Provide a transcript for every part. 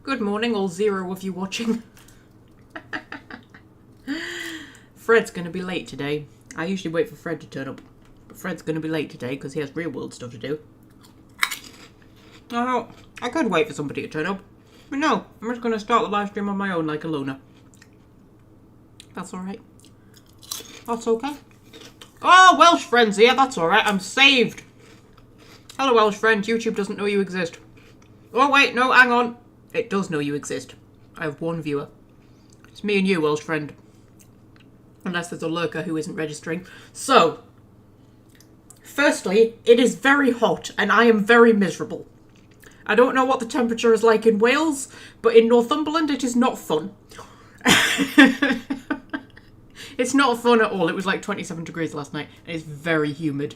Good morning, all 0 of you watching. Fred's going to be late today. I usually wait for Fred to turn up. But Fred's going to be late today because he has real world stuff to do. Oh, I could wait for somebody to turn up. But no, I'm just going to start the live stream on my own like a loner. That's alright. That's okay. Oh, Welsh friends here. That's alright. I'm saved. Hello, Welsh friends. YouTube doesn't know you exist. Oh, wait. No, hang on. It does know you exist. I have one viewer. It's me and you, Welsh friend. Unless there's a lurker who isn't registering. So, firstly, it is very hot and I am very miserable. I don't know what the temperature is like in Wales, but in Northumberland it is not fun. It's not fun at all. It was like 27 degrees last night and it's very humid.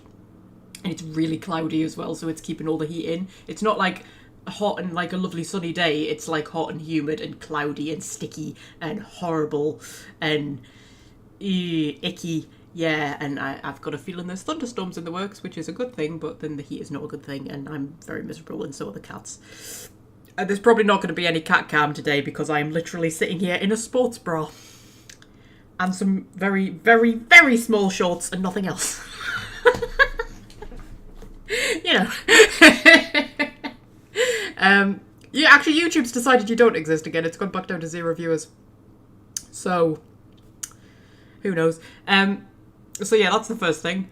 And it's really cloudy as well, so it's keeping all the heat in. It's not like hot and like a lovely sunny day. It's like hot and humid and cloudy and sticky and horrible and icky. Yeah, and I've got a feeling there's thunderstorms in the works, which is a good thing, but then the heat is not a good thing, and I'm very miserable, and so are the cats. And there's probably not going to be any cat cam today because I'm literally sitting here in a sports bra and some very, very, very small shorts and nothing else. You know. Yeah, actually, YouTube's decided you don't exist again. It's gone back down to 0 viewers. So, who knows? So yeah, that's the first thing.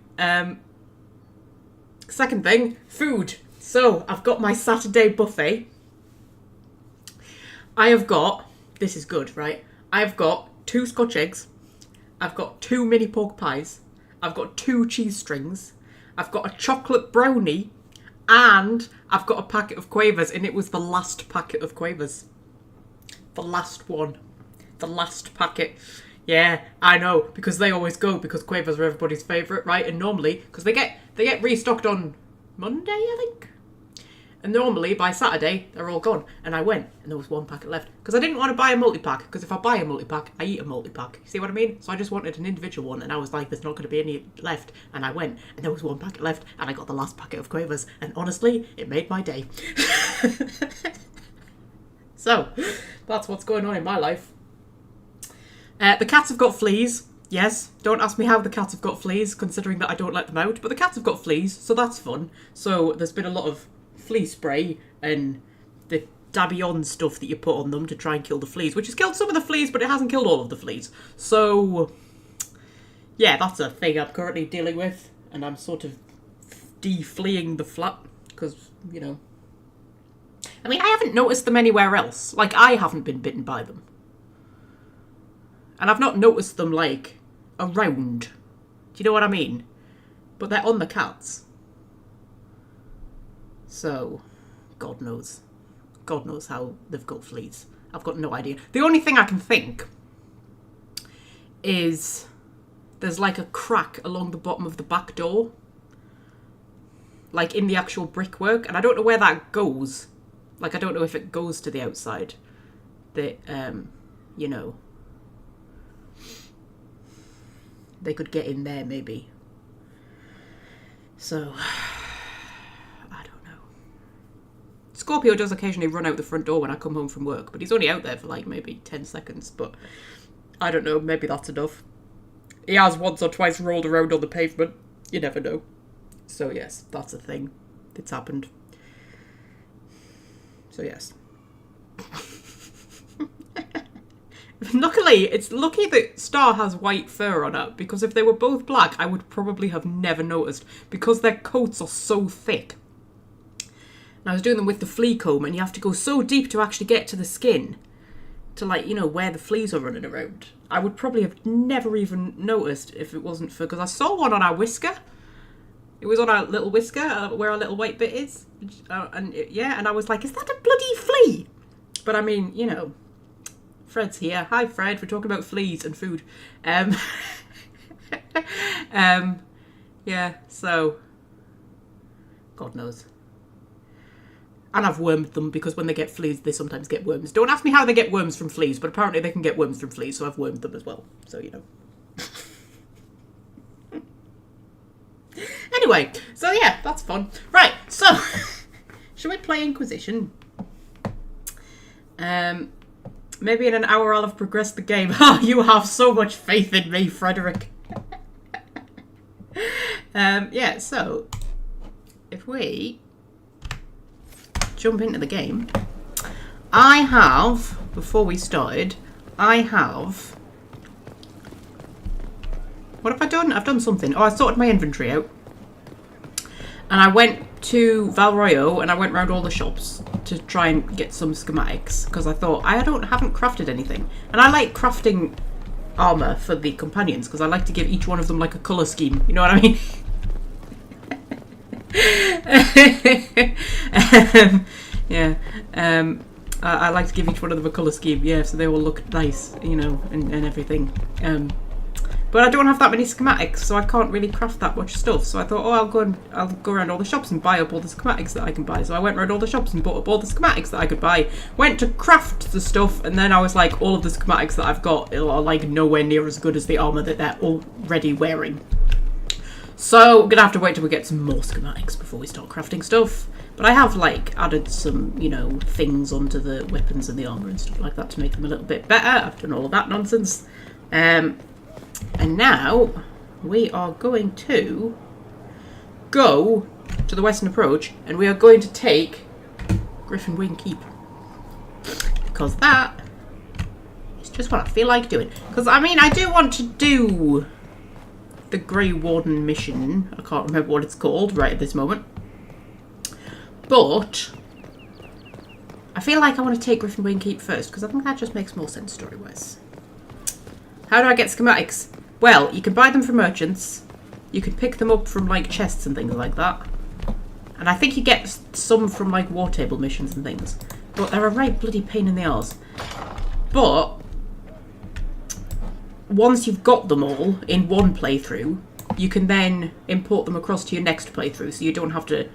Second thing, food. So, I've got my Saturday buffet. I have got, this is good, right? I've got 2 Scotch eggs. I've got 2 mini pork pies. I've got 2 cheese strings. I've got a chocolate brownie. And I've got a packet of Quavers, and it was the last packet of Quavers. The last one. The last packet. Yeah, I know, because they always go, because Quavers are everybody's favourite, right? And normally, because they get restocked on Monday, I think? And normally, by Saturday, they're all gone. And I went, and there was 1 packet left. Because I didn't want to buy a multi-pack, because if I buy a multi-pack, I eat a multi-pack. See what I mean? So I just wanted an individual one, and I was like, there's not going to be any left. And I went, and there was 1 packet left, and I got the last packet of Quavers. And honestly, it made my day. So, that's what's going on in my life. The cats have got fleas. Yes, don't ask me how the cats have got fleas, considering that I don't let them out. But the cats have got fleas, so that's fun. So there's been a lot of flea spray and the dabby-on stuff that you put on them to try and kill the fleas, which has killed some of the fleas, but it hasn't killed all of the fleas. So, yeah, that's a thing I'm currently dealing with, and I'm sort of de-fleeing the flat, because, you know. I mean, I haven't noticed them anywhere else. Like, I haven't been bitten by them. And I've not noticed them, like, around. Do you know what I mean? But they're on the cats. So, God knows. God knows how they've got fleas. I've got no idea. The only thing I can think is there's like a crack along the bottom of the back door. Like in the actual brickwork. And I don't know where that goes. Like, I don't know if it goes to the outside. That, you know, they could get in there maybe. So, Scorpio does occasionally run out the front door when I come home from work, but he's only out there for like maybe 10 seconds, but I don't know, maybe that's enough. He has once or twice rolled around on the pavement. You never know. So yes, that's a thing. It's happened. So yes. Luckily, it's lucky that Star has white fur on her, because if they were both black, I would probably have never noticed, because their coats are so thick. And I was doing them with the flea comb, and you have to go so deep to actually get to the skin, to, like, you know, where the fleas are running around. I would probably have never even noticed if it wasn't for, because I saw one on our whisker. It was on our little whisker, where our little white bit is. And I was like, is that a bloody flea? But I mean, you know, Fred's here. Hi, Fred. We're talking about fleas and food. Yeah, so, God knows. And I've wormed them, because when they get fleas, they sometimes get worms. Don't ask me how they get worms from fleas, but apparently they can get worms from fleas, so I've wormed them as well. So, you know. Anyway, so yeah, that's fun. Right, so, shall we play Inquisition? Maybe in an hour I'll have progressed the game. Oh, you have so much faith in me, Frederick. Yeah, so if we jump into the game, I have, before we started, what have I done? I've done something. Oh, I sorted my inventory out. And I went to Valroyo and I went around all the shops to try and get some schematics because I thought haven't crafted anything. And I like crafting armor for the companions because I like to give each one of them like a color scheme. You know what I mean? Yeah. I like to give each one of them a colour scheme, yeah, so they all look nice, you know, and everything. But I don't have that many schematics, so I can't really craft that much stuff. So I thought, oh, I'll go around all the shops and buy up all the schematics that I can buy. So I went around all the shops and bought up all the schematics that I could buy. Went to craft the stuff, and then I was like, all of the schematics that I've got are like nowhere near as good as the armour that they're already wearing. So I'm gonna have to wait till we get some more schematics before we start crafting stuff. But I have like added some, you know, things onto the weapons and the armour and stuff like that to make them a little bit better. I've done all of that nonsense. And now we are going to go to the Western Approach and we are going to take Griffon Wing Keep. Because that is just what I feel like doing. Because, I mean, I do want to do the Grey Warden mission. I can't remember what it's called right at this moment. But I feel like I want to take Griffon Wing Keep first because I think that just makes more sense story-wise. How do I get schematics? Well, you can buy them from merchants. You can pick them up from like chests and things like that. And I think you get some from like war table missions and things. But they're a right bloody pain in the arse. But once you've got them all in one playthrough, you can then import them across to your next playthrough. So you don't have to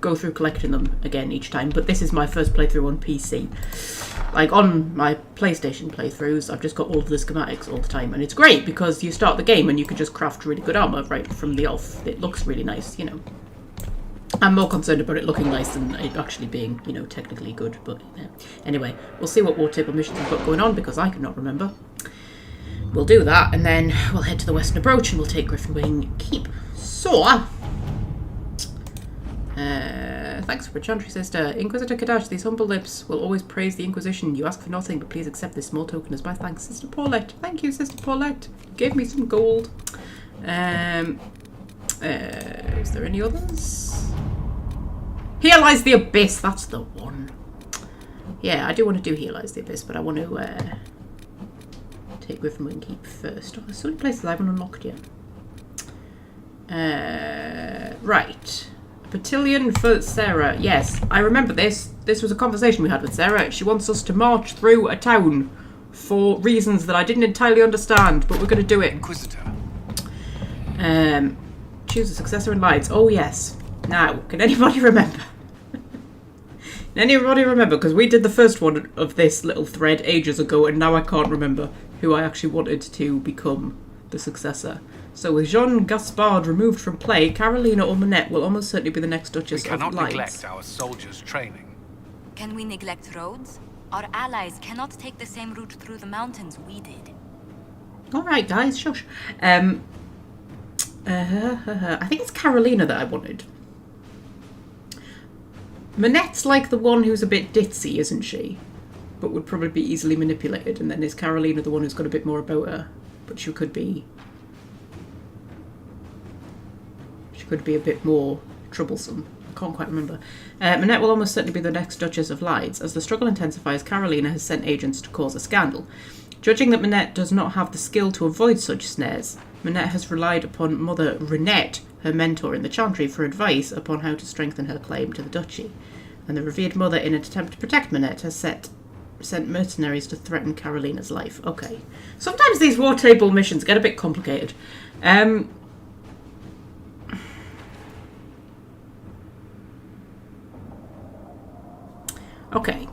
go through collecting them again each time. But this is my first playthrough on PC. Like on my PlayStation playthroughs, I've just got all of the schematics all the time, and it's great because you start the game and you can just craft really good armor right from the off. It looks really nice, you know. I'm more concerned about it looking nice than it actually being, you know, technically good. But yeah. Anyway, we'll see what war table missions we've got going on because I cannot remember. We'll do that, and then we'll head to the Western Approach and we'll take Griffon Wing Keep. So. Thanks for chantry, sister. Inquisitor Kadash, these humble lips will always praise the Inquisition. You ask for nothing, but please accept this small token as my thanks. Sister Paulette. Thank you, Sister Paulette. You gave me some gold. Is there any others? Here Lies the Abyss. That's the one. Yeah, I do want to do Here Lies the Abyss, but I want to take Griffon Wing Keep first. Oh, there's so many places I haven't unlocked yet. Right. Battalion for Sarah. Yes, I remember this. This was a conversation we had with Sarah. She wants us to march through a town for reasons that I didn't entirely understand, but we're going to do it. Inquisitor. Choose a successor in Lides. Oh, yes. Now, can anybody remember? Can anybody remember? Because we did the first one of this little thread ages ago, and now I can't remember who I actually wanted to become the successor. So with Jean Gaspard removed from play, Carolina or Manette will almost certainly be the next Duchess of Lides. We cannot neglect our soldiers' training. Can we neglect roads? Our allies cannot take the same route through the mountains we did. Alright guys, shush. I think it's Carolina that I wanted. Manette's like the one who's a bit ditzy, isn't she? But would probably be easily manipulated. And then is Carolina the one who's got a bit more about her? But she could be a bit more troublesome. I can't quite remember. Manette will almost certainly be the next Duchess of Lides. As the struggle intensifies, Carolina has sent agents to cause a scandal. Judging that Manette does not have the skill to avoid such snares, Manette has relied upon Mother Renette, her mentor in the Chantry, for advice upon how to strengthen her claim to the duchy. And the revered mother, in an attempt to protect Manette, has sent mercenaries to threaten Carolina's life. Okay. Sometimes these war table missions get a bit complicated. Okay.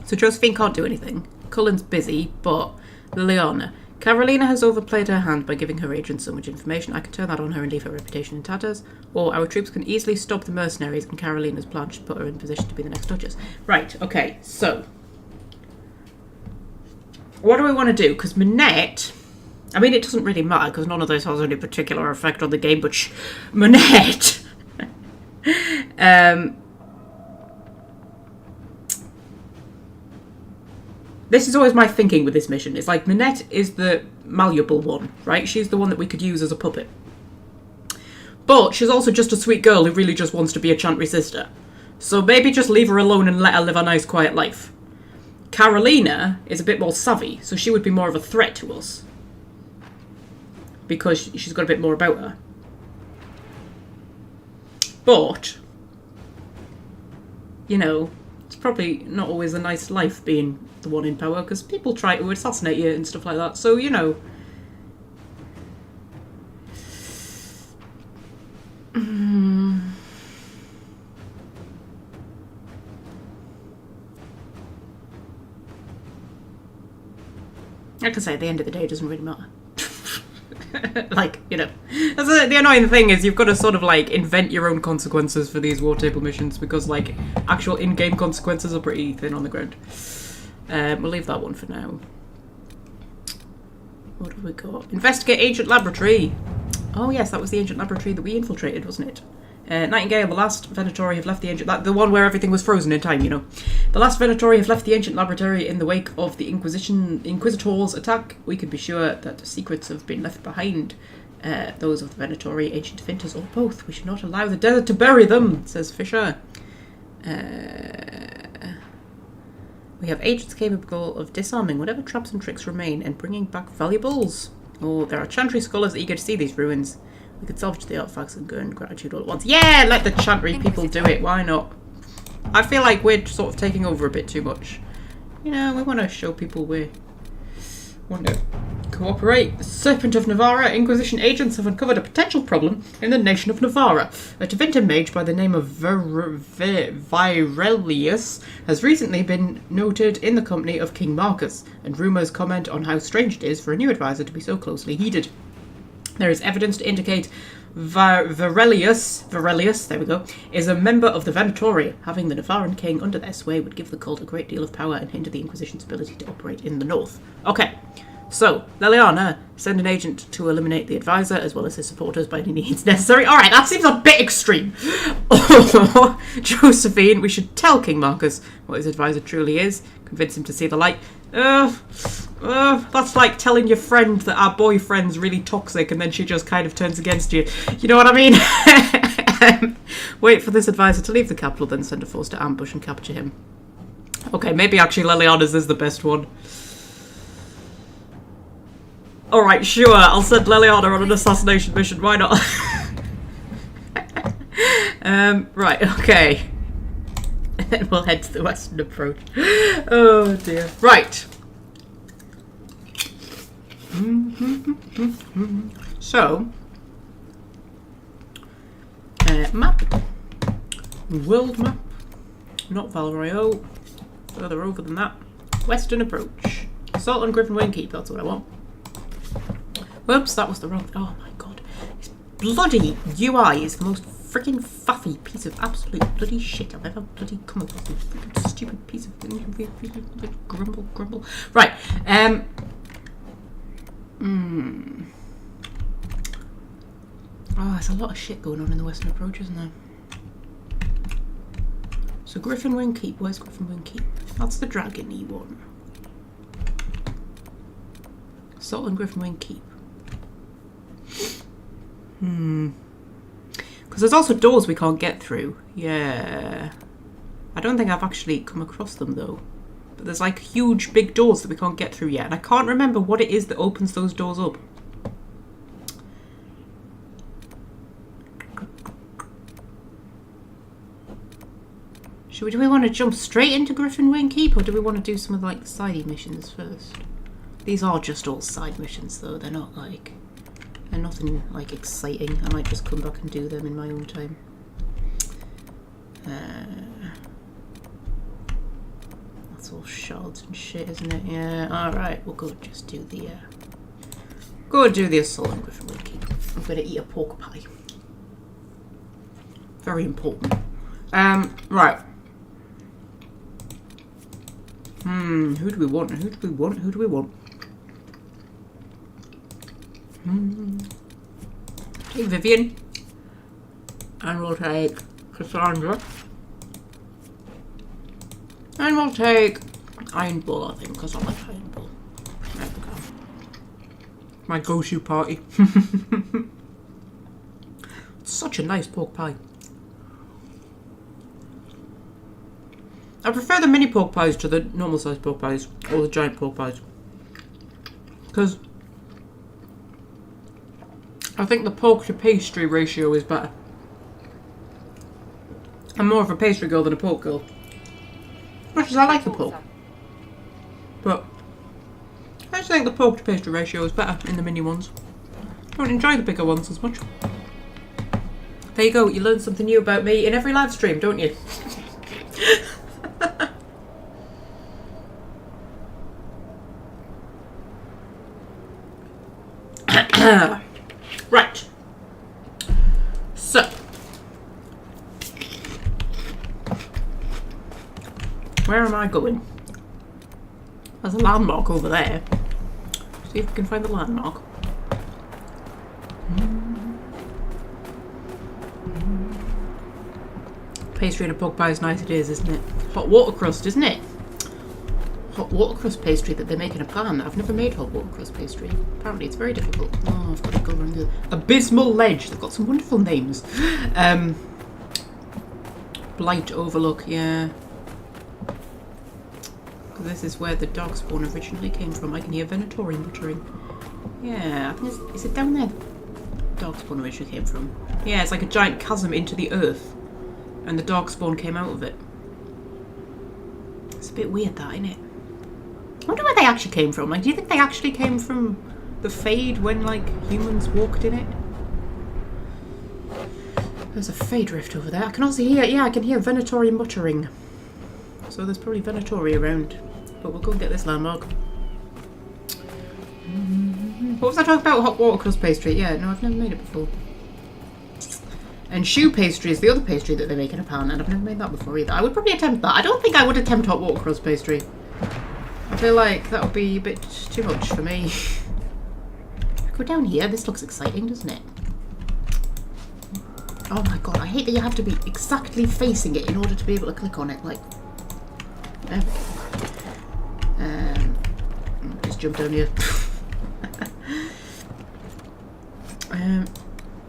So Josephine can't do anything. Cullen's busy, but Liliana. Carolina has overplayed her hand by giving her agents so much information. I can turn that on her and leave her reputation in tatters. Or our troops can easily stop the mercenaries, and Carolina's plan should put her in position to be the next Duchess. Right, okay, so... what do we want to do? Because Manette... I mean, it doesn't really matter, because none of this has any particular effect on the game, but Manette... This is always my thinking with this mission. It's like, Manette is the malleable one, right? She's the one that we could use as a puppet. But she's also just a sweet girl who really just wants to be a Chantry sister. So maybe just leave her alone and let her live a nice, quiet life. Carolina is a bit more savvy, so she would be more of a threat to us. Because she's got a bit more about her. But, you know, it's probably not always a nice life being the one in power, because people try to assassinate you and stuff like that, so, you know. Like I say, at the end of the day, it doesn't really matter. Like, you know. The annoying thing is you've got to sort of, like, invent your own consequences for these war table missions, because, like, actual in-game consequences are pretty thin on the ground. We'll leave that one for now. What have we got? Investigate Ancient Laboratory. Oh yes, that was the Ancient Laboratory that we infiltrated, wasn't it? Nightingale, the last Venatori have left the ancient... the one where everything was frozen in time, you know. The last Venatori have left the Ancient Laboratory in the wake of the Inquisitor's attack. We can be sure that secrets have been left behind. Those of the Venatori, Ancient Defenders, or both. We should not allow the desert to bury them, says Fisher. We have agents capable of disarming whatever traps and tricks remain and bringing back valuables. Oh, there are Chantry scholars eager to see these ruins. We could salvage the artifacts and earn gratitude all at once. Yeah, let the Chantry people do it. Why not? I feel like we're sort of taking over a bit too much. You know, we want to show people we want to cooperate. The Serpent of Navarra Inquisition agents have uncovered a potential problem in the nation of Navarra. A Tevinter mage by the name of Virelius has recently been noted in the company of King Marcus, and rumours comment on how strange it is for a new advisor to be so closely heeded. There is evidence to indicate Virelius, there we go, is a member of the Venatori. Having the Navarran king under their sway would give the cult a great deal of power and hinder the Inquisition's ability to operate in the north. Okay, so, Leliana, send an agent to eliminate the advisor as well as his supporters by any means necessary. Alright, that seems a bit extreme. Or, Josephine, we should tell King Marcus what his advisor truly is, convince him to see the light. That's like telling your friend that our boyfriend's really toxic and then she just kind of turns against you. You know what I mean? Wait for this advisor to leave the capital, then send a force to ambush and capture him. Okay, maybe actually Leliana's is the best one. Alright, sure, I'll send Leliana on an assassination mission, why not? Right, okay. And then we'll head to the western approach. Oh dear. Right. So, map. World map. Not Valroyo. Further over than that. Western approach. Assault on Griffon Wing Keep, that's what I want. Whoops, that was the wrong... Oh my god. This bloody UI is the most freaking faffy piece of absolute bloody shit I've ever bloody come across. This freaking stupid piece of... grumble. Right, Oh, there's a lot of shit going on in the western approach, isn't there? So Griffon Wing Keep, where's Griffon Wing Keep? That's the dragon-y one. Assault on Griffon Wing Keep. Because there's also doors we can't get through. Yeah. I don't think I've actually come across them though. But there's like huge big doors that we can't get through yet. And I can't remember what it is that opens those doors up. Do we want to jump straight into Griffon Wing Keep, or do we want to do some of like the sidey missions first? These are just all side missions though, they're not like... They're nothing like exciting. I might just come back and do them in my own time. That's all shards and shit, isn't it? Yeah, alright, we'll go just do the Go and do the assault on Griffon Wiki. I'm going to eat a pork pie. Very important. Right. Who do we want? Who do we want? Who do we want? Take Vivian. And we'll take Cassandra. And we'll take Iron Bull, I think, because I like Iron Bull. There we go. My go-to party. Such a nice pork pie. I prefer the mini pork pies to the normal sized pork pies, or the giant pork pies. Because I think the pork to pastry ratio is better. I'm more of a pastry girl than a pork girl. Much as I like the pork. But I just think the pork to pastry ratio is better in the mini ones. I don't enjoy the bigger ones as much. There you go, you learn something new about me in every live stream, don't you? Right. So. Where am I going? There's a landmark over there. See if we can find the landmark. Pastry and a pork pie is nice, it is, isn't it? Hot water crust, isn't it? Hot water crust pastry that they make in a pan. I've never made hot water crust pastry. Apparently it's very difficult. Oh, I've got to go around the Abysmal Ledge. They've got some wonderful names. Blight Overlook, yeah. This is where the dog spawn originally came from. I can hear Venatori muttering. Yeah, I think is it down there the dog spawn originally came from? Yeah, it's like a giant chasm into the earth. And the dog spawn came out of it. It's a bit weird that, isn't it? I wonder where they actually came from. Like, do you think they actually came from the Fade when, like, humans walked in it? There's a Fade rift over there. I can also hear, yeah, I can hear Venatori muttering. So there's probably Venatori around. But we'll go and get this landmark. What was I talking about? Hot water crust pastry. Yeah, no, I've never made it before. And choux pastry is the other pastry that they make in a pan, and I've never made that before either. I would probably attempt that. I don't think I would attempt hot water crust pastry. I feel like that would be a bit too much for me. Go down here. This looks exciting, doesn't it? Oh my god, I hate that you have to be exactly facing it in order to be able to click on it. Like, there we go. Just jump down here.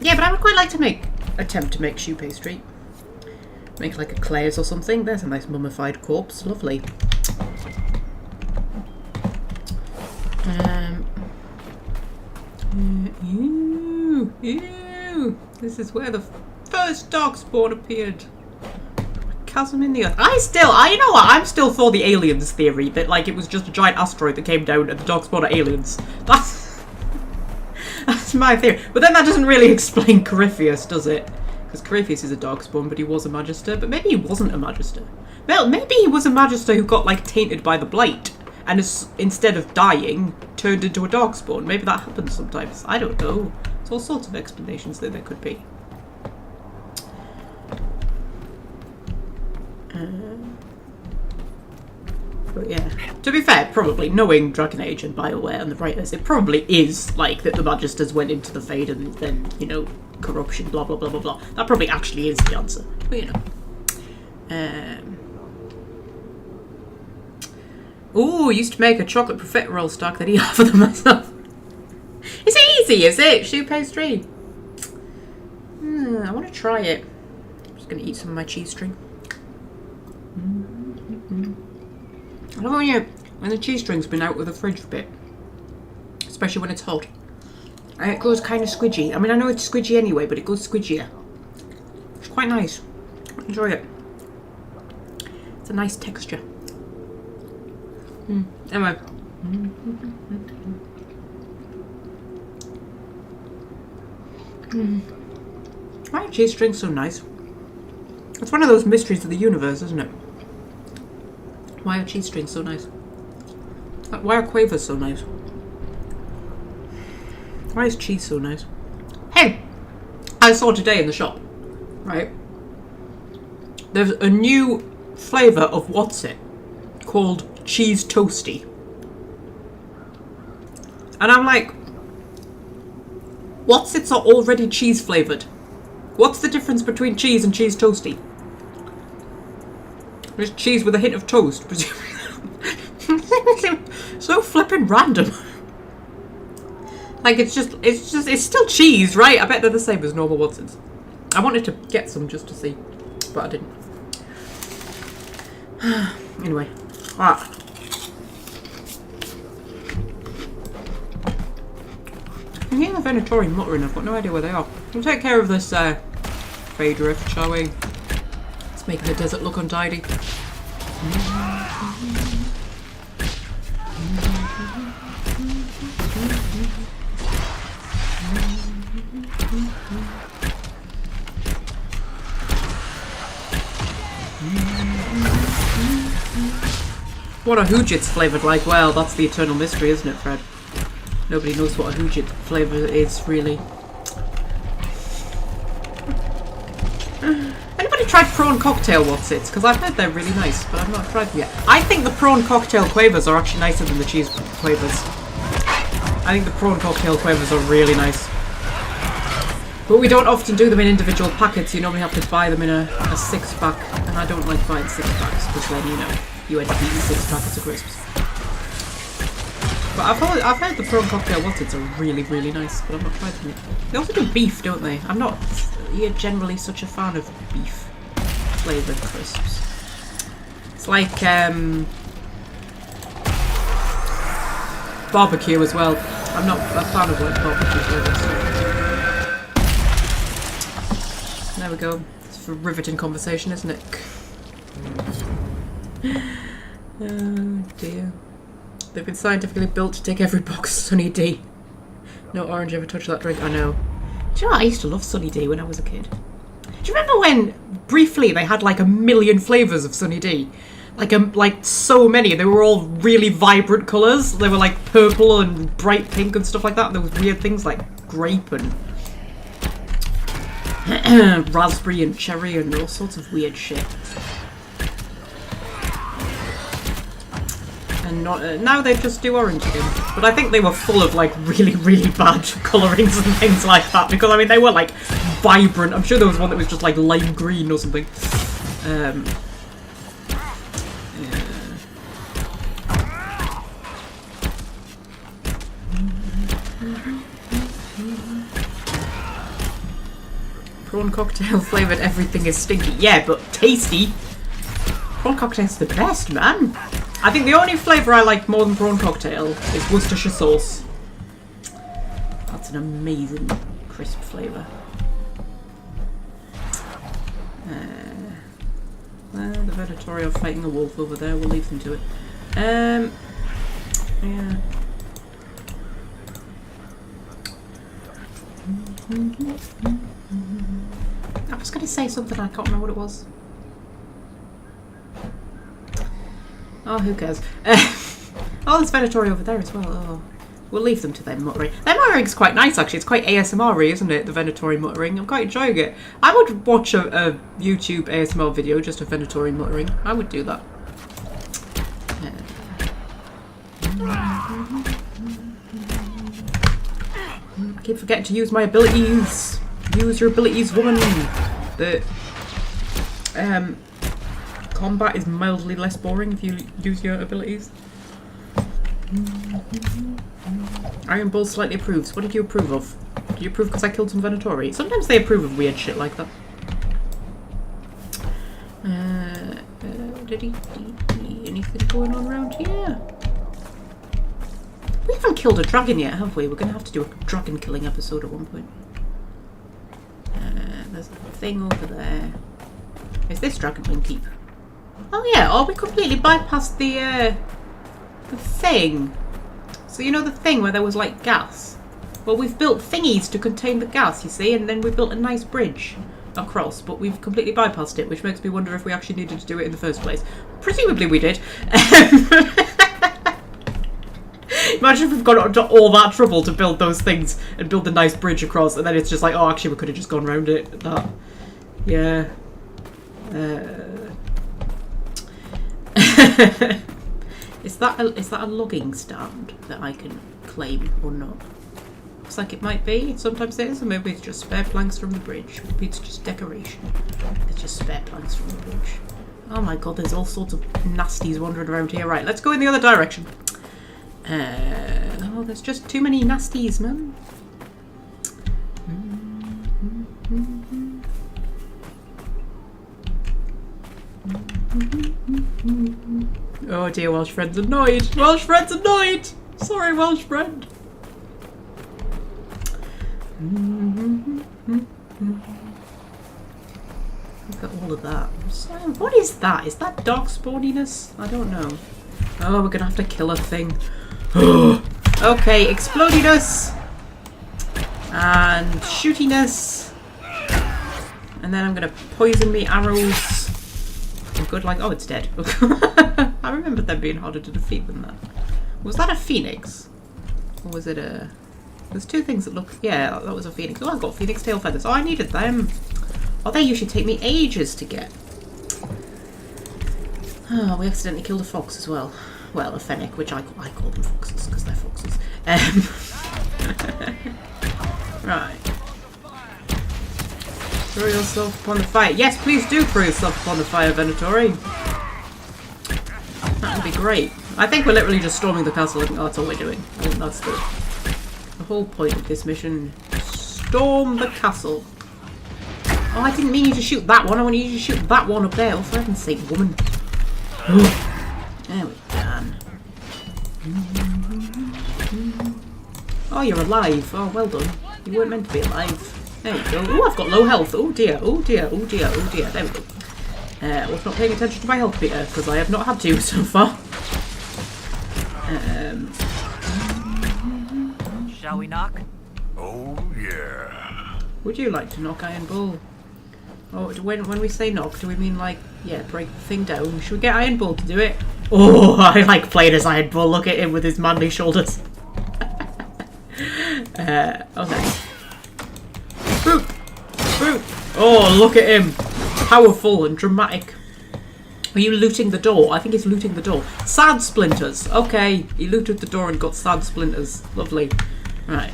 Yeah, but I would quite like to attempt to make choux pastry. Make like eclairs or something. There's a nice mummified corpse. Lovely. Ew. This is where the first dog spawn appeared. A chasm in the earth. You know what? I'm still for the aliens theory that like it was just a giant asteroid that came down and the dog spawn are aliens. That's my theory. But then that doesn't really explain Corypheus, does it? Because Corypheus is a dog spawn, but he was a magister. But maybe he wasn't a magister. Well, maybe he was a magister who got like tainted by the blight. And instead of dying, turned into a dog spawn. Maybe that happens sometimes. I don't know. There's all sorts of explanations that there could be. But yeah, to be fair, probably knowing Dragon Age and BioWare and the writers, it probably is like that the Magisters went into the Fade and then, you know, corruption, blah blah blah blah blah. That probably actually is the answer. But you know. Ooh, used to make a chocolate profiterole stock that eat half of them myself. Is it easy, is it? Choux pastry? I want to try it. I'm just going to eat some of my cheese string. I love when the cheese string's been out of the fridge for a bit. Especially when it's hot. And it goes kind of squidgy. I mean, I know it's squidgy anyway, but it goes squidgier. It's quite nice. I enjoy it. It's a nice texture. Anyway. Why are cheese strings so nice? It's one of those mysteries of the universe, isn't it? Why are cheese strings so nice? Why are quavers so nice? Why is cheese so nice? Hey, I saw today in the shop, right? There's a new flavour of what's it called cheese toasty. And I'm like, what's it's are already cheese flavoured. What's the difference between cheese and cheese toasty? There's cheese with a hint of toast, presumably. So flippin' random. Like, it's still cheese, right? I bet they're the same as normal Watsons. I wanted to get some just to see, but I didn't. Anyway, alright. I'm hearing the Venatori muttering. I've got no idea where they are. We'll take care of this fade drift, shall we? It's making the desert look untidy. What a Hoojit's flavoured like? Well, that's the eternal mystery, isn't it, Fred? Nobody knows what a Hoojit flavour is, really. Anybody tried prawn cocktail what's-its? Because I've heard they're really nice, but I've not tried them yet. I think the prawn cocktail quavers are actually nicer than the cheese quavers. I think the prawn cocktail quavers are really nice. But we don't often do them in individual packets. You normally have to buy them in a 6-pack. And I don't like buying 6-packs because then, you know, you end up eating 6 packets of crisps. But I've heard the prawn cocktail what's-its are really, really nice, but I've not tried them yet. They also do beef, don't they? I'm not generally such a fan of beef flavoured crisps. It's like barbecue as well. I'm not a fan of like barbecue flavours. There we go. It's a riveting conversation, isn't it? Oh dear. They've been scientifically built to take every box of Sunny D. No orange ever touched that drink. I know. Do you know what? I used to love Sunny D when I was a kid. Do you remember when, briefly, they had like 1 million flavours of Sunny D? Like so many. They were all really vibrant colours. They were like purple and bright pink and stuff like that. And there was weird things like grape and raspberry and cherry and all sorts of weird shit. And now they just do orange again. But I think they were full of like really, really bad colourings and things like that. Because I mean they were like vibrant. I'm sure there was one that was just like lime green or something. Yeah. Prawn cocktail flavoured everything is stinky. Yeah, but tasty. Prawn cocktail's the best, man. I think the only flavour I like more than prawn cocktail is Worcestershire sauce. That's an amazing crisp flavour. Well, the Venatori are fighting a wolf over there. We'll leave them to it. Yeah. I was going to say something, I can't remember what it was. Oh, who cares? Oh, there's Venatori over there as well. Oh, we'll leave them to their muttering. Their muttering's quite nice, actually. It's quite ASMR-y, isn't it? The Venatori muttering. I'm quite enjoying it. I would watch a YouTube ASMR video just of Venatori muttering. I would do that. I keep forgetting to use my abilities. Use your abilities, woman. The combat is mildly less boring if you use your abilities. Iron Bull slightly approves. What did you approve of? Do you approve because I killed some Venatori? Sometimes they approve of weird shit like that. Anything going on around here? We haven't killed a dragon yet, have we? We're going to have to do a dragon killing episode at one point. There's a thing over there. Is this dragonling keep? Oh yeah, oh we completely bypassed the thing. So you know the thing where there was like gas? Well, we've built thingies to contain the gas, you see, and then we built a nice bridge across, but we've completely bypassed it, which makes me wonder if we actually needed to do it in the first place. Presumably we did. Imagine Imagine if we've gone to all that trouble to build those things and build a nice bridge across, and then it's just like, oh, actually, we could have just gone around it. That, yeah. Is that a logging stand that I can claim or not? Looks like it might be. Sometimes it is, or maybe it's just spare planks from the bridge. Maybe it's just decoration. It's just spare planks from the bridge. Oh my god, there's all sorts of nasties wandering around here. Right, let's go in the other direction. Oh, there's just too many nasties, man. Oh dear, Welsh friend's annoyed. Welsh friend's annoyed. Sorry, Welsh friend. Look at all of that. What is that? Is that dark spawniness? I don't know. Oh, we're gonna have to kill a thing. Okay, explodiness. And shootiness. And then I'm gonna poison me arrows. Good, like, oh, it's dead. I remember them being harder to defeat than that. Was that a phoenix? Or was it a... There's two things that look... Yeah, that was a phoenix. Oh, I've got phoenix tail feathers. Oh, I needed them. Oh, they usually take me ages to get. Oh, we accidentally killed a fox as well. Well, a fennec, which I call them foxes, because they're foxes. Right. Throw yourself upon the fire. Yes, please do throw yourself upon the fire, Venatori. That would be great. I think we're literally just storming the castle. Oh, that's all we're doing. I think that's the whole point of this mission. Storm the castle. Oh, I didn't mean you to shoot that one. I wanted you to shoot that one up there. Oh, for heaven's sake, woman. There we can. Oh, you're alive. Oh, well done. You weren't meant to be alive. There you go. Oh, I've got low health. Oh dear, oh dear, oh dear, oh dear. There we go. I was not paying attention to my health meter because I have not had to so far. Shall we knock? Oh, yeah. Would you like to knock, Iron Bull? Oh, when we say knock, do we mean like, yeah, break the thing down? Should we get Iron Bull to do it? Oh, I like playing as Iron Bull. Look at him with his manly shoulders. Okay. Boop! Boop! Oh, look at him! Powerful and dramatic. Are you looting the door? I think he's looting the door. Sand splinters! Okay, he looted the door and got sand splinters. Lovely. Right.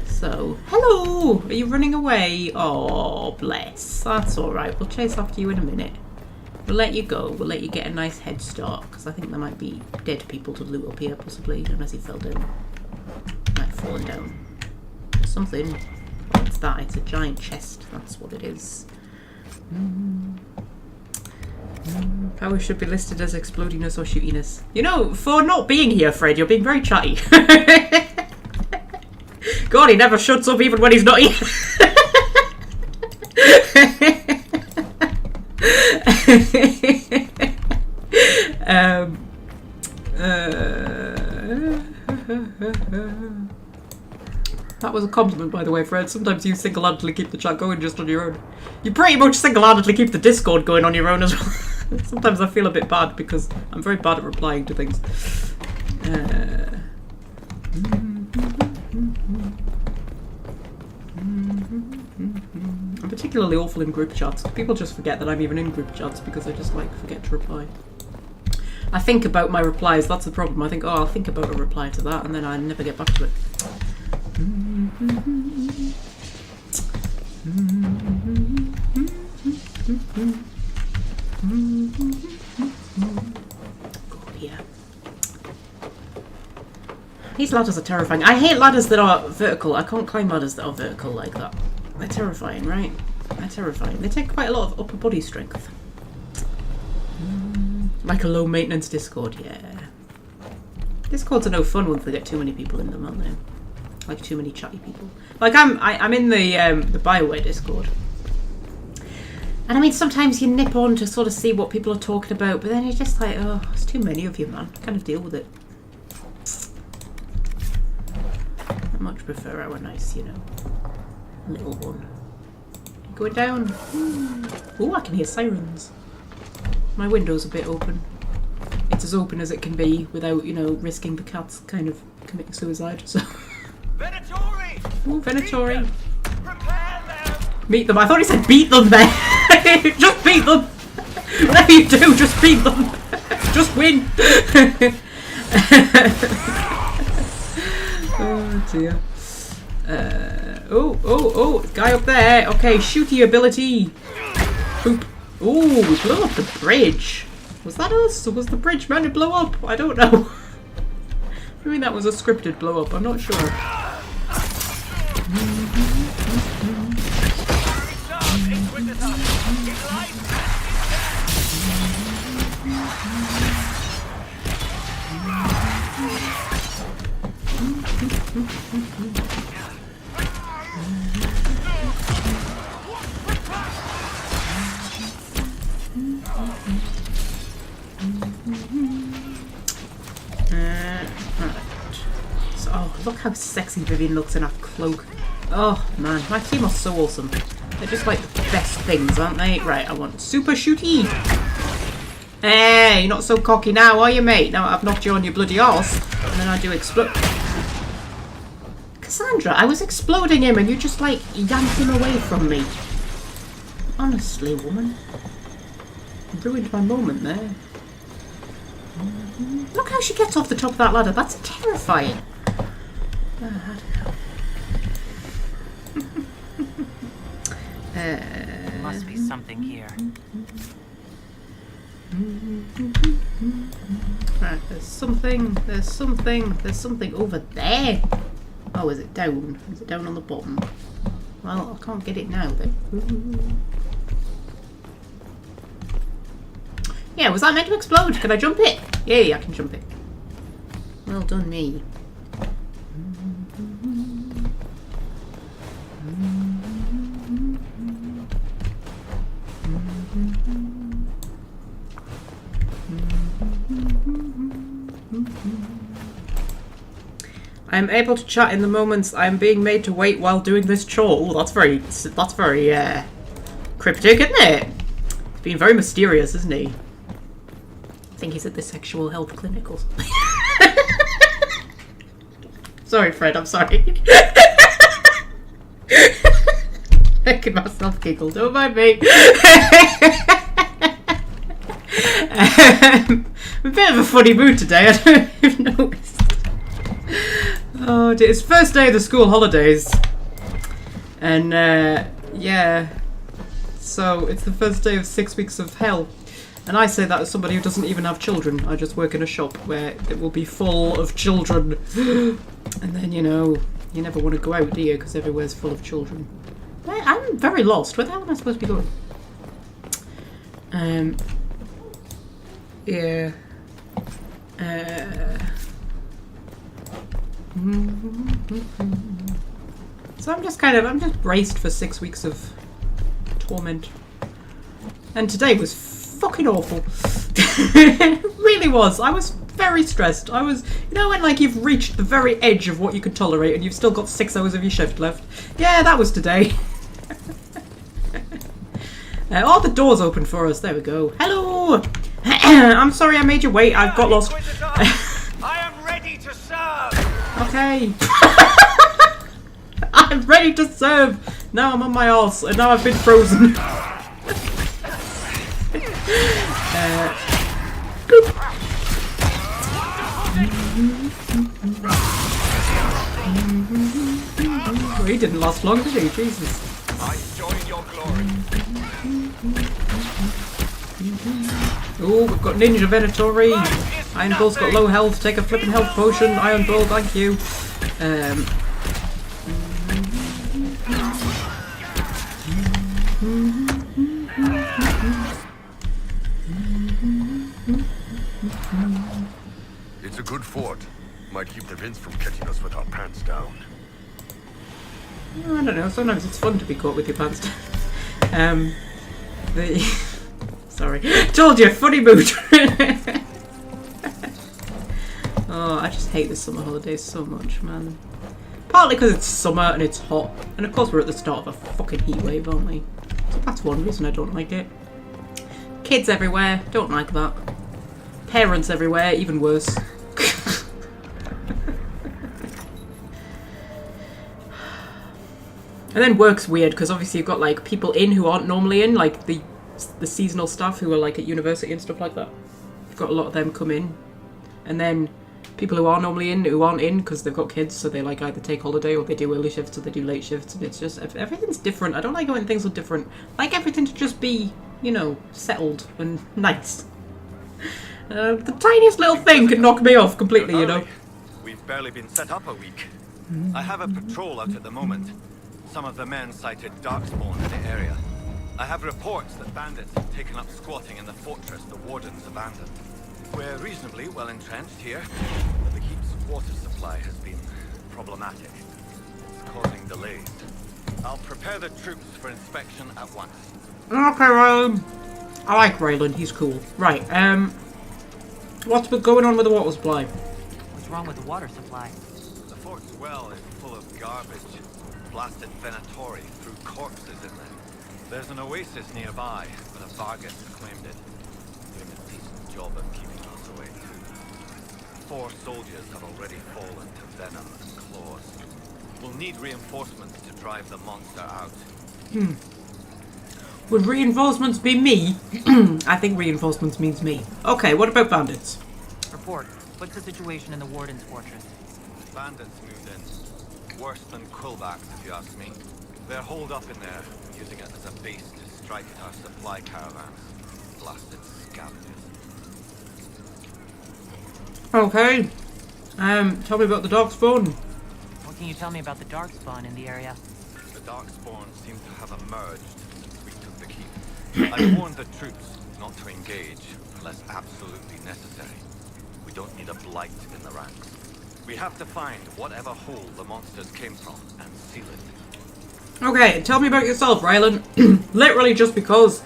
So, hello! Are you running away? Oh, bless. That's alright. We'll chase after you in a minute. We'll let you go. We'll let you get a nice head start, because I think there might be dead people to loot up here, possibly, unless he fell down. Might have fallen down. Or something. What's that? It's a giant chest. That's what it is. Power should be listed as explodiness or shootiness. You know, for not being here, Fred, you're being very chatty. God, he never shuts up even when he's not here. That was a compliment, by the way, Fred. Sometimes you single-handedly keep the chat going just on your own. You pretty much single-handedly keep the Discord going on your own as well. Sometimes I feel a bit bad because I'm very bad at replying to things. I'm particularly awful in group chats. People just forget that I'm even in group chats because I just forget to reply. I think about my replies, that's the problem. I think, oh, I'll think about a reply to that, and then I never get back to it. God, yeah. These ladders are terrifying. I hate ladders that are vertical. I can't climb ladders that are vertical like that. They're terrifying, right? They're terrifying. They take quite a lot of upper body strength. Like a low maintenance Discord, yeah. Discords are no fun once they get too many people in them, aren't they? Like too many chatty people. Like I'm in the BioWare Discord. And I mean sometimes you nip on to sort of see what people are talking about, but then you're just like, oh, there's too many of you, man. Kind of deal with it. I much prefer our nice, you know, little one. Going down. Ooh, I can hear sirens. My window's a bit open. it's as open as it can be without, you know, risking the cats kind of committing suicide. So. Venatori! Ooh, Venatori. Prepare them! Meet them. I thought he said beat them there. Just beat them. Whatever you do, just beat them. Just win. Oh dear. Oh, guy up there. Okay, shooty ability. Boop. Oh, we blew up the bridge. Was that us? Or was the bridge meant to blow up? I don't know. Maybe that was a scripted blow up. I'm not sure. So, oh, look how sexy Vivian looks in her cloak. Oh man, my team are so awesome. They're just like the best things, aren't they? Right, I want super shooty. Hey, you're not so cocky now, are you, mate? Now I've knocked you on your bloody arse, and then I do explode. Cassandra, I was exploding him, and you just like yanked him away from me. Honestly, woman, you ruined my moment there. Look how she gets off the top of that ladder. That's terrifying. Must be something here. Right, there's something over there. Oh, is it down? Is it down on the bottom? Well, I can't get it now then. Yeah, was that meant to explode? Can I jump it? Yeah, I can jump it. Well done, me. I am able to chat in the moments I am being made to wait while doing this chore. Ooh, that's very cryptic, isn't it? He's being very mysterious, isn't he? I think he's at the sexual health clinic or something. Sorry, Fred, I'm sorry. Making myself giggle, don't mind me. I'm a bit of a funny mood today, I don't know if you've noticed. Oh dear, it's first day of the school holidays. And yeah, so it's the first day of 6 weeks of hell. And I say that as somebody who doesn't even have children. I just work in a shop where it will be full of children. And then, you know, you never want to go out, do you? Because everywhere's full of children. I'm very lost. Where the hell am I supposed to be going? Yeah. So I'm just braced for 6 weeks of torment. And today was fucking awful. It really was. I was very stressed. I was, you know, when like you've reached the very edge of what you can tolerate and you've still got 6 hours of your shift left. Yeah, that was today. Oh, the door's open for us. There we go. Hello. I'm sorry I made you wait. I've got lost. I am ready to serve. Okay. I'm ready to serve. Now I'm on my arse and now I've been frozen. Well, he didn't last long, did he? Jesus. I join your glory. Oh, we've got Ninja Venatori. Iron Bull's got low health. Take a flippin' health potion. Iron Bull, thank you. It's a good fort. Might keep the Vince from catching us with our pants down. I don't know. Sometimes it's fun to be caught with your pants down. Sorry. Told you, funny mood. Oh, I just hate the summer holidays so much, man. Partly because it's summer and it's hot. And of course we're at the start of a fucking heat wave, aren't we? So that's one reason I don't like it. Kids everywhere. Don't like that. Parents everywhere, even worse. And then work's weird because obviously you've got like people in who aren't normally in, like the seasonal staff who are like at university and stuff like that. You've got a lot of them come in, and then people who are normally in who aren't in because they've got kids, so they like either take holiday or they do early shifts or they do late shifts, and it's just everything's different. I don't like it when things are different. I like everything to just be, you know, settled and nice. The tiniest little thing can knock me off completely, you know. We've barely been set up a week. I have a patrol out at the moment. Some of the men cited darkspawn in the area. I have reports that bandits have taken up squatting in the fortress the wardens abandoned. We're reasonably well entrenched here, but the keep's water supply has been problematic. It's causing delays. I'll prepare the troops for inspection at once. Okay, Rylan. I like Rylan, he's cool. Right, what's been going on with the water supply? What's wrong with the water supply? The fort's well is full of garbage. Blasted Venatori threw corpses in there. There's an oasis nearby, but a Vargas claimed it. Doing a decent job of keeping us away too. 4 soldiers have already fallen to venom and claws. We'll need reinforcements to drive the monster out. Would reinforcements be me? I think reinforcements means me. Okay, what about bandits? Report. What's the situation in the Warden's fortress? Bandits moved in. Worse than Quillbacks, if you ask me. They're holed up in there, using it as a base to strike at our supply caravans. Blasted scavengers. Okay. Tell me about the Darkspawn. What can you tell me about the darkspawn in the area? The Darkspawn seem to have emerged since we took the keep. I warned the troops not to engage unless absolutely necessary. We don't need a blight in the ranks. We have to find whatever hole the monsters came from and seal it. Okay, tell me about yourself, Rylan. Literally just because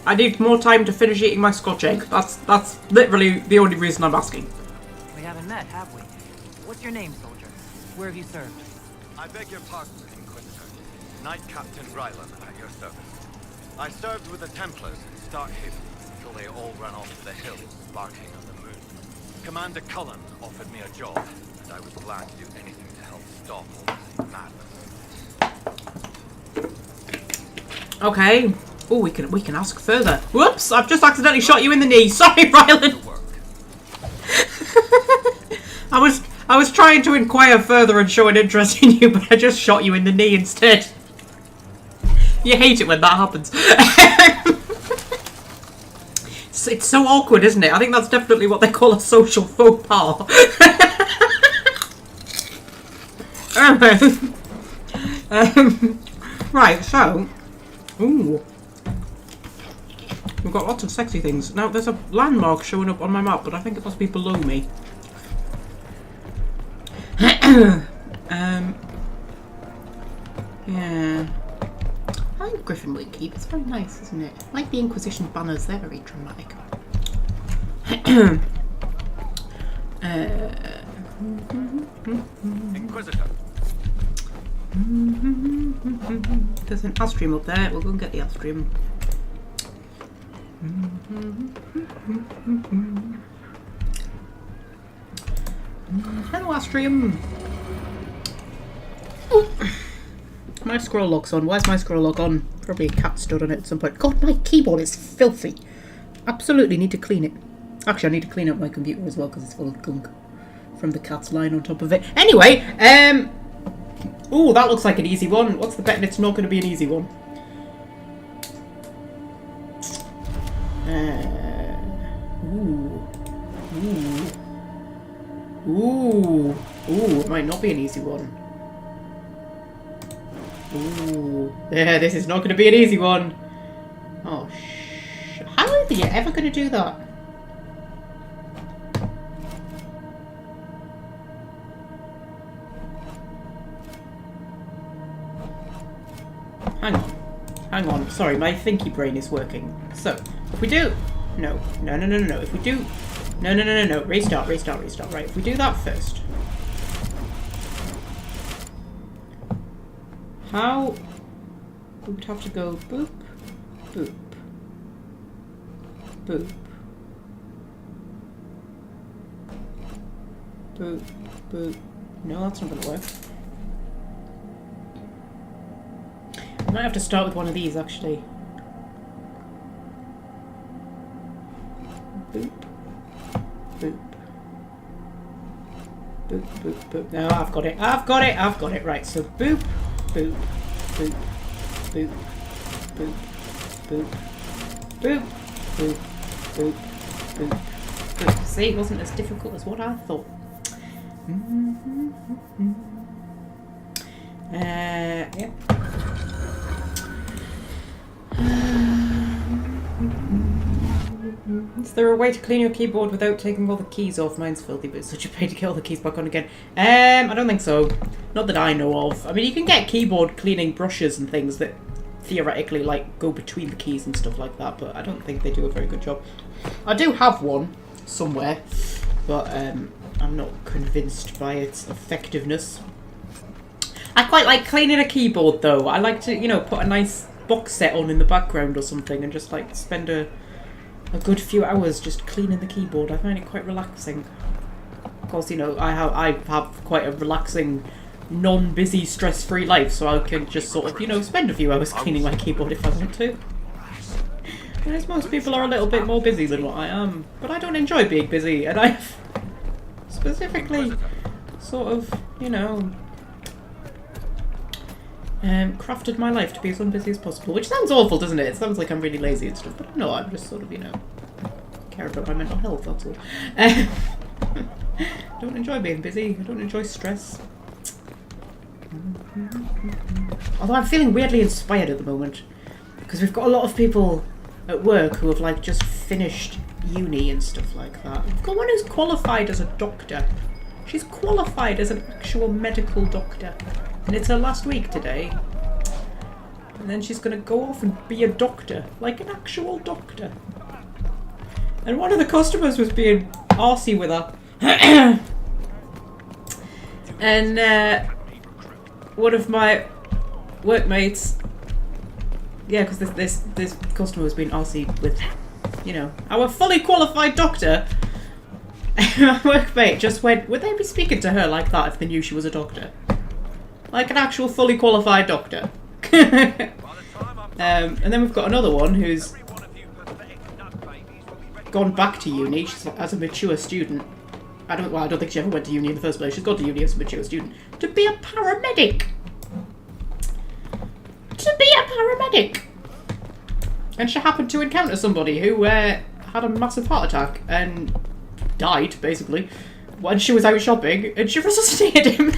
I need more time to finish eating my Scotch egg. That's literally the only reason I'm asking. We haven't met, have we? What's your name, soldier? Where have you served? I beg your pardon, Inquisitor. Knight Captain Rylan at your service. I served with the Templars in Starkhaven until they all ran off to the hills, barking at the moon. Commander Cullen offered me a job, and I was glad to do anything to help stop all this madness. Okay. Oh, we can ask further. Whoops! I've just accidentally shot you in the knee. Sorry, Rylan. I was trying to inquire further and show an interest in you, but I just shot you in the knee instead. You hate it when that happens. It's so awkward, isn't it? I think that's definitely what they call a social faux pas. Right, so... Ooh. We've got lots of sexy things. Now, there's a landmark showing up on my map, but I think it must be below me. Yeah. I like Griffon Keep. It's very nice, isn't it? I like the Inquisition banners. They're very dramatic. Inquisitor. There's an airstream up there. We'll go and get the airstream. Hello, airstream. My scroll lock's on. Why's my scroll lock on? Probably a cat stood on it at some point. God, my keyboard is filthy. Absolutely need to clean it. Actually, I need to clean up my computer as well because it's full of gunk from the cat's lying on top of it. Anyway, ooh, that looks like an easy one. What's the betting it's not going to be an easy one? Ooh, it might not be an easy one. Ooh, yeah, this is not going to be an easy one. Oh, how are you ever going to do that? Hang on. Sorry, my thinky brain is working. So, if we do... No. If we do... No. Restart. Right, if we do that first. How... We would have to go boop, boop, boop, boop, boop. No, that's not gonna work. I might have to start with one of these, actually. Boop. Boop. Boop, boop, boop. No, I've got it. I've got it. I've got it. Right, so boop, boop, boop, boop, boop, boop, boop, boop, boop, boop, boop. See, it wasn't as difficult as what I thought. Yep. Is there a way to clean your keyboard without taking all the keys off? Mine's filthy, but it's such a pain to get all the keys back on again. I don't think so. Not that I know of. I mean, you can get keyboard cleaning brushes and things that theoretically, like, go between the keys and stuff like that, but I don't think they do a very good job. I do have one somewhere, but I'm not convinced by its effectiveness. I quite like cleaning a keyboard, though. I like to, you know, put a nice box set on in the background or something and just, like, spend a good few hours just cleaning the keyboard. I find it quite relaxing. Of course, you know, I have quite a relaxing, non-busy, stress-free life, so I can just sort of, you know, spend a few hours cleaning my keyboard if I want to. Whereas most people are a little bit more busy than what I am. But I don't enjoy being busy, and I've specifically sort of, you know, crafted my life to be as unbusy as possible, which sounds awful, doesn't it? It sounds like I'm really lazy and stuff, but I'm not. I'm just sort of, you know, care about my mental health, that's all. I don't enjoy being busy. I don't enjoy stress. Although I'm feeling weirdly inspired at the moment, because we've got a lot of people at work who have, like, just finished uni and stuff like that. We've got one who's qualified as a doctor. She's qualified as an actual medical doctor. And it's her last week today. And then she's going to go off and be a doctor. Like an actual doctor. And one of the customers was being arsey with her. And one of my workmates... Yeah, because this customer was being arsey with, you know, our fully qualified doctor. And my workmate just went, would they be speaking to her like that if they knew she was a doctor? Like an actual fully qualified doctor. And then we've got another one who's gone back to uni as a mature student. I don't think she ever went to uni in the first place. She's gone to uni as a mature student to be a paramedic. And she happened to encounter somebody who had a massive heart attack and died, basically, when she was out shopping, and she resuscitated him.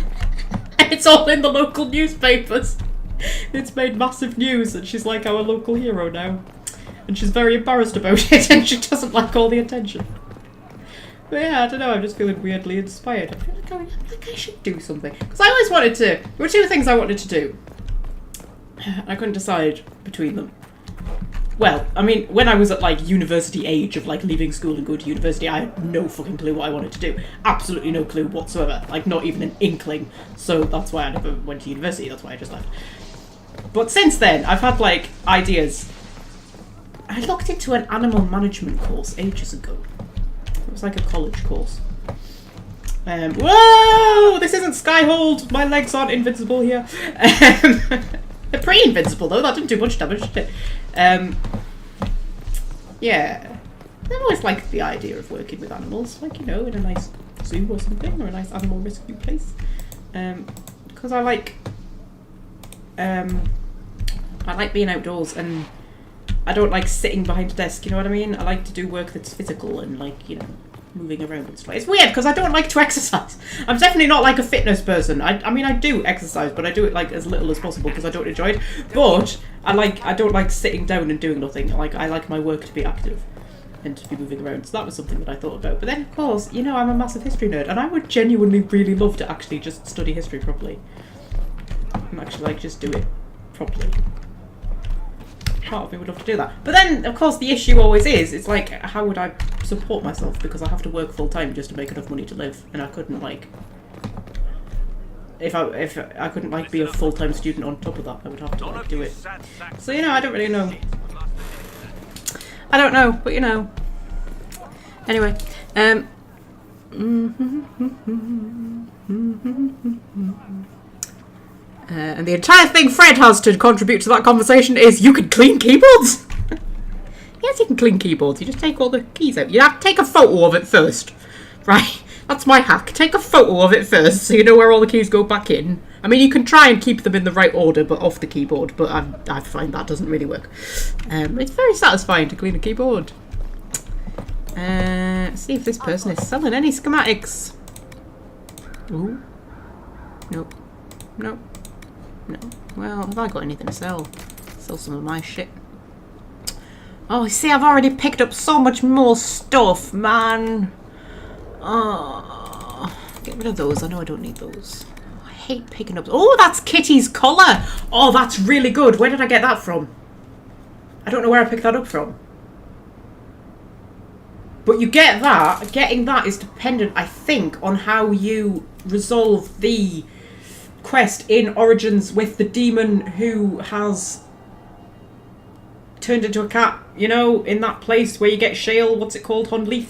And it's all in the local newspapers. It's made massive news, and she's like our local hero now. And she's very embarrassed about it, and she doesn't like all the attention. But yeah, I don't know, I'm just feeling weirdly inspired. I feel like I should do something. Because I always wanted to... There were two things I wanted to do. I couldn't decide between them. Well, I mean, when I was at, like, university age of, like, leaving school and going to university, I had no fucking clue what I wanted to do. Absolutely no clue whatsoever. Like, not even an inkling. So that's why I never went to university. That's why I just left. But since then, I've had, like, ideas. I looked into an animal management course ages ago. It was like a college course. Whoa! This isn't Skyhold! My legs aren't invincible here. They're pretty invincible though, that didn't do much damage, did it? Yeah. I've always liked the idea of working with animals, like, you know, in a nice zoo or something, or a nice animal rescue place. Because I like being outdoors, and I don't like sitting behind a desk, you know what I mean? I like to do work that's physical and, like, you know, moving around and stuff. It's weird because I don't like to exercise. I'm definitely not like a fitness person. I mean, I do exercise, but I do it like as little as possible because I don't enjoy it. But I don't like sitting down and doing nothing. I like my work to be active and to be moving around. So that was something that I thought about. But then, of course, you know, I'm a massive history nerd, and I would genuinely really love to actually just study history properly. And actually, like, just do it properly. Part of me would love to do that. But then, of course, the issue always is, it's like, how would I support myself? Because I have to work full time just to make enough money to live, and I couldn't, like, if I couldn't, like, be a full-time student on top of that, I would have to, like, do it. So, you know, I don't really know. I don't know, but, you know. Anyway, And the entire thing Fred has to contribute to that conversation is you can clean keyboards. Yes, you can clean keyboards. You just take all the keys out. You have to take a photo of it first. Right? That's my hack. Take a photo of it first so you know where all the keys go back in. I mean, you can try and keep them in the right order, but off the keyboard, but I find that doesn't really work. It's very satisfying to clean a keyboard. See if this person is selling any schematics. Ooh. Nope. Nope. No. Well, have I got anything to sell? Sell some of my shit. Oh, you see, I've already picked up so much more stuff, man. Oh, get rid of those. I know I don't need those. I hate picking up. Oh, that's Kitty's collar. Oh, that's really good. Where did I get that from? I don't know where I picked that up from. But you get that. Getting that is dependent, I think, on how you resolve the quest in Origins with the demon who has turned into a cat. You know, in that place where you get Shale. What's it called? Honleith.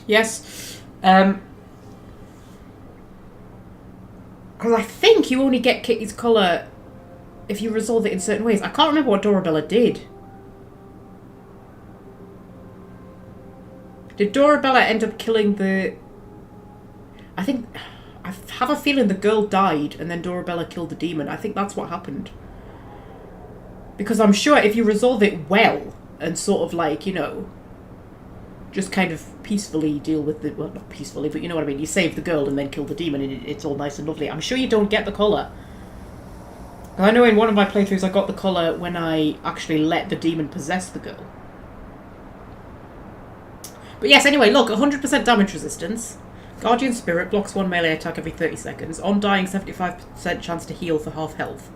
Yes. Because I think you only get Kitty's collar if you resolve it in certain ways. I can't remember what Dorabella did. Did Dorabella end up killing the... I think... I have a feeling the girl died and then Dorabella killed the demon. I think that's what happened. Because I'm sure if you resolve it well and sort of like, you know, just kind of peacefully deal with the... Well, not peacefully, but you know what I mean. You save the girl and then kill the demon and it's all nice and lovely. I'm sure you don't get the collar. I know in one of my playthroughs I got the collar when I actually let the demon possess the girl. But yes, anyway, look, 100% damage resistance. Guardian Spirit blocks 1 melee attack every 30 seconds. On dying, 75% chance to heal for half health.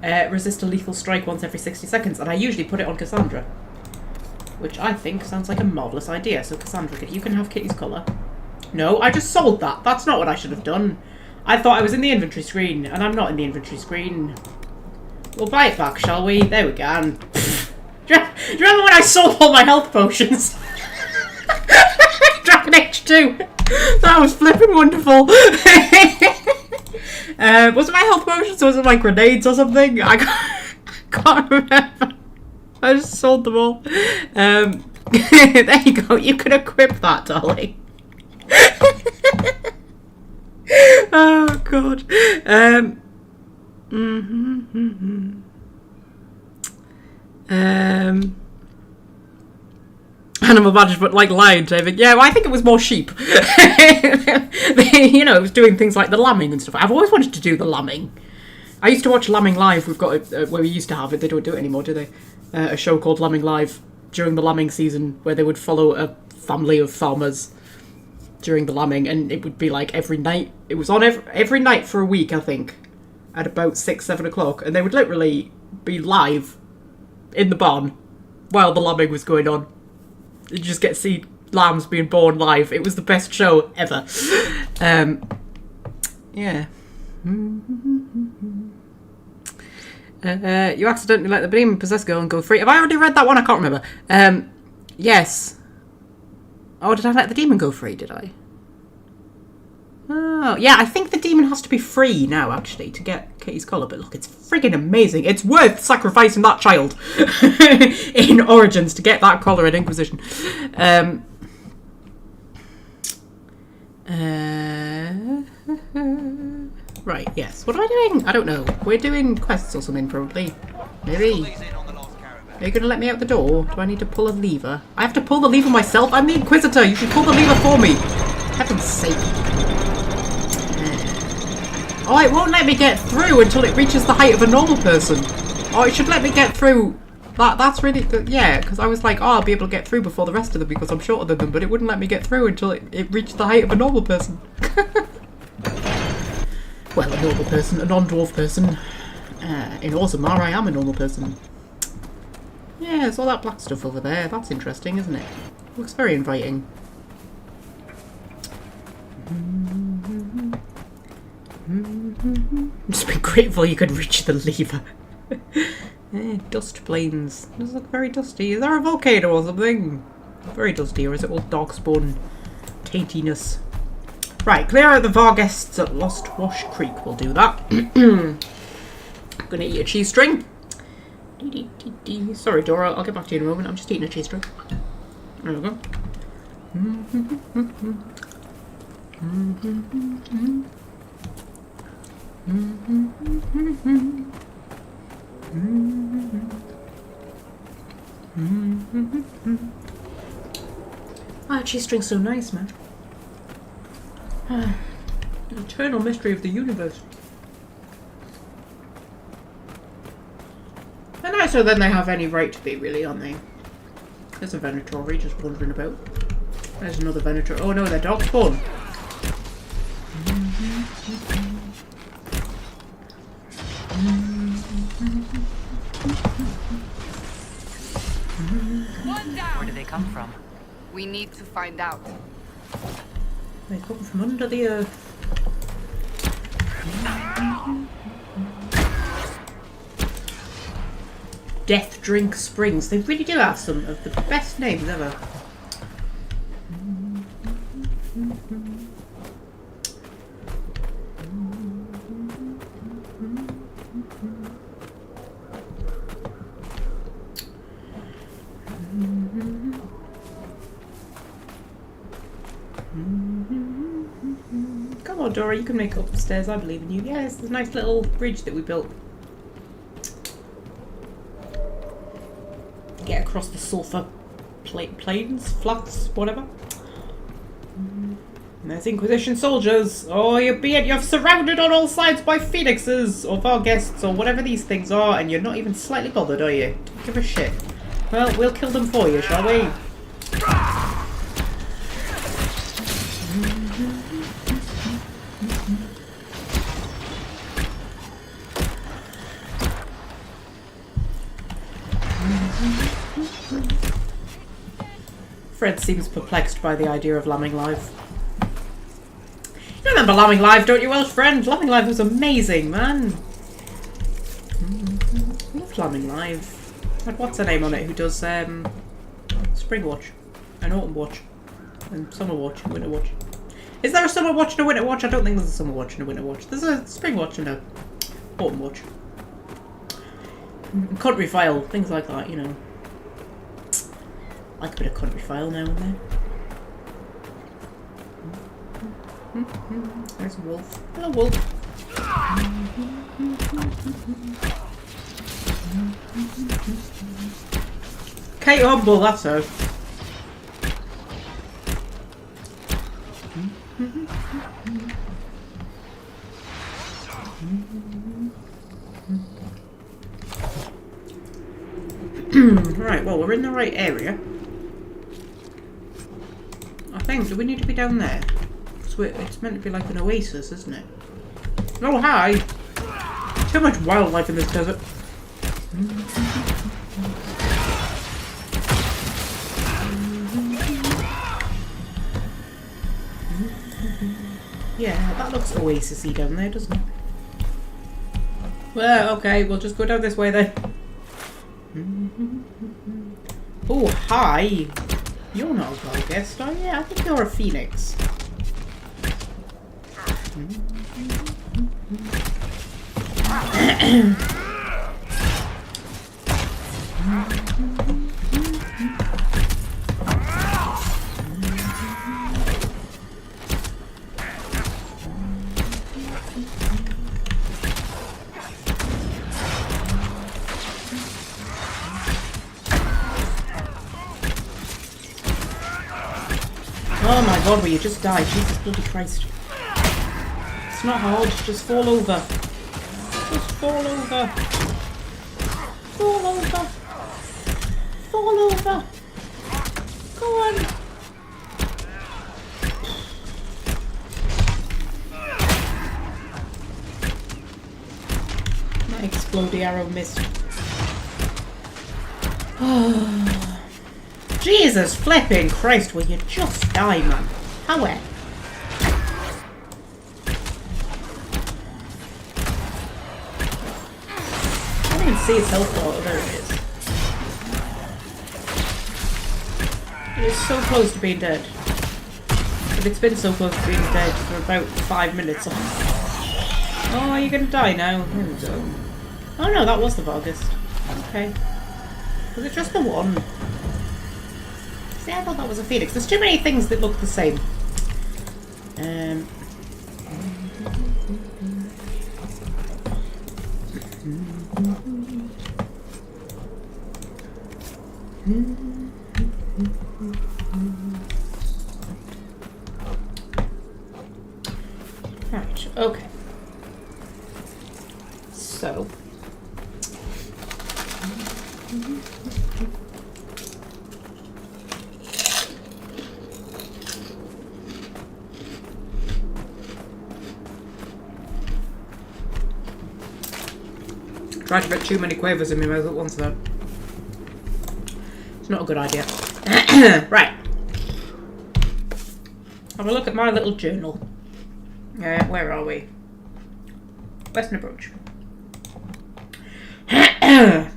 Resist a lethal strike once every 60 seconds. And I usually put it on Cassandra. Which I think sounds like a marvellous idea. So Cassandra, you can have Kitty's collar. No, I just sold that. That's not what I should have done. I thought I was in the inventory screen, and I'm not in the inventory screen. We'll buy it back, shall we? There we go. Do you remember when I sold all my health potions? Dragon Age 2. That was flipping wonderful. Was it my health potions or was it my grenades or something? I can't remember. I just sold them all. There you go. You can equip that, darling. Oh god. Animal management like lion taming. Yeah, well, I think it was more sheep. You know, it was doing things like the lambing and stuff. I've always wanted to do the lambing. I used to watch Lambing Live. We've got it where we used to have it. They don't do it anymore, do they? A show called Lambing Live during the lambing season where they would follow a family of farmers during the lambing, and it would be like every night. It was on every night for a week, I think, at about 6-7 o'clock, and they would literally be live in the barn while the lambing was going on. You just get to see lambs being born live. It was the best show ever. Yeah. You accidentally let the demon possess girl and go free. Have I already read that one? I can't remember. Yes. Oh, did I let the demon go free, did I? Oh, yeah, I think the demon has to be free now, actually, to get Kitty's collar. But look, it's friggin' amazing. It's worth sacrificing that child in Origins to get that collar in Inquisition. Right, yes. What am I doing? I don't know. We're doing quests or something, probably. Maybe. Are you going to let me out the door? Do I need to pull a lever? I have to pull the lever myself? I'm the Inquisitor. You should pull the lever for me. Heaven's sake. Oh, it won't let me get through until it reaches the height of a normal person. Oh, it should let me get through. That's really good. Yeah, because I was like, oh, I'll be able to get through before the rest of them because I'm shorter than them, but it wouldn't let me get through until it reached the height of a normal person. Well, a normal person, a non-dwarf person. In Orzammar, I am a normal person. Yeah, there's all that black stuff over there. That's interesting, isn't it? Looks very inviting. Just be grateful you could reach the lever. Dust plains. Does look very dusty. Is there a volcano or something? Very dusty, or is it all darkspawn taintiness? Right, clear out the Varguests at Lost Wash Creek. We'll do that. I'm gonna eat a cheese string. Sorry, Dora, I'll get back to you in a moment. I'm just eating a cheese string. There we go. Ah, cheese string's so nice, man. The eternal mystery of the universe. They're nicer than they have any right to be, really, aren't they? There's a Venator just wandering about. There's another Venator. Oh no, they're dog spawn. Where do they come from? We need to find out. They come from under the earth. Death Drink Springs. They really do have some of the best names ever. Come on, Dora, you can make it up the stairs. I believe in you. Yes, there's a nice little bridge that we built. Get across the sulfur plains, flats, whatever. And there's Inquisition soldiers. Oh, you're surrounded on all sides by phoenixes or Varguests or whatever these things are, and you're not even slightly bothered, are you? Don't give a shit. Well, we'll kill them for you, shall we? Fred seems perplexed by the idea of lambing live. You remember lambing live, don't you, Welsh friend? Lambing live was amazing, man. Loved lambing live. And what's her name on it? Who does Spring Watch, and Autumn Watch, and Summer Watch, and Winter Watch? Is there a Summer Watch and a Winter Watch? I don't think there's a Summer Watch and a Winter Watch. There's a Spring Watch and a Autumn Watch. Country File, things like that, you know. Like a bit of Country File now and then. There's a wolf. Hello, wolf. Kate Humble, that's her. Right, well, we're in the right area. I think, do we need to be down there? It's meant to be like an oasis, isn't it? Oh, hi! Too much wildlife in this desert. Yeah, that looks oasis-y down there, doesn't it? Well, okay, we'll just go down this way then. Oh, hi! You're not a Varguest, are you? I think you're a phoenix. Oh my god, will you just die? Jesus bloody Christ. It's not hard, just fall over. Just fall over. Fall over. Fall over. Go on. My explodey arrow missed. Jesus flipping Christ, will you just die, man? How it? see its health bar. Oh, there it is. It's so close to being dead. But it's been so close to being dead for about 5 minutes. Oh, you're gonna die now. There we go. Oh no, that was the Vargas. Okay. Was it just the one? See, I thought that was a Phoenix. There's too many things that look the same. Right, okay. So. Tried to put too many quavers in my mouth at once though. It's not a good idea. Right. Have a look at my little journal. Where are we? Western approach. The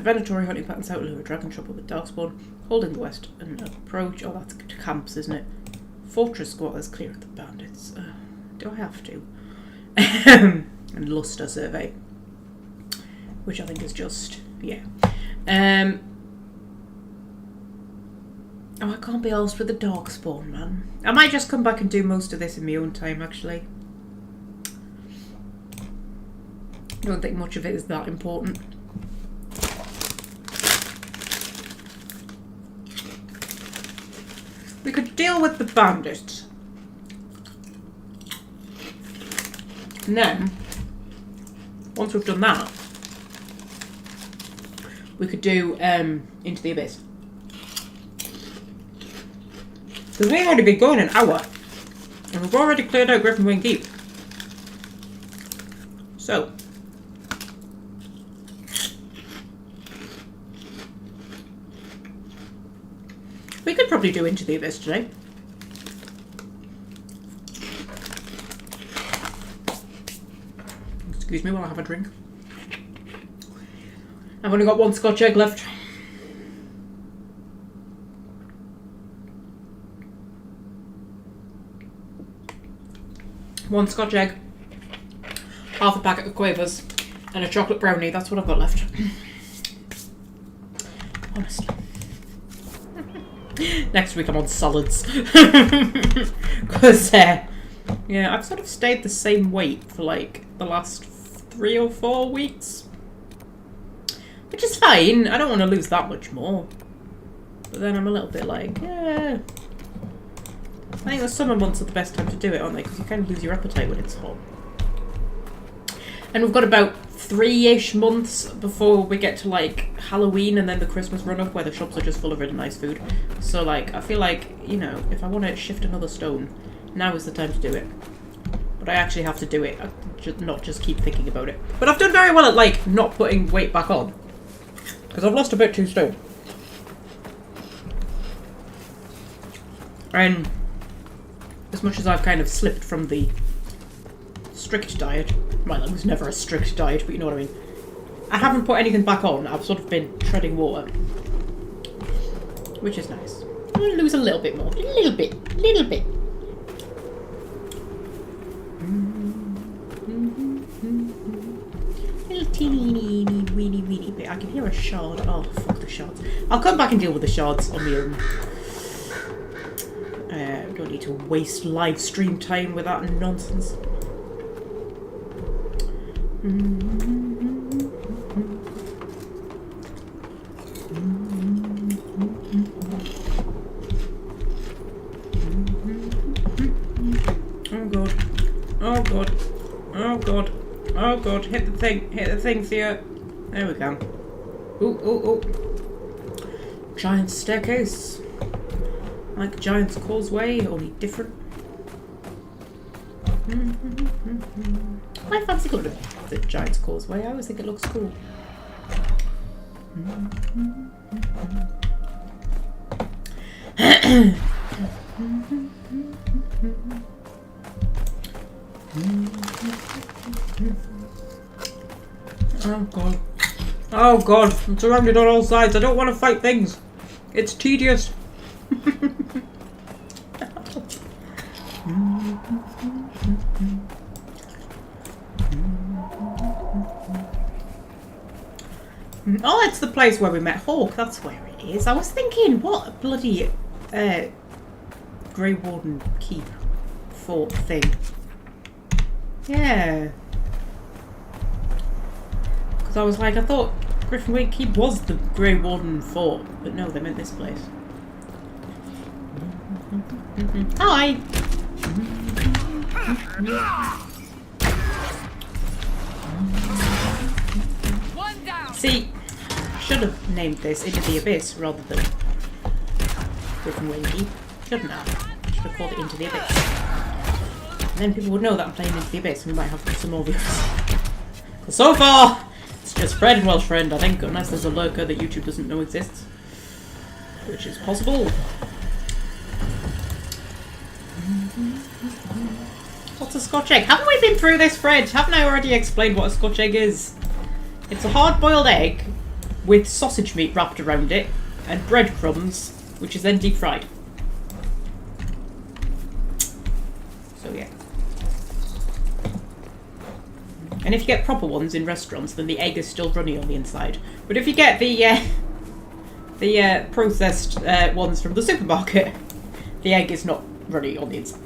predatory hunting patterns outlure a dragon trouble with darkspawn, holding the west and approach. Oh, that's camps, isn't it? Fortress squatters clear of the bandits. Do I have to? And Luster survey, which I think is just Oh, I can't be arsed with the darkspawn, man. I might just come back and do most of this in my own time, actually. I don't think much of it is that important. We could deal with the bandits. And then, once we've done that, we could do Into the Abyss. Because we've already been going an hour. And we've already cleared out Griffon Wing Keep. So. We could probably do Into the Abyss today. Excuse me while I have a drink. I've only got one Scotch egg left. One Scotch egg, half a packet of quavers, and a chocolate brownie. That's what I've got left. Honestly. Next week I'm on solids. Because, yeah, I've sort of stayed the same weight for like the last 3 or 4 weeks. Which is fine. I don't want to lose that much more. But then I'm a little bit like, yeah. I think the summer months are the best time to do it, aren't they? Because you kind of lose your appetite when it's hot. And we've got about 3-ish months before we get to like Halloween and then the Christmas run-up where the shops are just full of really nice food. So like, I feel like, you know, if I want to shift another stone, now is the time to do it. But I actually have to do it, not just keep thinking about it. But I've done very well at like not putting weight back on. Because I've lost about 2 stone. And as much as I've kind of slipped from the strict diet, well, it was never a strict diet, but you know what I mean. I haven't put anything back on. I've sort of been treading water, which is nice. I'm going to lose a little bit more. A little bit. Little teeny weeny bit. I can hear a shard. Oh, fuck the shards. I'll come back and deal with the shards on my own. We don't need to waste live stream time with that nonsense. Oh god. Oh god. Oh god. Oh god. Hit the thing. Hit the thing, Thea. There we go. Ooh. Giant staircase. Like Giant's Causeway, only different. I fancy calling it the Giant's Causeway. I always think it looks cool. Oh god. Oh god, I'm surrounded on all sides. I don't want to fight things. It's tedious. Oh, it's the place where we met Hawk. That's where it is. I was thinking, what a bloody Grey Warden keep fort thing. Yeah. Because I was like, I thought Griffon Keep was the Grey Warden fort, but no, they meant this place. Hi. One down. See, I should have named this Into the Abyss rather than Griffon Keep. Shouldn't I? Should have called it Into the Abyss. And then people would know that I'm playing Into the Abyss and we might have some more views. But so far, it's just Fred and Welsh Friend, I think, unless there's a lurker that YouTube doesn't know exists. Which is possible. What's a Scotch egg? Haven't we been through this, Fred? Haven't I already explained what a Scotch egg is? It's a hard-boiled egg with sausage meat wrapped around it and breadcrumbs, which is then deep-fried. So yeah. And if you get proper ones in restaurants, then the egg is still runny on the inside. But if you get the processed ones from the supermarket, the egg is not runny on the inside.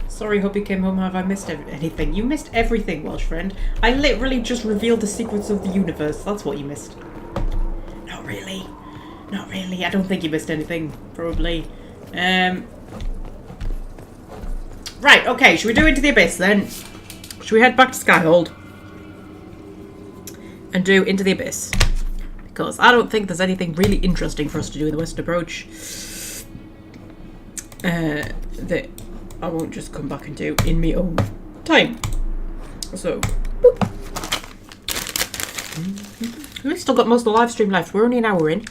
Sorry, hope you came home. Have I missed anything? You missed everything, Welsh Friend. I literally just revealed the secrets of the universe. That's what you missed. Not really. Not really. I don't think you missed anything. Probably. Right, okay. Should we do Into the Abyss then? Should we head back to Skyhold? And do Into the Abyss? Because I don't think there's anything really interesting for us to do in the Western Approach. That I won't just come back and do in my own time. So, boop. We've still got most of the live stream left. We're only an hour in.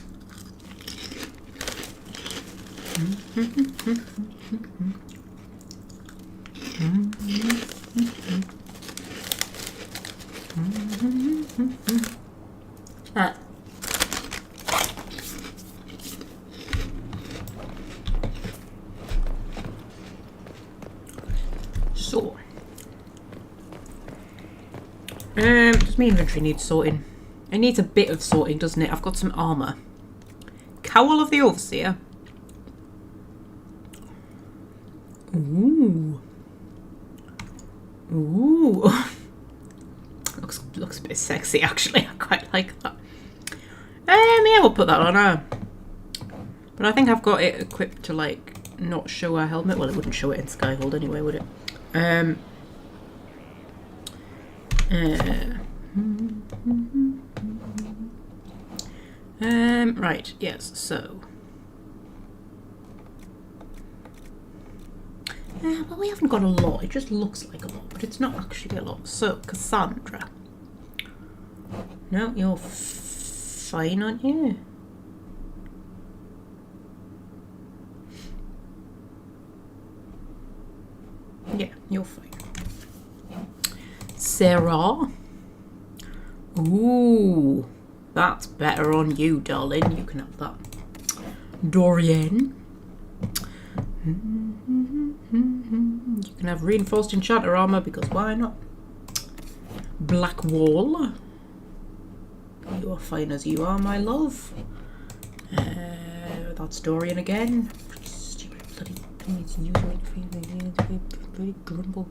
So, does my inventory need sorting? It needs a bit of sorting, doesn't it? I've got some armour. Cowl of the Overseer. Ooh. Ooh. looks a bit sexy, actually. I quite like that. Yeah, we'll put that on her. But I think I've got it equipped to, like, not show our helmet. Well, it wouldn't show it in Skyhold anyway, would it? Right, yes, so. Well, we haven't got a lot. It just looks like a lot, but it's not actually a lot. So, Cassandra. No, you're fine, aren't you? Yeah, you're fine. Sarah. Ooh, that's better on you, darling. You can have that. Dorian. You can have reinforced enchanter armor because why not? Black Wall. You are fine as you are, my love. That's Dorian again. Stupid bloody things. Grumble.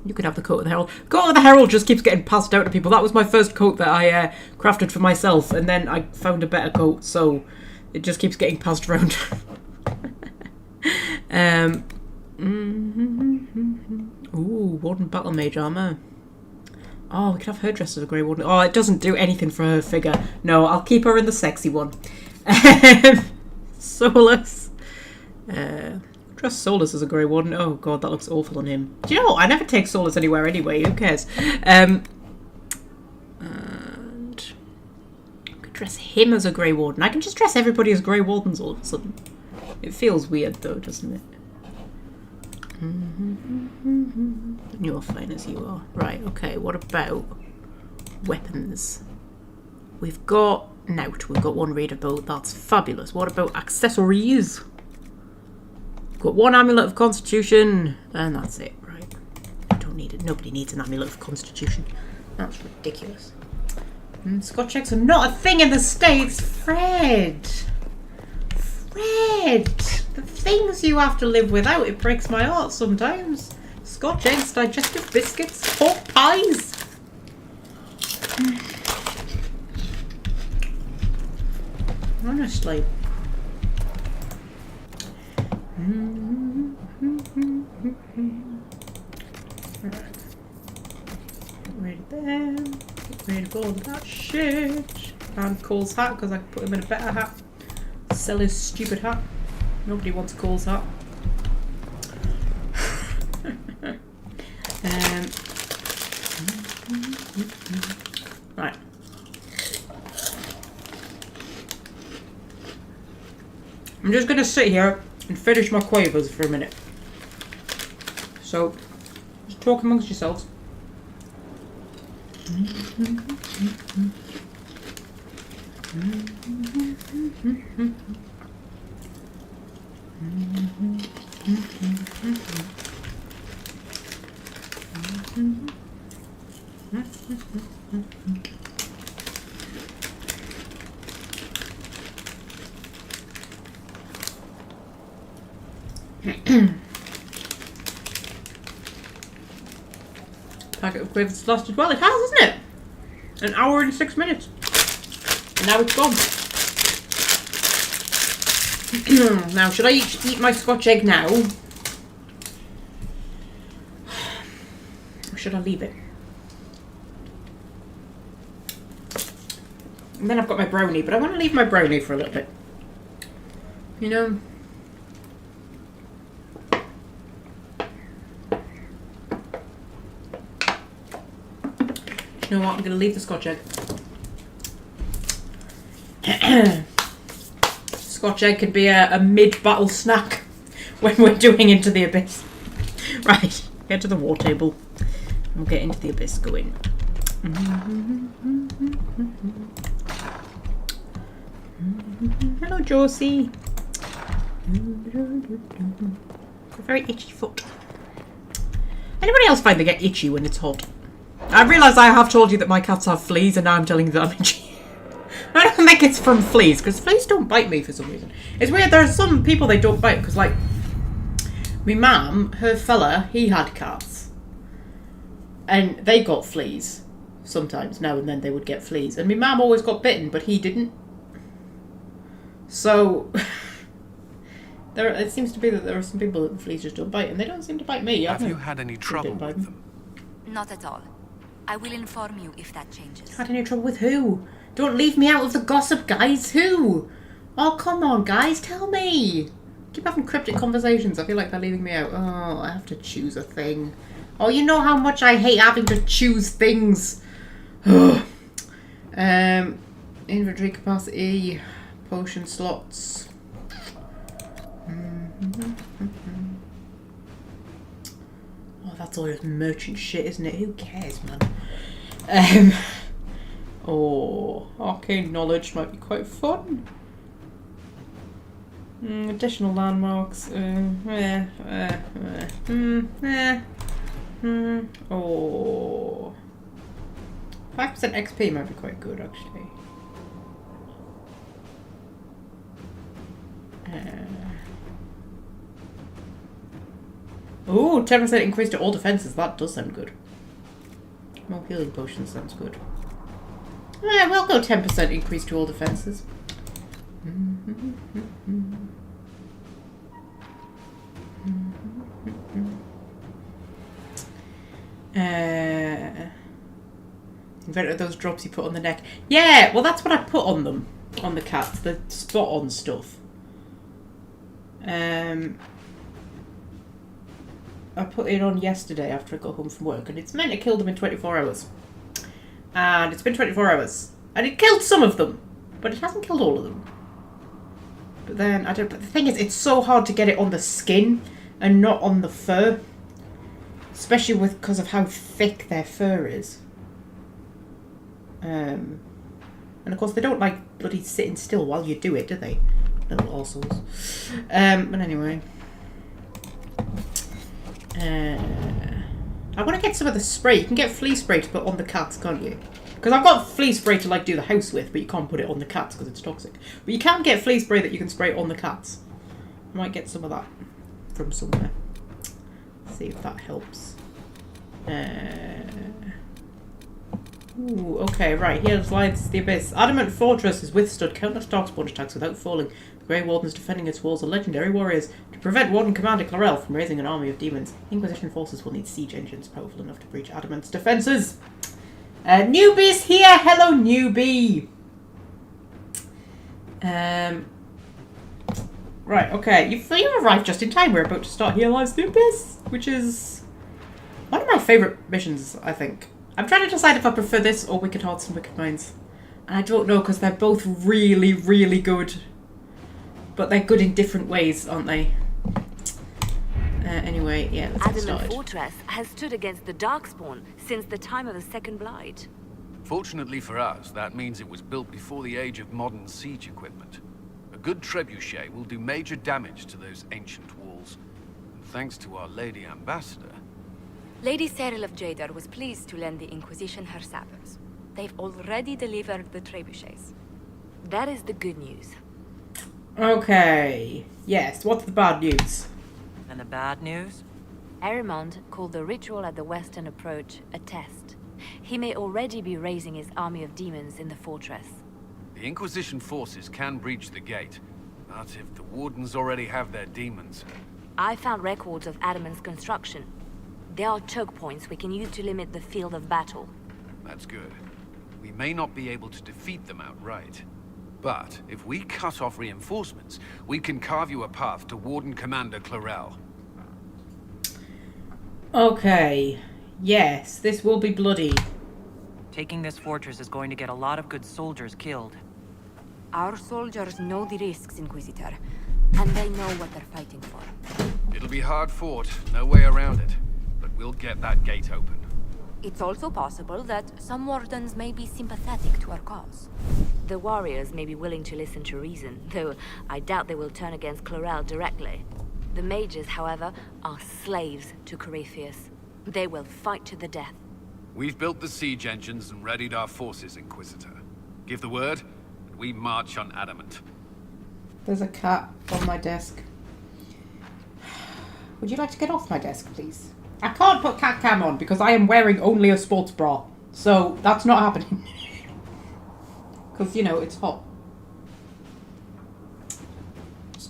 You can have the Coat of the Herald. Coat of the Herald just keeps getting passed out to people. That was my first coat that I crafted for myself, and then I found a better coat, so it just keeps getting passed around. Ooh, Warden Battle Mage armor. Oh, we could have her dressed as a Grey Warden. Oh, it doesn't do anything for her figure. No, I'll keep her in the sexy one. Solus. Dress Solus as a Grey Warden. Oh god, that looks awful on him. Do you know what? I never take Solus anywhere anyway. Who cares? And dress him as a Grey Warden. I can just dress everybody as Grey Wardens all of a sudden. It feels weird though, doesn't it? You're fine as you are. Right, okay, what about weapons? We've got Nout, we've got one raider boat, that's fabulous. What about accessories? We've got one amulet of constitution, and that's it, right? I don't need it. Nobody needs an amulet of constitution. That's ridiculous. Scotch eggs are not a thing in the States, Fred! Fred! The things you have to live without, it breaks my heart sometimes. Scotch eggs, digestive biscuits, pork pies. Honestly. Right. Get rid of them. Get rid of all of that shit. And Cole's hat, because I can put him in a better hat. Sell his stupid hat. Nobody wants Cole's hat. Right. I'm just going to sit here and finish my quavers for a minute. So, just talk amongst yourselves. Packet of quavers lasted well. It has, hasn't it? An hour and 6 minutes. And now it's gone. Now, should I eat my Scotch egg now? Or should I leave it? And then I've got my brownie, but I want to leave my brownie for a little bit. You know? You know what? I'm going to leave the Scotch egg. Scotch egg could be a mid-battle snack when we're doing Into the Abyss. Right, get to the war table. We'll get Into the Abyss going. Hello, Josie. A very itchy foot. Anybody else find they get itchy when it's hot? I realise I have told you that my cats have fleas, and now I'm telling you that I'm itchy. I don't think it's from fleas, because fleas don't bite me for some reason. It's weird, there are some people they don't bite, because like, my mum, her fella, he had cats. And they got fleas. Sometimes, now and then they would get fleas. And my mum always got bitten, but he didn't. So, it seems to be that there are some people that the fleas just don't bite, and they don't seem to bite me. Have you had any trouble with them? Not at all. I will inform you if that changes. Had any trouble with who? Don't leave me out of the gossip, guys. Who? Oh, come on, guys. Tell me. Keep having cryptic conversations. I feel like they're leaving me out. Oh, I have to choose a thing. Oh, you know how much I hate having to choose things. Inventory capacity. Potion slots. Oh, that's all just merchant shit, isn't it? Who cares, man? Oh, arcane knowledge might be quite fun. Additional landmarks. Oh, 5% XP might be quite good, actually. Oh, 10% increase to all defenses. That does sound good. More healing potions sounds good. Yeah, we'll go 10% increase to all defenses. Invented those drops you put on the neck. Yeah, well that's what I put on them. On the cats. The spot-on stuff. I put it on yesterday after I got home from work, and it's meant to kill them in 24 hours. And it's been 24 hours. And it killed some of them. But it hasn't killed all of them. But then, I don't... But the thing is, it's so hard to get it on the skin and not on the fur. Especially because of how thick their fur is. And of course, they don't like bloody sitting still while you do it, do they? Little arseholes. But anyway. I want to get some of the spray. You can get flea spray to put on the cats, can't you? Because I've got flea spray to like do the house with, but you can't put it on the cats because it's toxic. But you can get flea spray that you can spray on the cats. I might get some of that from somewhere. See if that helps. Ooh, okay, right. Here lies the abyss. Adamant fortress has withstood countless darkspawn attacks without falling. The Grey Wardens defending its walls are legendary warriors. To prevent Warden Commander Clarel from raising an army of demons, Inquisition forces will need siege engines powerful enough to breach Adamant's defences. Newbie's here! Hello, newbie! Right, okay. You've arrived just in time. We're about to start Here Lies the Abyss, which is one of my favourite missions, I think. I'm trying to decide if I prefer this or Wicked Hearts and Wicked Minds. And I don't know, because they're both really, really good. But they're good in different ways, aren't they? Anyway, yeah, let's get started. Adamant Fortress has stood against the Darkspawn since the time of the Second Blight. Fortunately for us, that means it was built before the age of modern siege equipment. A good trebuchet will do major damage to those ancient walls. And thanks to Our Lady Ambassador... Lady Cyril of Jadar was pleased to lend the Inquisition her sappers. They've already delivered the trebuchets. That is the good news. Okay. Yes, what's the bad news? And the bad news? Arimond called the ritual at the western approach a test. He may already be raising his army of demons in the fortress. The Inquisition forces can breach the gate, but if the Wardens already have their demons... I found records of Adamant's construction. There are choke points we can use to limit the field of battle. That's good. We may not be able to defeat them outright. But if we cut off reinforcements, we can carve you a path to Warden Commander Clarel. Okay. Yes, this will be bloody. Taking this fortress is going to get a lot of good soldiers killed. Our soldiers know the risks, Inquisitor, and they know what they're fighting for. It'll be hard fought, no way around it. But we'll get that gate open. It's also possible that some wardens may be sympathetic to our cause. The warriors may be willing to listen to reason, though I doubt they will turn against Clarel directly. The mages, however, are slaves to Corypheus. They will fight to the death. We've built the siege engines and readied our forces, Inquisitor. Give the word, and we march on Adamant. There's a cat on my desk. Would you like to get off my desk, please? I can't put cat cam on because I am wearing only a sports bra. So that's not happening. Because, you know, it's hot.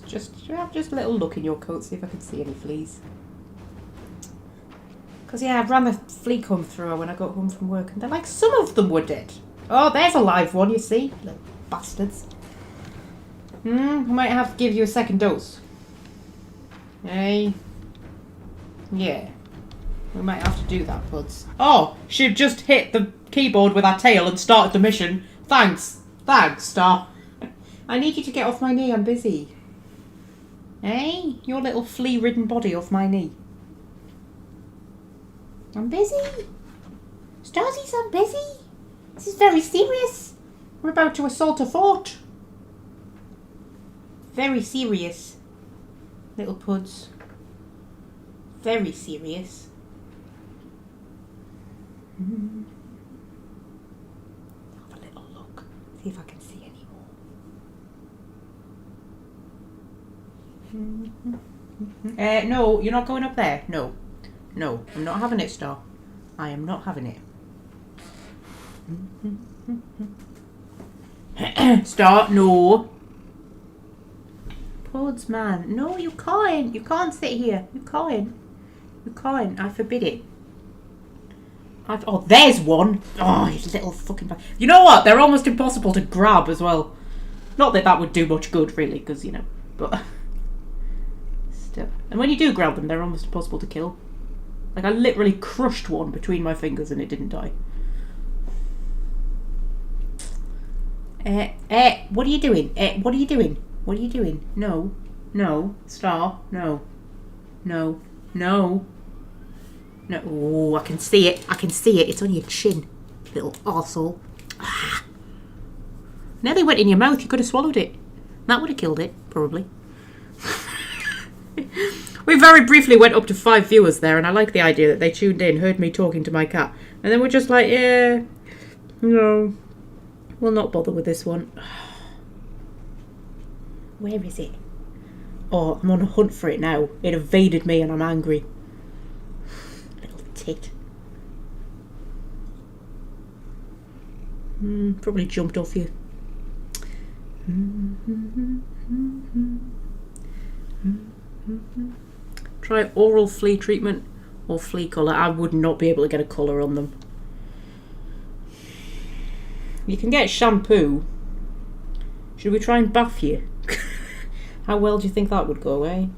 Just a little look in your coat, see if I can see any fleas. Because, yeah, I ran the flea comb through when I got home from work, and they're like, some of them were dead. Oh, there's a live one, you see? Little bastards. I might have to give you a second dose. Hey. Yeah. We might have to do that, buds. Oh, she just hit the keyboard with her tail and started the mission. Thanks. Thanks, Star. I need you to get off my knee, I'm busy. Hey, your little flea-ridden body off my knee. I'm busy. Starsies, I'm busy. This is very serious. We're about to assault a fort. Very serious. Little puds. Very serious. Have a little look. See if I can see any more. No, you're not going up there. No. No, I'm not having it, Star. I am not having it. Star, no. Pods, man. No, you can't. You can't sit here. You can't. You can't. I forbid it. Oh, there's one. Oh, you little fucking... You know what? They're almost impossible to grab as well. Not that that would do much good, really, because, you know, but... Still. And when you do grab them, they're almost impossible to kill. Like, I literally crushed one between my fingers and it didn't die. What are you doing? What are you doing? What are you doing? No. No. Star. No. No. No. No. Oh, I can see it. I can see it. It's on your chin. Little arsehole. Ah. Nearly went in your mouth. You could have swallowed it. That would have killed it, probably. We very briefly went up to 5 viewers there, and I like the idea that they tuned in, heard me talking to my cat, and then we're just like, yeah, no, we'll not bother with this one. Where is it? Oh, I'm on a hunt for it now. It evaded me and I'm angry. Little tit. Probably jumped off you. Try oral flea treatment or flea colour. I would not be able to get a colour on them. You can get shampoo. Should we try and bath you? How well do you think that would go, eh?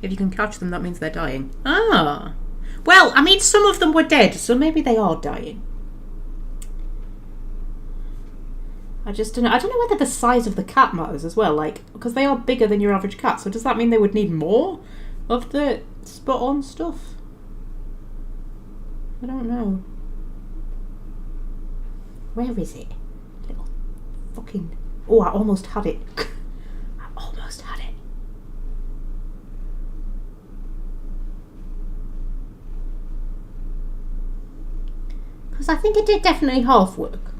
If you can catch them, that means they're dying. Ah! Well, I mean, some of them were dead, so maybe they are dying. I just don't know. I don't know whether the size of the cat matters as well, like, because they are bigger than your average cat, so does that mean they would need more of the spot-on stuff? I don't know. Where is it? Little fucking... Oh, I almost had it. I almost had it. Because I think it did definitely half work.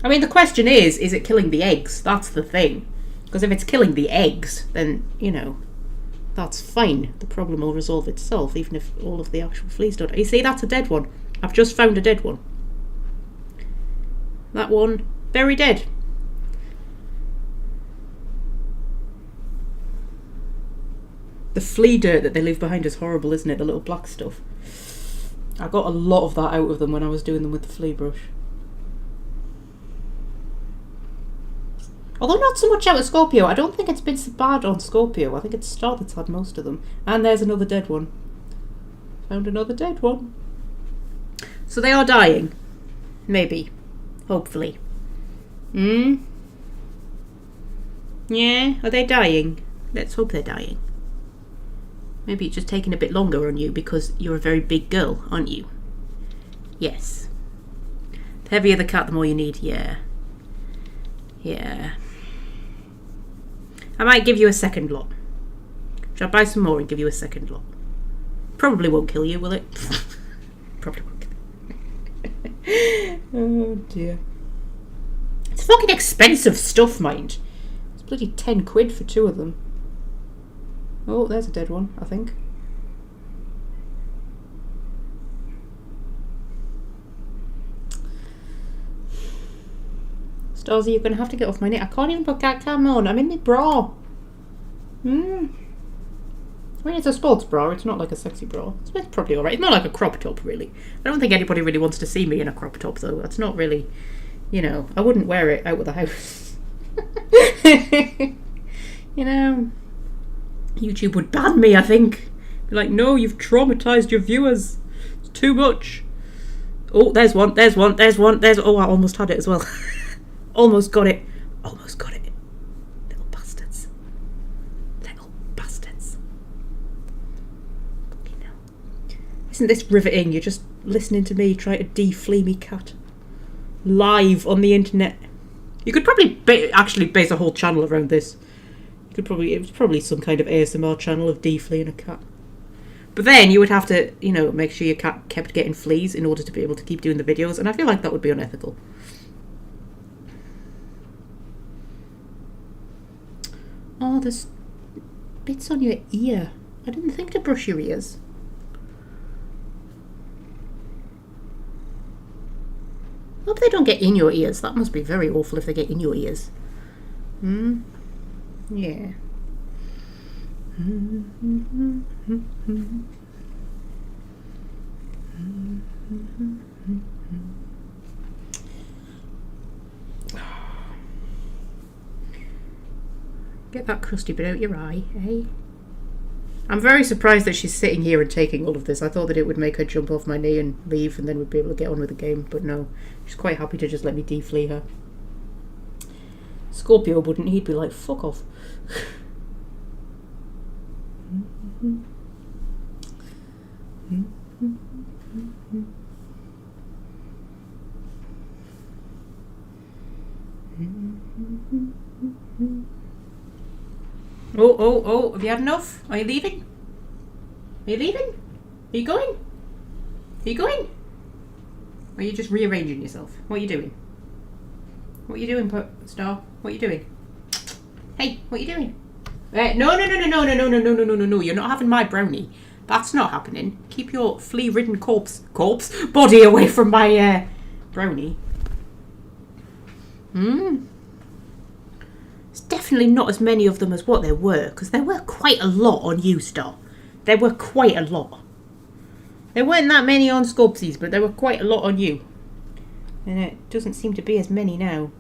I mean, the question is it killing the eggs? That's the thing. Because if it's killing the eggs, then, you know, that's fine. The problem will resolve itself, even if all of the actual fleas don't. You see, that's a dead one. I've just found a dead one. That one, very dead. The flea dirt that they leave behind is horrible, isn't it? The little black stuff. I got a lot of that out of them when I was doing them with the flea brush. Although not so much out of Scorpio. I don't think it's been so bad on Scorpio. I think it's Star that's had most of them. And there's another dead one. Found another dead one. So they are dying. Maybe. Hopefully. Yeah? Are they dying? Let's hope they're dying. Maybe it's just taking a bit longer on you because you're a very big girl, aren't you? Yes. The heavier the cat, the more you need. Yeah. Yeah. I might give you a second lot. Shall I buy some more and give you a second lot? Probably won't kill you, will it? Probably won't kill you. Oh dear. It's fucking expensive stuff, mind. It's bloody 10 quid for 2 of them. Oh, there's a dead one, I think. Starzy, you're going to have to get off my neck. I can't even put cat cam on. I'm in my bra. I mean, it's a sports bra. It's not like a sexy bra. It's probably alright. It's not like a crop top, really. I don't think anybody really wants to see me in a crop top, though. That's not really, you know, I wouldn't wear it out of the house. You know, YouTube would ban me, I think. Be like, no, you've traumatized your viewers. It's too much. Oh, there's one. There's one. There's one. There's... Oh, I almost had it as well. Almost got it. Almost got it. Little bastards. Little bastards. You know. Isn't this riveting? You're just listening to me try to de-flea me cat. Live on the internet. You could probably actually base a whole channel around this. You could probably... It was probably some kind of ASMR channel of de-fleaing a cat. But then you would have to, you know, make sure your cat kept getting fleas in order to be able to keep doing the videos. And I feel like that would be unethical. Oh, there's bits on your ear. I didn't think to brush your ears. I hope they don't get in your ears. That must be very awful if they get in your ears. Yeah. Get that crusty bit out your eye, eh? I'm very surprised that she's sitting here and taking all of this. I thought that it would make her jump off my knee and leave, and then we'd be able to get on with the game. But no, she's quite happy to just let me deflee her. Scorpio wouldn't. He'd be like, fuck off. Oh, have you had enough? Are you leaving? Are you leaving? Are you going? Are you going? Or are you just rearranging yourself? What are you doing? What are you doing, Star? What are you doing? Hey, what are you doing? No, you're not having my brownie. That's not happening. Keep your flea-ridden corpse body away from my brownie. It's definitely not as many of them as what there were, because there were quite a lot on you, Star. There were quite a lot. There weren't that many on Scorpsies, but there were quite a lot on you. And it doesn't seem to be as many now.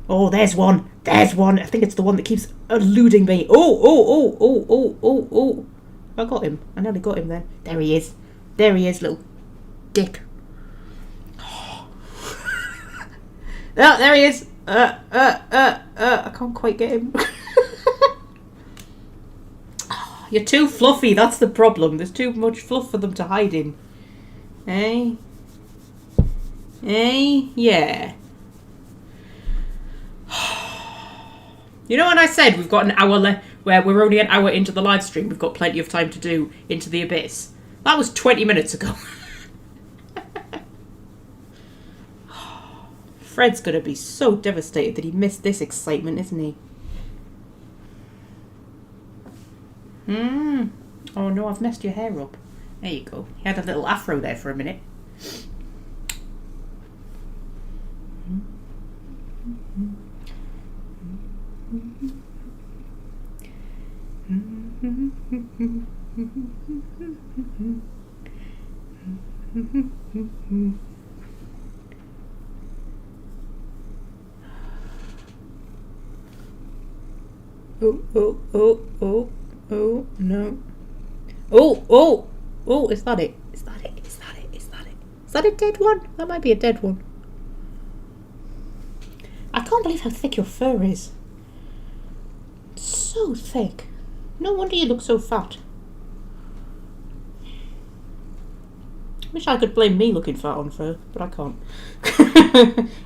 Oh, there's one. There's one. I think it's the one that keeps eluding me. Oh. I got him. I nearly got him then. There he is. There he is, little dick. Oh, there he is. I can't quite get him. You're too fluffy, that's the problem. There's too much fluff for them to hide in. Eh? Yeah. You know when I said we've got an hour where we're only an hour into the live stream, we've got plenty of time to do Into the Abyss? That was 20 minutes ago. Fred's gonna be so devastated that he missed this excitement, isn't he? Oh no, I've messed your hair up. There you go. You had a little afro there for a minute. Oh, no. Oh, is that it? Is that a dead one? That might be a dead one. I can't believe how thick your fur is. It's so thick. No wonder you look so fat. Wish I could blame me looking fat on fur, but I can't.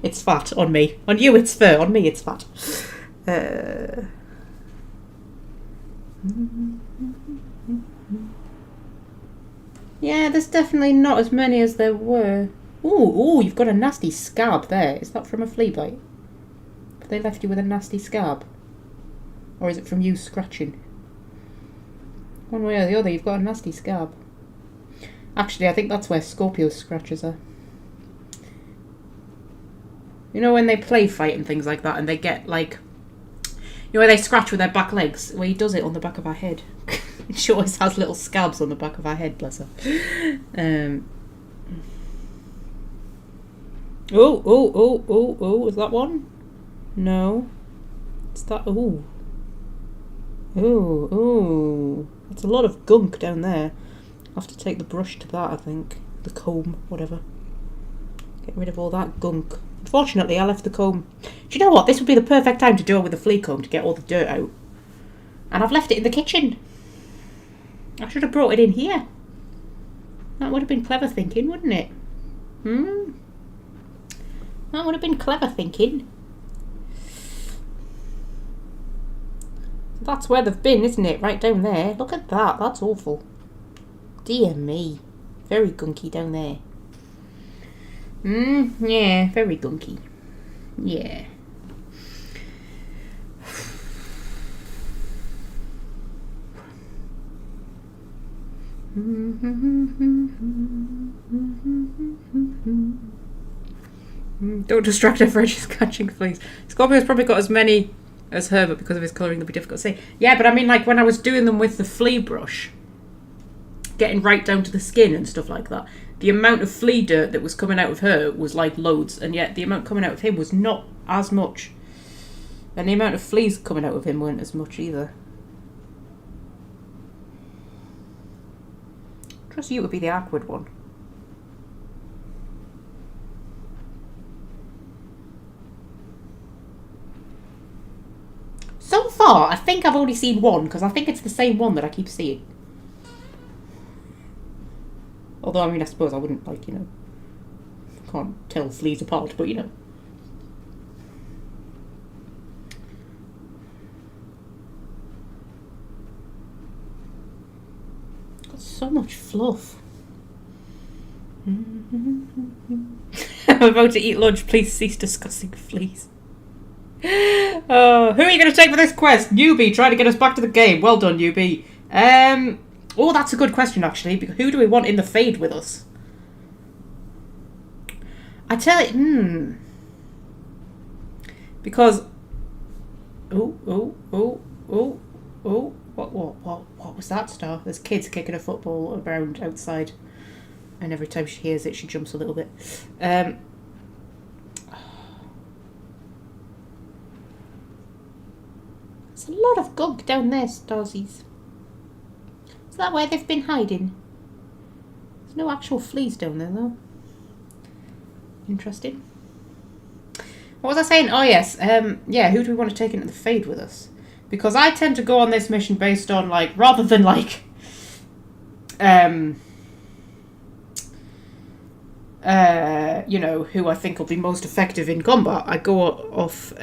It's fat on me. On you it's fur, on me it's fat. Yeah, there's definitely not as many as there were. Ooh, you've got a nasty scab there. Is that from a flea bite? Have they left you with a nasty scab? Or is it from you scratching? One way or the other, you've got a nasty scab. Actually, I think that's where Scorpio's scratches are. You know when they play fight and things like that, and they get like... You know where they scratch with their back legs? Well, he does it on the back of our head. She always has little scabs on the back of our head, bless her. Oh, is that one? No. It's that... Ooh. That's a lot of gunk down there. I'll have to take the brush to that, I think. The comb, whatever. Get rid of all that gunk. Unfortunately, I left the comb... Do you know what? This would be the perfect time to do it with a flea comb to get all the dirt out. And I've left it in the kitchen. I should have brought it in here. That would have been clever thinking, wouldn't it? That would have been clever thinking. That's where they've been, isn't it? Right down there. Look at that. That's awful. Dear me. Very gunky down there. Yeah, very gunky. Yeah. Don't distract her for just catching fleas. Scorpio's probably got as many as her, but because of his colouring, they'll be difficult to see. Yeah, but I mean, like, when I was doing them with the flea brush, getting right down to the skin and stuff like that, the amount of flea dirt that was coming out of her was, like, loads, and yet the amount coming out of him was not as much. And the amount of fleas coming out of him weren't as much either. trust you to be the awkward one. So far, I think I've only seen one, because I think it's the same one that I keep seeing. Although, I mean, I suppose I wouldn't, like, you know, can't tell fleas apart, but, you know. Got so much fluff. I'm about to eat lunch. Please cease discussing fleas. Who are you going to take for this quest? Newbie, trying to get us back to the game. Well done, Newbie. Oh, that's a good question, actually. Who do we want in the Fade with us? I tell you, Because... What was that, Star? There's kids kicking a football around outside. And every time she hears it, she jumps a little bit. There's a lot of gunk down there, Starsies. Is that where they've been hiding? There's no actual fleas down there, though. Interesting. What was I saying? Oh, yes. Yeah, who do we want to take into the Fade with us? Because I tend to go on this mission based on, like, rather than, like... you know, who I think will be most effective in combat. I go off,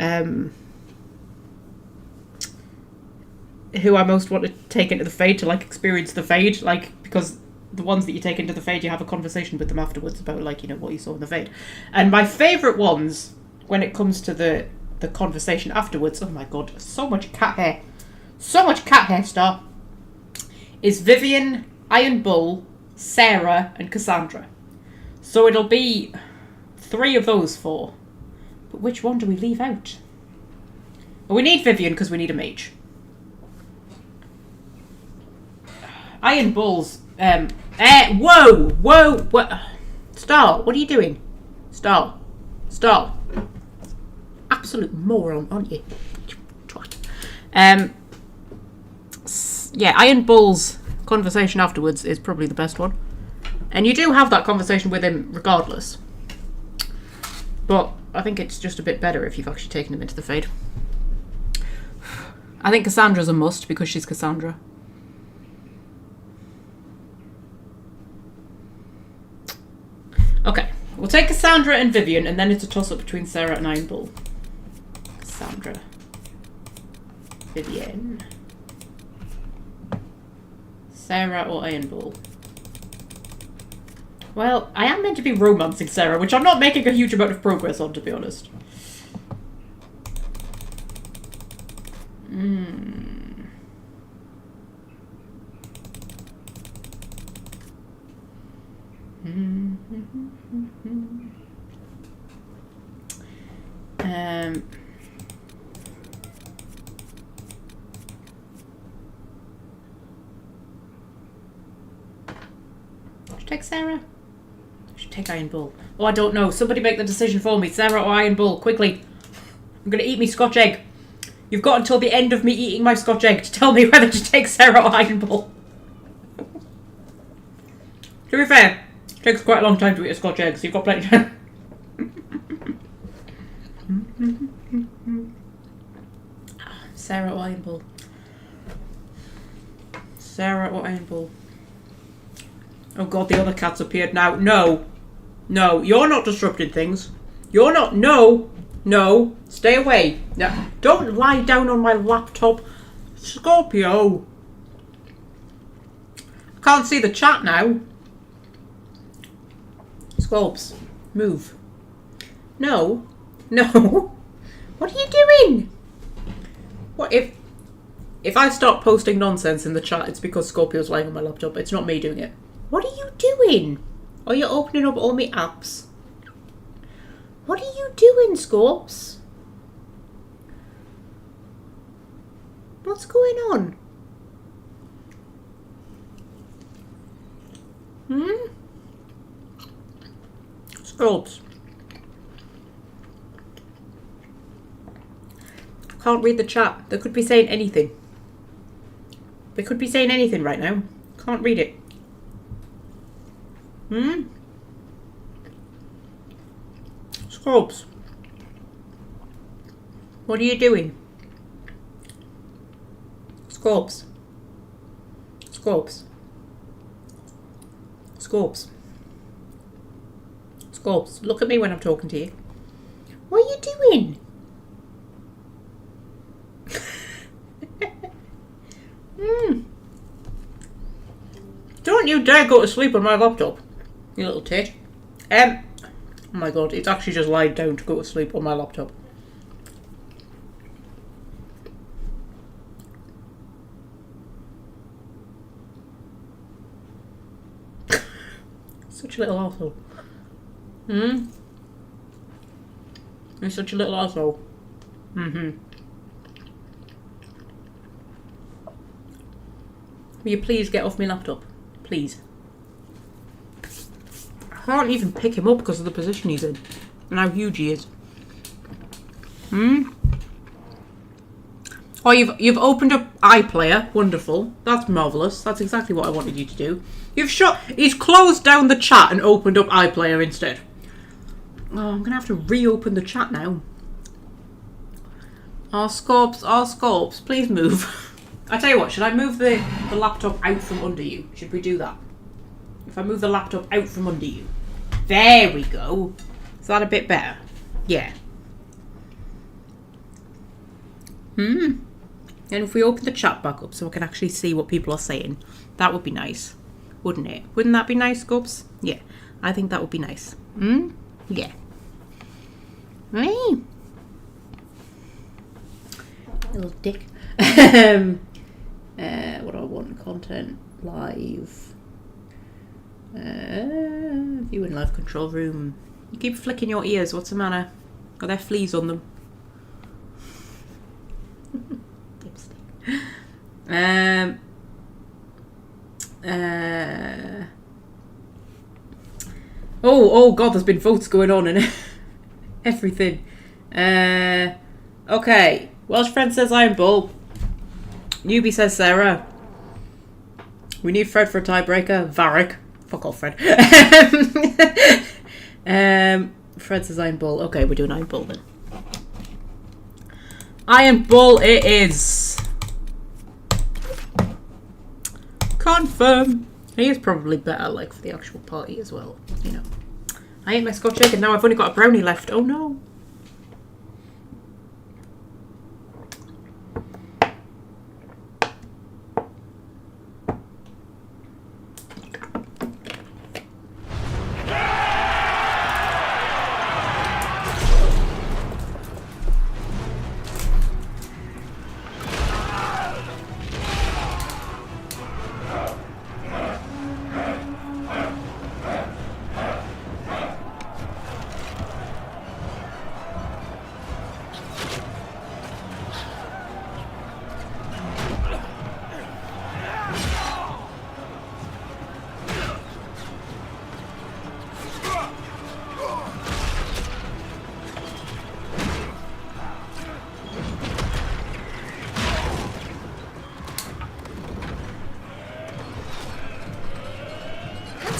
who I most want to take into the Fade to, like, experience the Fade, like, because the ones that you take into the Fade, you have a conversation with them afterwards about, like, you know, what you saw in the Fade. And my favourite ones, when it comes to the conversation afterwards, oh my god, so much cat hair. So much cat hair, Star. Is Vivian, Iron Bull, Sarah, and Cassandra. So it'll be 3 of those 4. But which one do we leave out? Well, we need Vivian because we need a mage. Iron Bulls. Whoa! Star, what are you doing? Star. Absolute moron, aren't you? Twat. Yeah, Iron Bull's conversation afterwards is probably the best one. And you do have that conversation with him regardless. But I think it's just a bit better if you've actually taken him into the Fade. I think Cassandra's a must because she's Cassandra. Okay, we'll take Cassandra and Vivian, and then it's a toss-up between Sarah and Iron Bull. Cassandra. Vivian. Sarah or Iron Bull? Well, I am meant to be romancing Sarah, which I'm not making a huge amount of progress on, to be honest. Should I take Sarah? Should take Iron Bull. Oh, I don't know. Somebody make the decision for me. Sarah or Iron Bull, quickly. I'm going to eat me Scotch egg. You've got until the end of me eating my Scotch egg to tell me whether to take Sarah or Iron Bull. To be fair, it takes quite a long time to eat a Scotch egg, so you've got plenty of time. Sarah or Iron Bull? Sarah or Iron Bull? Oh god, the other cat's appeared now. No. No, you're not disrupting things. You're not. No. No. Stay away. No. Don't lie down on my laptop. Scorpio. I can't see the chat now. Scorps. Move. No. No. What are you doing? What if I start posting nonsense in the chat, it's because Scorpio's lying on my laptop. It's not me doing it. What are you doing? Are you opening up all my apps? What are you doing, Scorps? What's going on? Scorps. Can't read the chat. They could be saying anything. They could be saying anything right now. Can't read it. Scrubs. What are you doing? Scrubs. Scrubs. Scrubs. Scrubs. Look at me when I'm talking to you. What are you doing? Don't you dare go to sleep on my laptop, you little tit. Oh my god, it's actually just lied down to go to sleep on my laptop. Such a little arsehole. You're such a little arsehole. Will you please get off my laptop? Please. I can't even pick him up because of the position he's in. And how huge he is. Oh, you've opened up iPlayer. Wonderful. That's marvellous. That's exactly what I wanted you to do. He's closed down the chat and opened up iPlayer instead. Oh, I'm going to have to reopen the chat now. Scorps, please move. I tell you what, should I move the laptop out from under you? Should we do that? If I move the laptop out from under you. There we go. Is that a bit better? Yeah. And if we open the chat back up so I can actually see what people are saying, that would be nice. Wouldn't it? Wouldn't that be nice, Scorps? Yeah. I think that would be nice. Yeah. Hey. Little dick. What do I want? Content, live, view in live control room. You keep flicking your ears. What's the matter? Are there fleas on them? Oh god, there's been votes going on and everything. Okay. Welsh friend says Iron Bull. Newbie says Sarah. We need Fred for a tiebreaker. Varric. Fuck off, Fred. Fred says Iron Bull. Okay, we're doing Iron Bull then. Iron Bull it is. Confirm. He is probably better, like, for the actual party as well. You know. I ate my Scotch egg and now I've only got a brownie left. Oh no.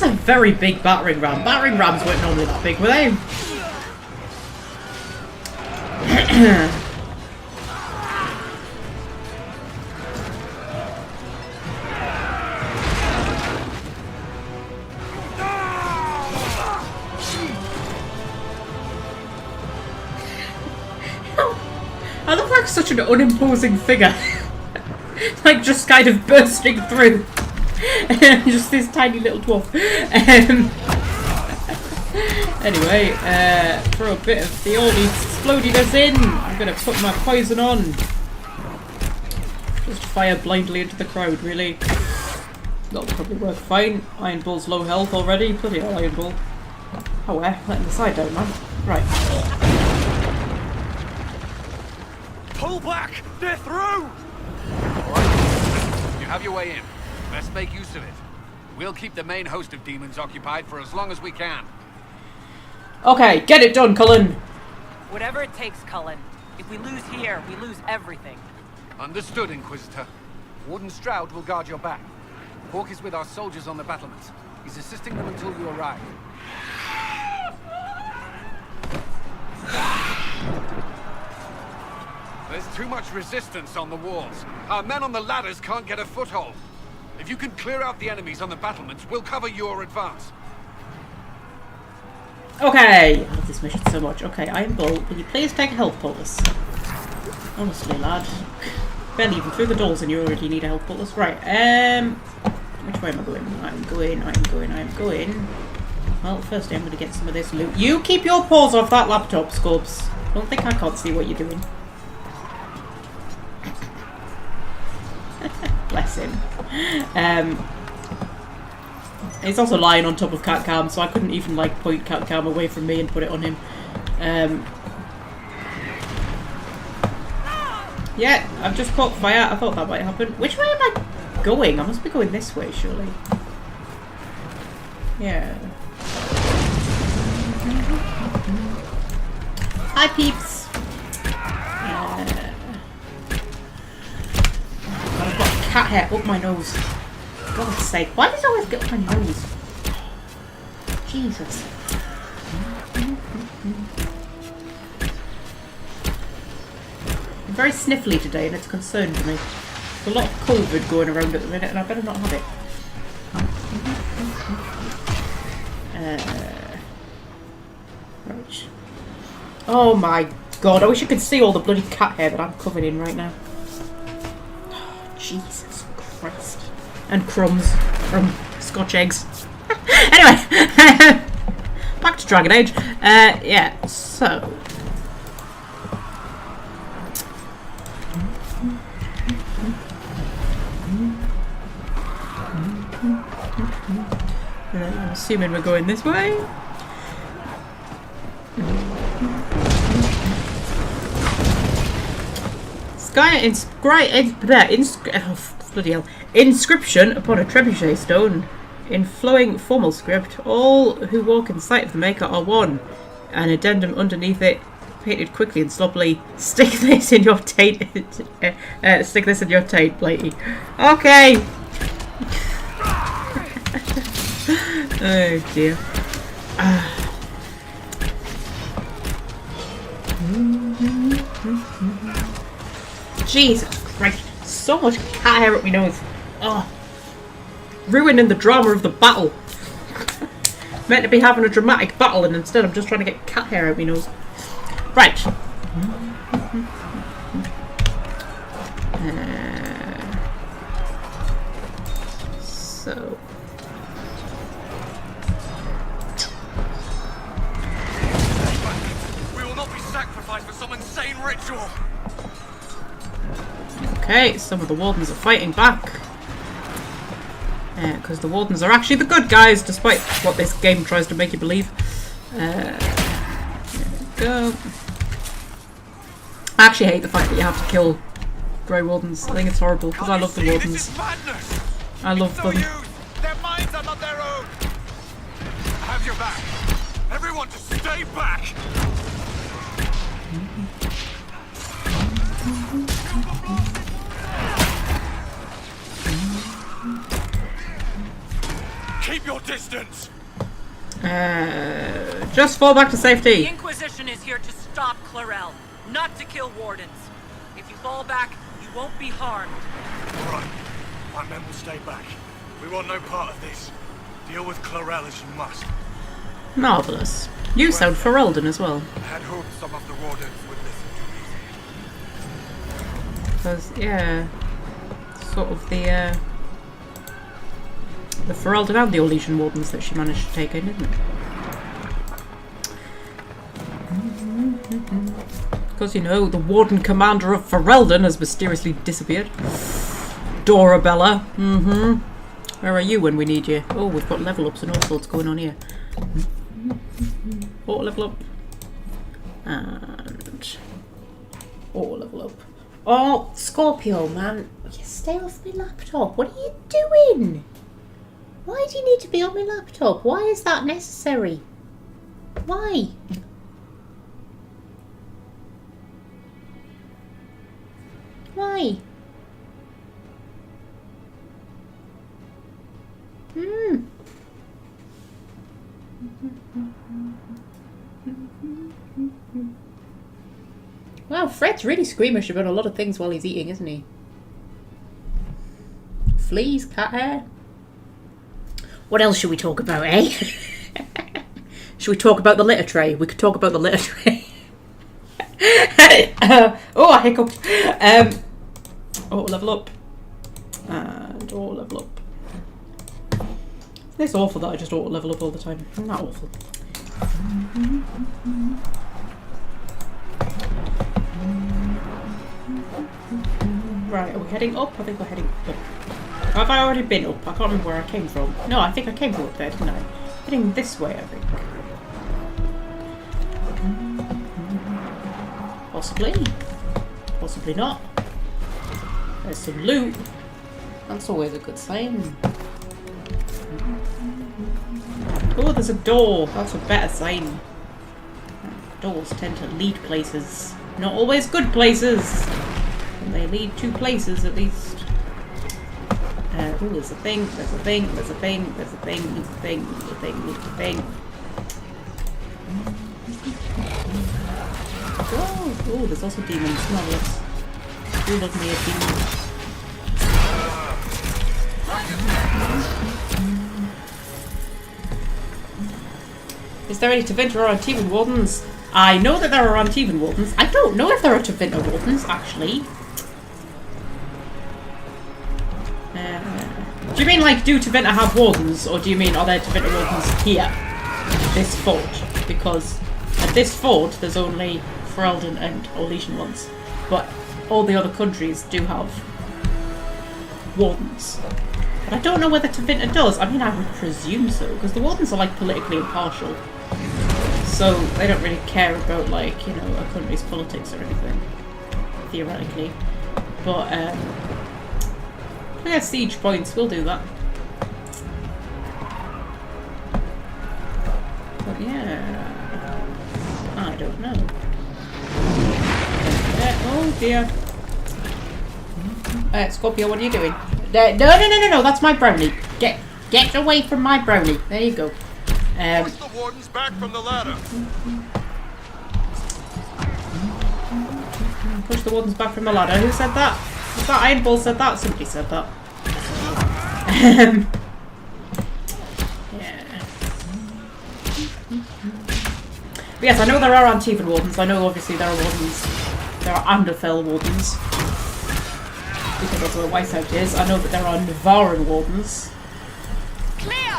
That's a very big battering ram. Battering rams weren't normally that big, were they? I look like such an unimposing figure. Like just kind of bursting through. Just this tiny little dwarf. Anyway, throw a bit of the old explodiness in. I'm gonna put my poison on. Just fire blindly into the crowd, really. That'll probably work fine. Iron Bull's low health already. Bloody hell, Iron Bull. Oh, we're letting the side down, man. Right. Pull back! They're through! You have your way in. Let's make use of it. We'll keep the main host of demons occupied for as long as we can. Okay, get it done, Cullen. Whatever it takes, Cullen. If we lose here, we lose everything. Understood, Inquisitor. Warden Stroud will guard your back. Hawk is with our soldiers on the battlements. He's assisting them until you arrive. There's too much resistance on the walls. Our men on the ladders can't get a foothold. If you can clear out the enemies on the battlements, we'll cover your advance. Okay, I love this mission so much. Okay, I am Bull. Will you please take a health poultice? Honestly, lad. Barely even through the doors and you already need a health poultice. Right, which way am I going? I'm going. Well, firstly I'm going to get some of this loot. You keep your paws off that laptop, Scorbs. Don't think I can't see what you're doing. Bless him. He's also lying on top of Cat Cam, so I couldn't even like point Cat Cam away from me and put it on him. Yeah, I've just caught fire. I thought that might happen. Which way am I going? I must be going this way, surely. Yeah. Hi, peeps. I've got cat hair up my nose. For God's sake, why does it always get up my nose? Jesus. I'm very sniffly today and it's a concern to me. There's a lot of COVID going around at the minute and I better not have it. Right. Oh my god, I wish I could see all the bloody cat hair that I'm covered in right now. Oh, Jesus Christ. And crumbs from Scotch eggs. Anyway, back to Dragon Age. Yeah, so... I'm assuming we're going this way. Inscription upon a trebuchet stone in flowing formal script. All who walk in sight of the Maker are one. An addendum underneath it, painted quickly and sloppily. Stick this in your taint. Stick this in your taint, Blighty. Okay. Oh dear. Jesus Christ. So much cat hair up my nose. Oh. Ruining the drama of the battle. Meant to be having a dramatic battle and instead I'm just trying to get cat hair out my nose. Right. So. We will not be sacrificed for some insane ritual. Okay, some of the Wardens are fighting back. Because the Wardens are actually the good guys, despite what this game tries to make you believe. There we go. I actually hate the fact that you have to kill Grey Wardens. I think it's horrible, because I love the Wardens. I love them. Their minds are not their own. I have your back. Everyone just stay back. Keep your distance. Just fall back to safety. The Inquisition is here to stop Clarel, not to kill Wardens. If you fall back, you won't be harmed. All right. My men will stay back. We want no part of this. Deal with Clarel as you must. Marvellous. You sound Ferelden as well. I had hoped some of the Wardens would listen to reason. Because, yeah, sort of the Ferelden and the Orlesian Wardens that she managed to take in, isn't it? Because, you know, the Warden Commander of Ferelden has mysteriously disappeared. Dorabella. Where are you when we need you? Oh, we've got level ups and all sorts going on here. Auto level up. And auto level up. Oh, Scorpio, man. You stay off my laptop. What are you doing? Why do you need to be on my laptop? Why is that necessary? Why? Why? Wow, Fred's really squeamish about a lot of things while he's eating, isn't he? Fleas, cat hair. What else should we talk about, eh? Should we talk about the litter tray? We could talk about the litter tray. Oh, I hiccuped. Level up. And level up. It's awful that I just level up all the time. Isn't that awful? Right, are we heading up? I think we're heading up. Have I already been up? I can't remember where I came from. No, I think I came from up there, didn't I? Heading this way, I think. Possibly. Possibly not. There's some loot. That's always a good sign. Oh, there's a door. That's a better sign. Doors tend to lead places. Not always good places. And they lead to places, at least. Oh, there's a thing, there's a thing, there's a thing, there's a thing, there's a thing, there's a thing, there's a thing. Oh, there's also demons. Marvelous. Who loves me a demon? Is there any Tevinter or Antivan Wardens? I know that there are Antivan Wardens. I don't know if there are Tevinter Wardens, actually. Do you mean, like, do Tevinter have Wardens? Or do you mean, are there Tevinter Wardens here? This fort? Because at this fort, there's only Ferelden and Orlesian ones. But all the other countries do have Wardens. But I don't know whether Tevinter does. I mean, I would presume so. Because the Wardens are, like, politically impartial. So they don't really care about, like, you know, a country's politics or anything. Theoretically. But, yeah, siege points, we'll do that. But yeah, I don't know. Oh dear. Scorpio, what are you doing? No, that's my brownie. Get away from my brownie. There you go. Push the wardens back from the ladder. Push the wardens back from the ladder. Who said that? Was that Ironball said that? Somebody said that. Yeah. But yes, I know there are Antivan Wardens. I know obviously there are Wardens. There are Anderfell Wardens. Because that's where Whiteout is. I know that there are Navaran Wardens. Clear!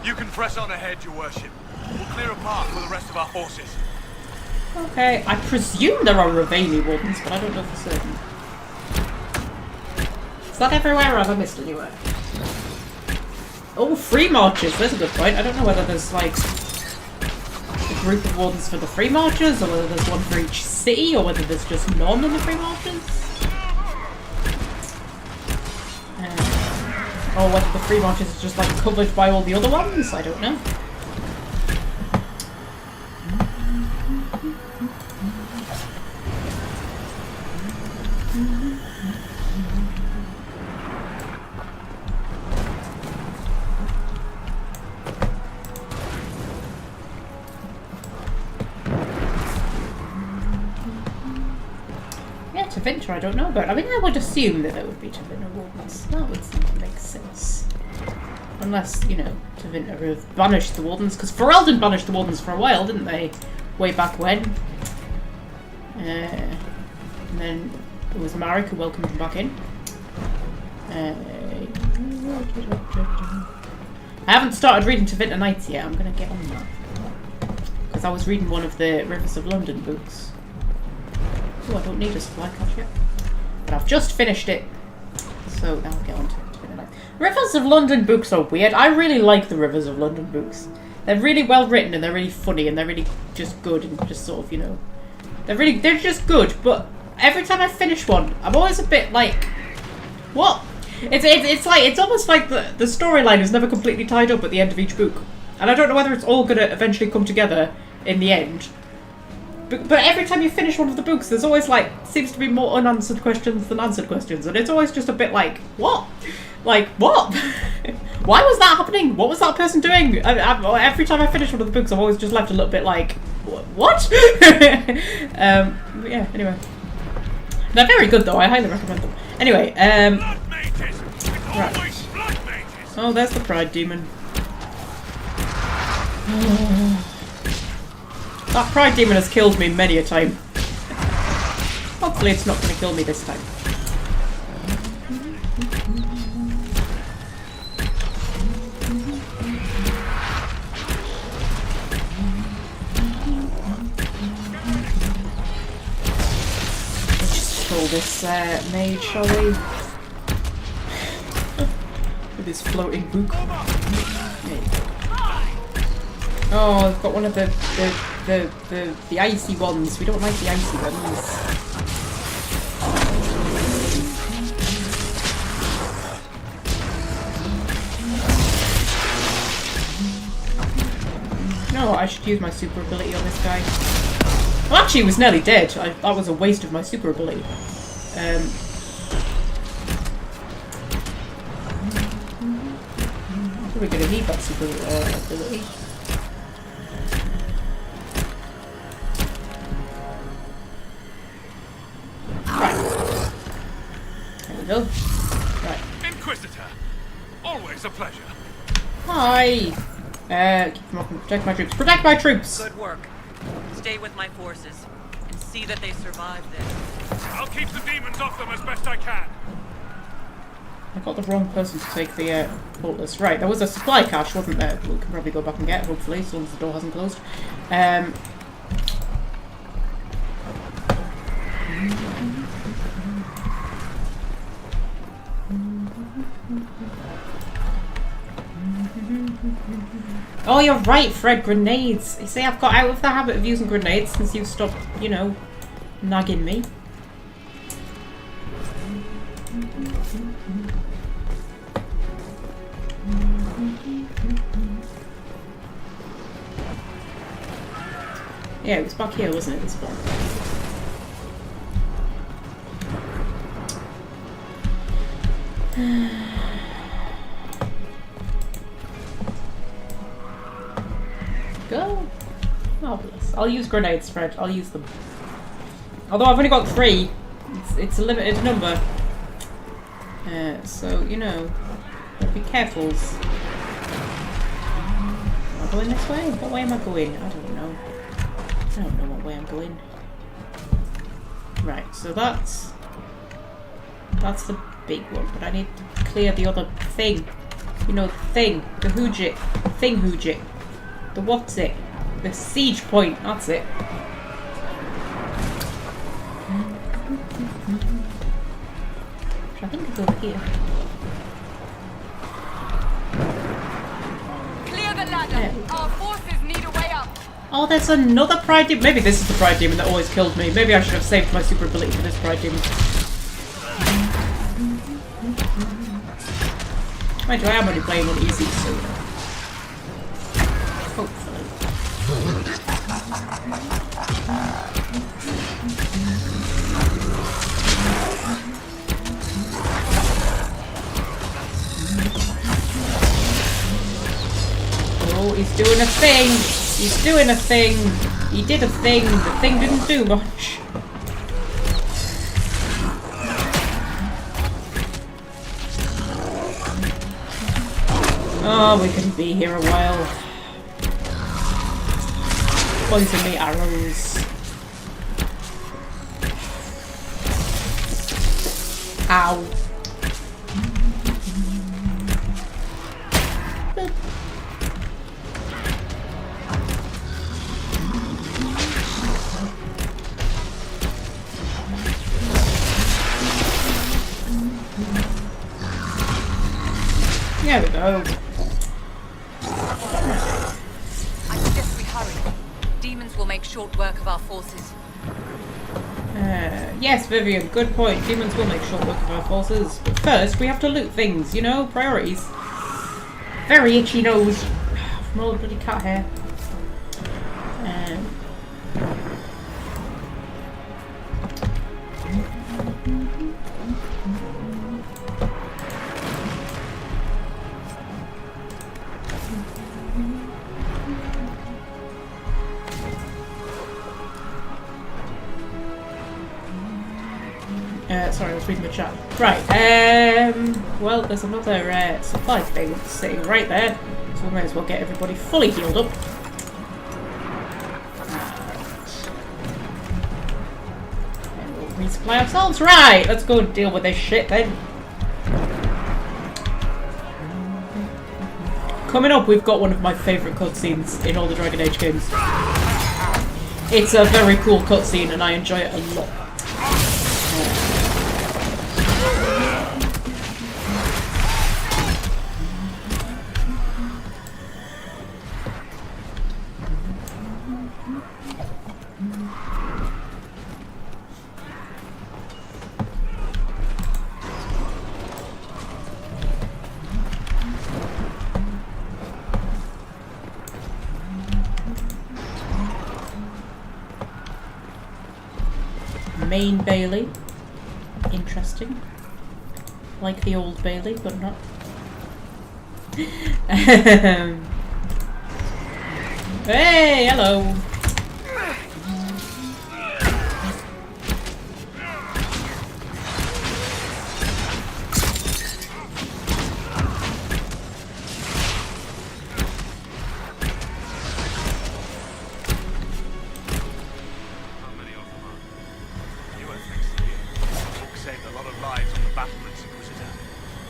You can press on ahead, your worship. We'll clear a path for the rest of our forces. Okay, I presume there are Ravani Wardens, but I don't know for certain. Is that everywhere or have I missed anywhere? Oh, free marches. That's a good point. I don't know whether there's like a group of wardens for the free marches, or whether there's one for each city, or whether there's just none in the free marches. Or whether the free marches is just like covered by all the other ones. I don't know. Tevinter, I don't know about. I mean, I would assume that there would be Tevinter Wardens. That would seem to make sense. Unless, you know, Tevinter have banished the Wardens. Because Ferelden banished the Wardens for a while, didn't they? Way back when. And then it was Marek who welcomed them back in. I haven't started reading Tevinter Nights yet. I'm going to get on that. Because I was reading one of the Rivers of London books. Oh, I don't need a supply cache yet. But I've just finished it. So now I'll get on to it. Rivers of London books are weird. I really like the Rivers of London books. They're really well written and they're really funny and they're really just good and just sort of, you know. They're just good, but every time I finish one, I'm always a bit like, what? It's almost like the storyline is never completely tied up at the end of each book. And I don't know whether it's all gonna eventually come together in the end. But every time you finish one of the books, there's always, like, seems to be more unanswered questions than answered questions. And it's always just a bit like, what? Like, what? Why was that happening? What was that person doing? Every time I finish one of the books, I'm always just left a little bit like, What? But yeah, anyway. They're very good though, I highly recommend them. Anyway, right. Oh, there's the Pride Demon. That Pride Demon has killed me many a time. Hopefully it's not going to kill me this time. This mage, shall we? With his floating book. Oh, I've got one of the icy ones. We don't like the icy ones. You know what? I should use my super ability on this guy. Well, actually, he was nearly dead. That was a waste of my super ability. We're going to need that super ability. Right. There we go. Right. Inquisitor, always a pleasure. Hi. Keep them off and protect my troops. Protect my troops. Good work. Stay with my forces and see that they survive this. I'll keep the demons off them as best I can. I got the wrong person to take the boltless. Right, there was a supply cache, wasn't there? We can probably go back and get, hopefully, as long as the door hasn't closed. Oh, you're right, Fred, grenades. You see, I've got out of the habit of using grenades since you've stopped, you know, nagging me. Yeah, it was back here, wasn't it, this one? Go! Marvellous. I'll use grenades, Fred. I'll use them. Although I've only got 3. It's a limited number. So, you know, be careful. Am I going this way? What way am I going? I don't know. I don't know what way I'm going. Right, so that's the big one, but I need to clear the other thing. You know, the thing. The hoojit. Thing hoojit. The what's it? The siege point. That's it. Which I think is over here. Clear the ladder. Our forces need a way up. Oh, there's another Pride Demon. Maybe this is the Pride Demon that always killed me. Maybe I should have saved my super ability for this Pride Demon. Mind you, I am only playing on easy, so... hopefully. Oh, he's doing a thing! He's doing a thing! He did a thing! The thing didn't do much. Oh, we can be here a while. Poison me arrows. Ow. There we go. I suggest we hurry. Demons will make short work of our forces. Yes, Vivian, good point. Demons will make short work of our forces. But first, we have to loot things, you know? Priorities. Very itchy nose. From all the bloody cat hair. Sorry, I was reading the chat. Right, well, there's another supply thing sitting right there, so we may as well get everybody fully healed up. And we'll resupply ourselves. Right, let's go and deal with this shit then. Coming up, we've got one of my favourite cutscenes in all the Dragon Age games. It's a very cool cutscene and I enjoy it a lot. Main Bailey. Interesting. Like the old Bailey, but not. Hey, hello.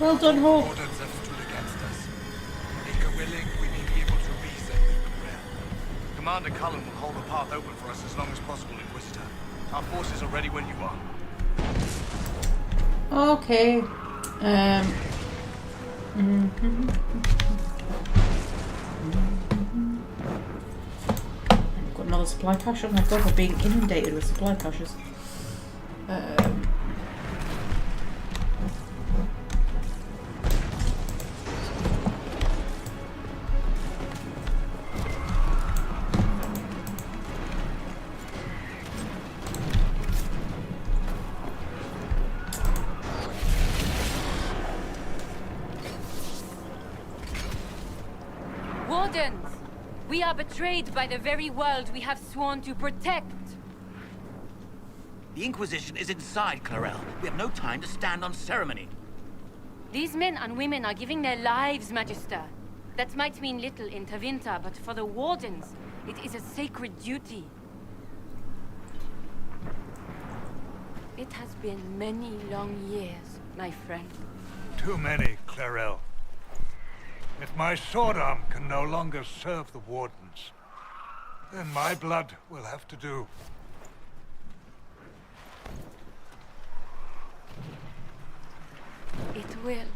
Well done, Hawk. Wardens have stood against us. Make a willing, we may be able to reason with Corel. Commander Cullen will hold the path open for us as long as possible, Inquisitor. Our forces are ready when you are. Okay. I've got another supply cache. Oh my god, we're being inundated with supply caches. Wardens! We are betrayed by the very world we have sworn to protect. The Inquisition is inside, Clarel. We have no time to stand on ceremony. These men and women are giving their lives, Magister. That might mean little in Tevinter, but for the Wardens, it is a sacred duty. It has been many long years, my friend. Too many, Clarel. If my sword arm can no longer serve the Wardens, then my blood will have to do. It will.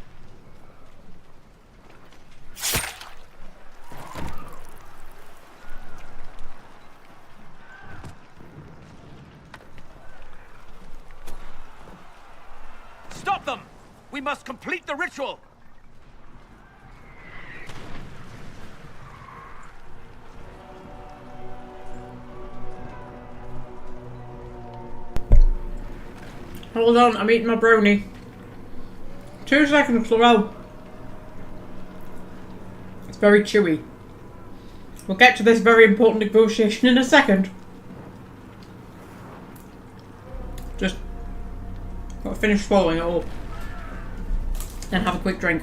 Stop them! We must complete the ritual! Hold on, I'm eating my brownie. 2 seconds, Laurel. It's very chewy. We'll get to this very important negotiation in a second. Just gotta finish swallowing it all. Then have a quick drink.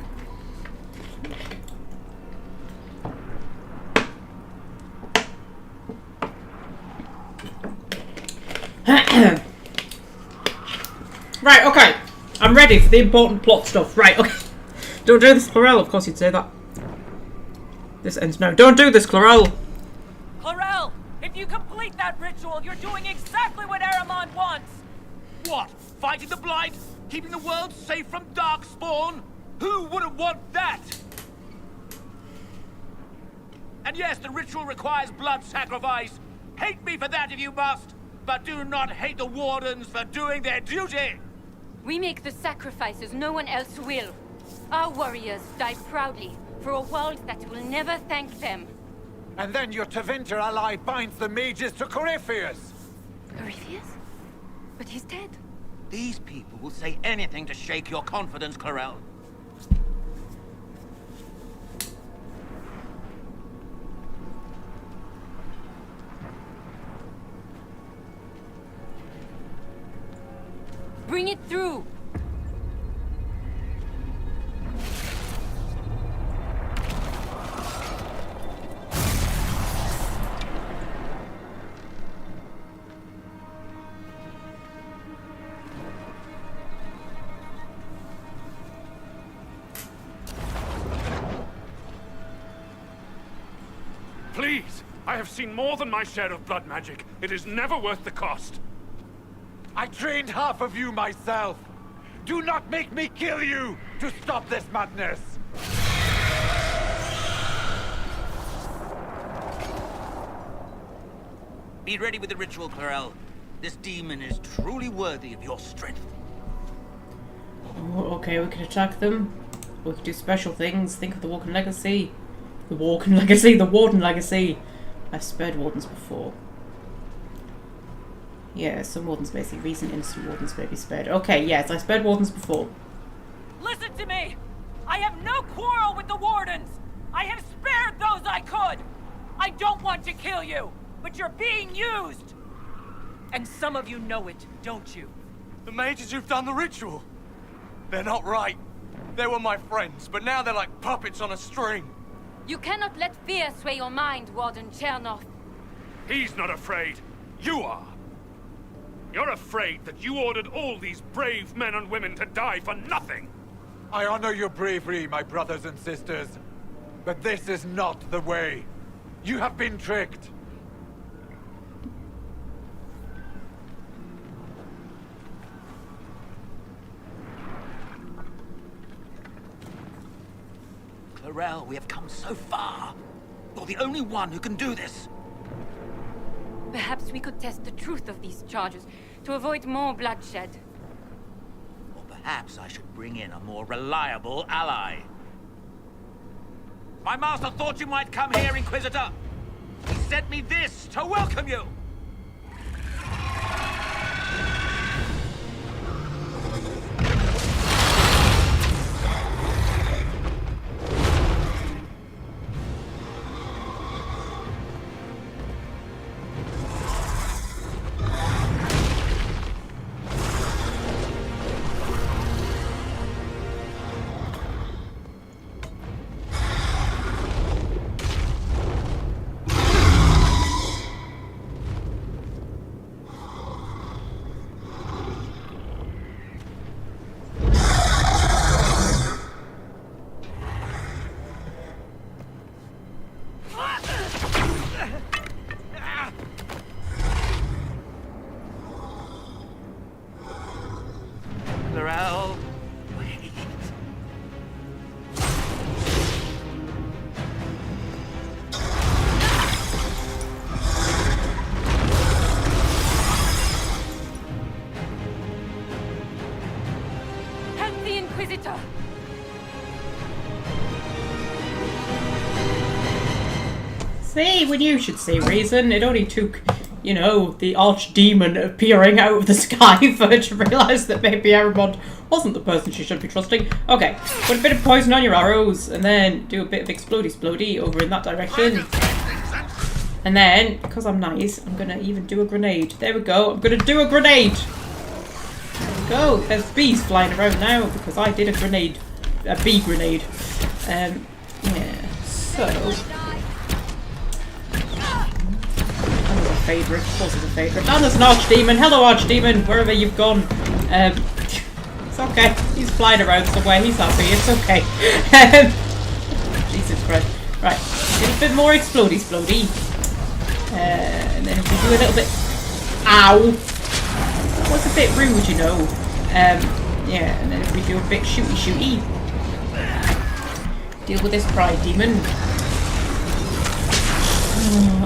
Right, okay. I'm ready for the important plot stuff. Right, okay. Don't do this, Clarel. Of course you'd say that. This ends now. Don't do this, Clarel. Clarel, if you complete that ritual, you're doing exactly what Aramon wants. What? Fighting the blind? Keeping the world safe from darkspawn? Who wouldn't want that? And yes, the ritual requires blood sacrifice. Hate me for that if you must, but do not hate the Wardens for doing their duty. We make the sacrifices no one else will. Our warriors die proudly for a world that will never thank them. And then your Tevinter ally binds the mages to Corypheus. Corypheus? But he's dead. These people will say anything to shake your confidence, Clarel. Bring it through. Please! I have seen more than my share of blood magic. It is never worth the cost. I trained half of you myself. Do not make me kill you to stop this madness. Be ready with the ritual, Clarel. This demon is truly worthy of your strength. Oh, okay, we can attack them. We can do special things. Think of the Walken Legacy. The Walken Legacy, the Warden Legacy. I've spared wardens before. Yeah, some wardens may see reason, innocent wardens may be spared. Okay, yes, I spared wardens before. Listen to me! I have no quarrel with the wardens! I have spared those I could! I don't want to kill you, but you're being used! And some of you know it, don't you? The mages who've done the ritual. They're not right. They were my friends, but now they're like puppets on a string. You cannot let fear sway your mind, Warden Chernoff. He's not afraid. You are. You're afraid that you ordered all these brave men and women to die for nothing. I honor your bravery, my brothers and sisters. But this is not the way. You have been tricked. Clarel, we have come so far. You're the only one who can do this. Perhaps we could test the truth of these charges to avoid more bloodshed. Or perhaps I should bring in a more reliable ally. My master thought you might come here, Inquisitor. He sent me this to welcome you. Clarel, wait. Help the Inquisitor! See, when you should see reason. It only took, you know, the archdemon appearing out of the sky for her to realise that maybe Erebond wasn't the person she should be trusting. Okay, put a bit of poison on your arrows, and then do a bit of explodey-splodey over in that direction. And then, because I'm nice, I'm going to even do a grenade. There we go, I'm going to do a grenade! There we go, there's bees flying around now, because I did a grenade. A bee grenade. Yeah, so... Favourite, of course it's a favourite. And there's an archdemon. Hello archdemon, wherever you've gone. It's okay. He's flying around somewhere. He's happy. It's okay. Jesus Christ. Right. A bit more explodey. And then if we do a little bit... Ow! That was a bit rude, you know. Yeah, and then if we do a bit shooty. Deal with this pride demon.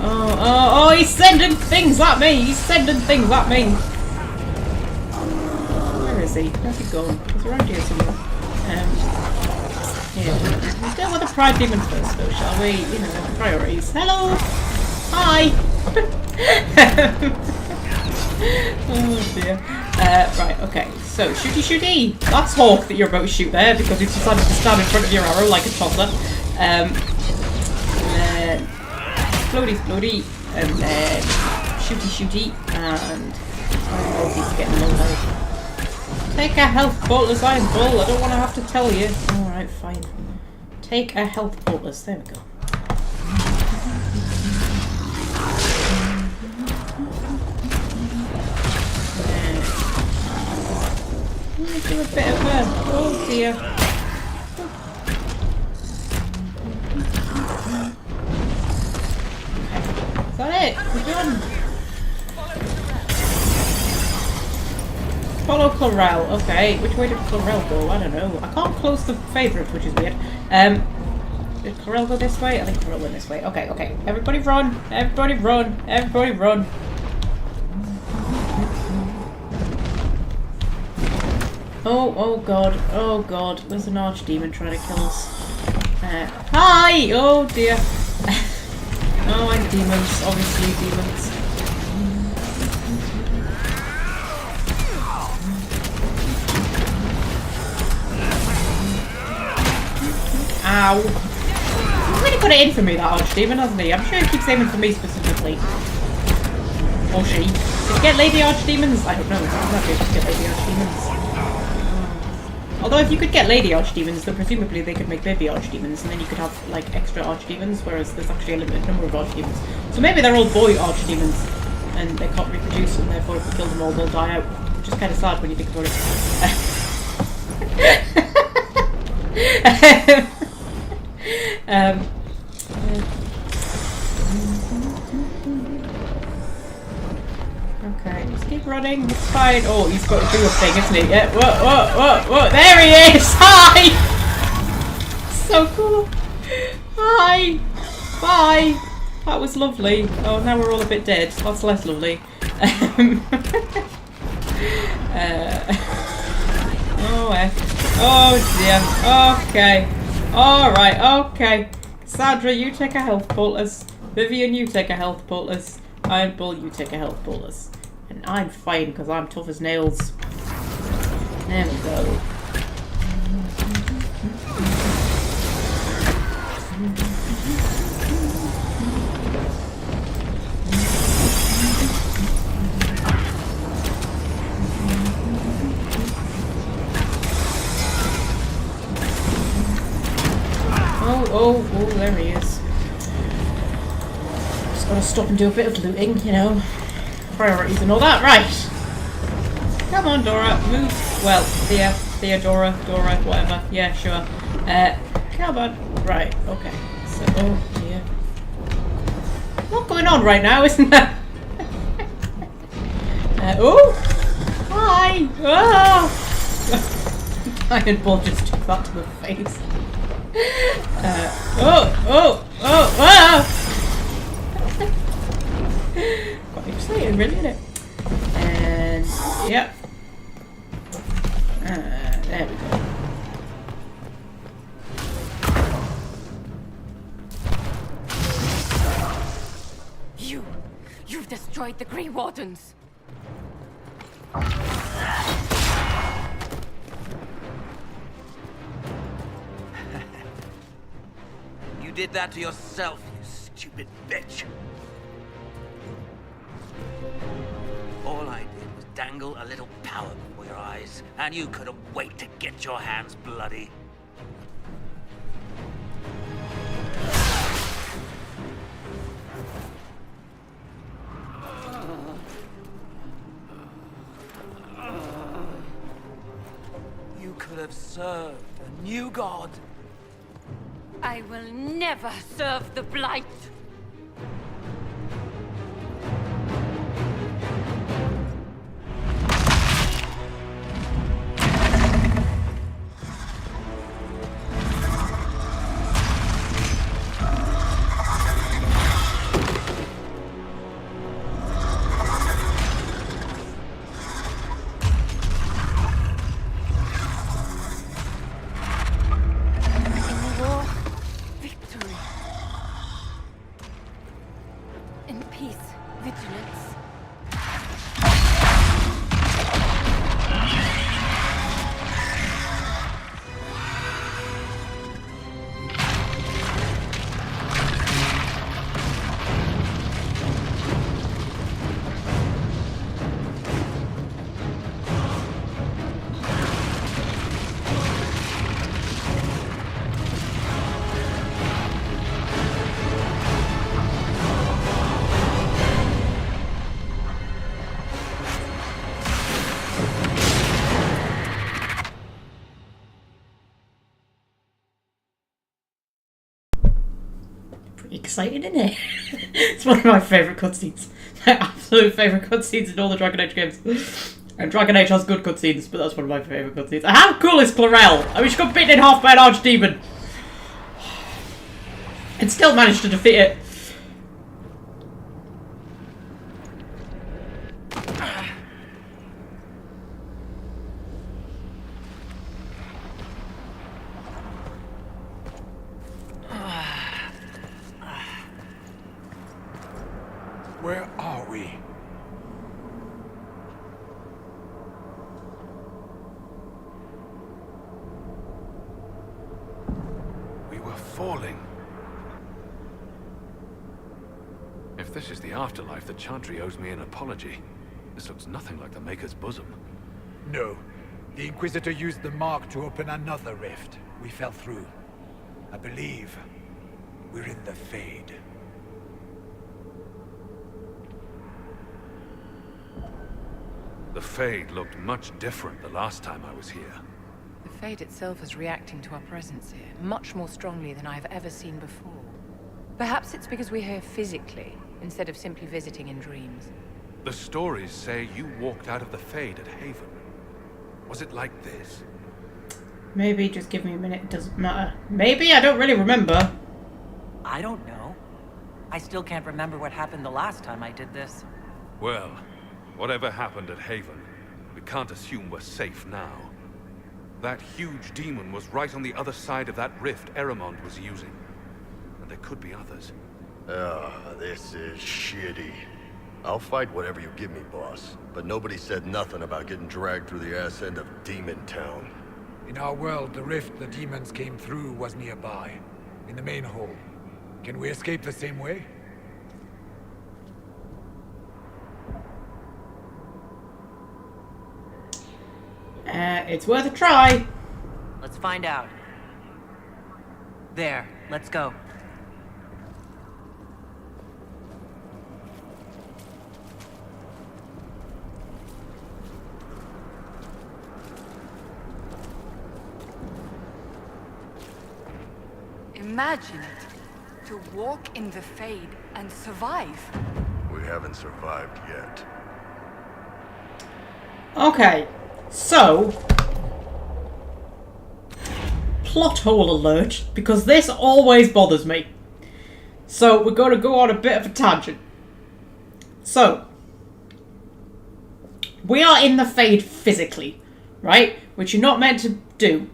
Oh, he's sending things at me! Where is he? Where's he gone? He's around here somewhere. Yeah. Let's deal with the pride demon first though, shall we? You know, priorities. Hello! Hi! Oh dear. Right, okay. So, shooty! That's Hawk that you're about to shoot there because he's decided to stand in front of your arrow like a toddler. And then... Explodey, and then shooty, and oh, he's getting low health. Take a health bolus, Iron Bull. I don't want to have to tell you. Alright, fine. Take a health bolus. There we go. Do a bit of a... Oh dear. Is that it? We're done. Follow Chlorel. Okay, which way did Chlorel go? I don't know. I can't close the favourites, which is weird. Did Chlorel go this way? I think Chlorel went this way. Okay, okay. Everybody run! Everybody run! Everybody run! Oh god, oh god, there's an archdemon trying to kill us. Hi! Oh dear. Oh, and demons, obviously demons. Ow. He's really got it in for me, that archdemon, hasn't he? I'm sure he keeps aiming for me specifically. Or she. Did you get lady archdemons? I don't know. I'm not sure if you get lady archdemons. Although if you could get lady archdemons, then presumably they could make baby archdemons, and then you could have like extra archdemons, whereas there's actually a limited number of archdemons. So maybe they're all boy archdemons, and they can't reproduce, and therefore if we kill them all, they'll die out. Which is kind of sad when you think about it. Okay, just keep running, it's fine. Oh, he's got to do a thing, isn't he? Yeah, whoa, there he is! Hi! So cool! Hi! Bye! That was lovely. Oh, now we're all a bit dead. That's less lovely. Oh dear. Okay. Alright, okay. Sandra, you take a health bolus. Vivian, you take a health bolus. Iron Bull, you take a health bolus. And I'm fine because I'm tough as nails. There we go. Oh, there he is. Just gotta stop and do a bit of looting, you know. Priorities and all that. Right. Come on, Dora. Move. Well, Theodora, Dora, whatever. Yeah, sure. Come on. Right, okay. So, oh dear. A lot going on right now, isn't there? Oh! Hi! Oh! Iron Bull just took that to the face. Quite exciting, really, isn't it? And yep. There we go. You've destroyed the Grey Wardens. You did that to yourself, you stupid bitch. All I did was dangle a little power before your eyes, and you couldn't wait to get your hands bloody. You could have served a new god. I will never serve the Blight. exciting, isn't it? It's one of my favourite cutscenes. My absolute favourite cutscenes in all the Dragon Age games. And Dragon Age has good cutscenes, but that's one of my favourite cutscenes. And how cool is Clarel? I mean, she got beaten in half by an archdemon. And still managed to defeat it. Where are we? We were falling. If this is the afterlife, the Chantry owes me an apology. This looks nothing like the Maker's bosom. No. The Inquisitor used the mark to open another rift. We fell through. I believe we're in the Fade. The Fade looked much different the last time I was here. The Fade itself is reacting to our presence here, much more strongly than I've ever seen before. Perhaps it's because we're here physically, instead of simply visiting in dreams. The stories say you walked out of the Fade at Haven. Was it like this? Maybe, just give me a minute, it doesn't matter. Maybe, I don't really remember. I don't know. I still can't remember what happened the last time I did this. Well, whatever happened at Haven, we can't assume we're safe now. That huge demon was right on the other side of that rift Eramond was using. And there could be others. This is shitty. I'll fight whatever you give me, boss. But nobody said nothing about getting dragged through the ass end of Demon Town. In our world, the rift the demons came through was nearby, in the main hall. Can we escape the same way? It's worth a try. Let's find out. There, let's go. Imagine it. To walk in the Fade and survive. We haven't survived yet. Okay, so... plot hole alert, because this always bothers me. So, we're going to go on a bit of a tangent. So, we are in the Fade physically, right? Which you're not meant to do.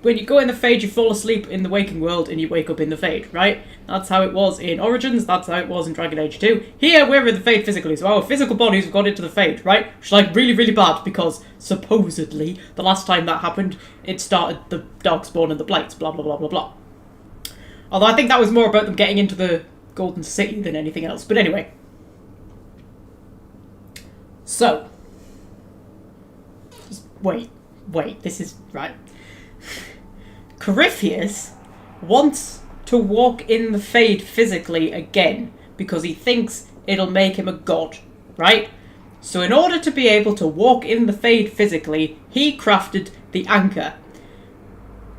When you go in the Fade, you fall asleep in the waking world and you wake up in the Fade, right? That's how it was in Origins, that's how it was in Dragon Age 2. Here, we're in the Fade physically, so our physical bodies have gone into the Fade, right? Which is like really, really bad, because supposedly, the last time that happened, it started the Darkspawn and the Blights, blah, blah, blah, blah, blah. Although I think that was more about them getting into the Golden City than anything else. But anyway. So. Just wait, this is... right. Corypheus wants to walk in the Fade physically again because he thinks it'll make him a god, right? So in order to be able to walk in the Fade physically, he crafted the anchor.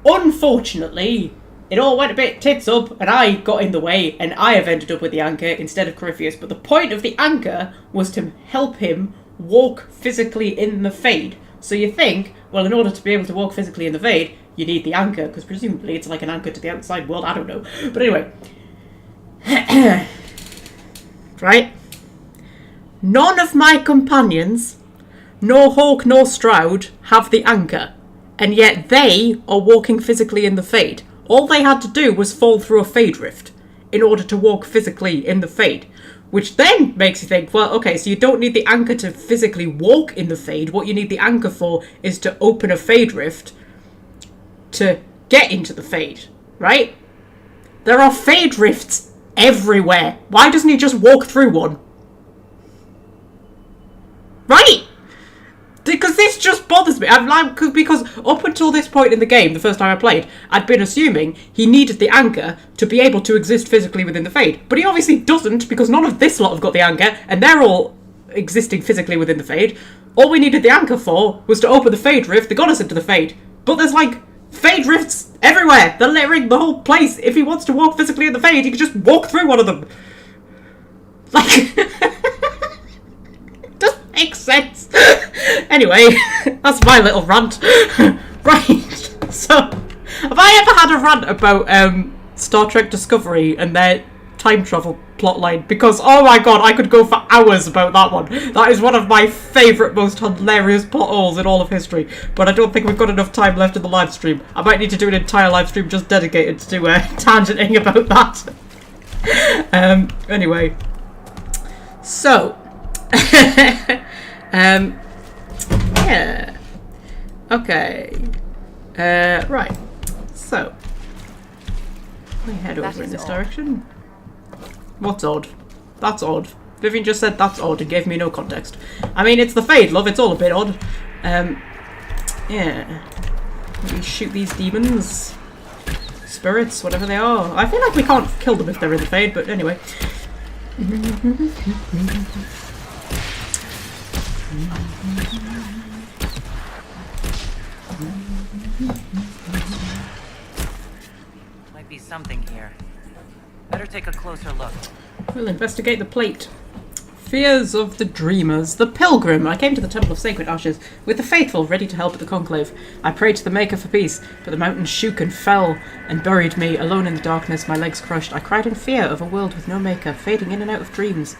Unfortunately, it all went a bit tits up and I got in the way and I have ended up with the anchor instead of Corypheus. But the point of the anchor was to help him walk physically in the Fade. So you think, well, in order to be able to walk physically in the Fade, you need the anchor, because presumably it's like an anchor to the outside world, I don't know. But anyway. Right? None of my companions, nor Hawk nor Stroud, have the anchor. And yet they are walking physically in the Fade. All they had to do was fall through a Fade rift in order to walk physically in the Fade. Which then makes you think, well, okay, so you don't need the anchor to physically walk in the Fade. What you need the anchor for is to open a Fade rift to get into the Fade, right? There are Fade rifts everywhere. Why doesn't he just walk through one? Right? Because this just bothers me. I'm like, because up until this point in the game, the first time I played, I'd been assuming he needed the anchor to be able to exist physically within the Fade. But he obviously doesn't, because none of this lot have got the anchor, and they're all existing physically within the Fade. All we needed the anchor for was to open the Fade rift that got us into the Fade. But there's like Fade rifts everywhere. They're littering the whole place. If he wants to walk physically in the Fade, he can just walk through one of them. Like, it doesn't make sense. Anyway, that's my little rant. Right. So, have I ever had a rant about Star Trek Discovery and their time travel plotline? Because, oh my god, I could go for hours about that one. That is one of my favourite, most hilarious plot holes in all of history. But I don't think we've got enough time left in the live stream. I might need to do an entire live stream just dedicated to tangenting about that. Anyway. So. Yeah. Okay. Right. So. We head over in this direction. What's odd? That's odd. Vivian just said that's odd and gave me no context. I mean, it's the Fade, love. It's all a bit odd. Yeah. Maybe shoot these demons. Spirits, whatever they are. I feel like we can't kill them if they're in the Fade, but anyway. Might be something here. Better take a closer look. We'll investigate the plate. Fears of the Dreamers. The Pilgrim. I came to the Temple of Sacred Ashes with the faithful ready to help at the conclave. I prayed to the Maker for peace, but the mountain shook and fell and buried me, alone in the darkness, my legs crushed. I cried in fear of a world with no Maker, fading in and out of dreams,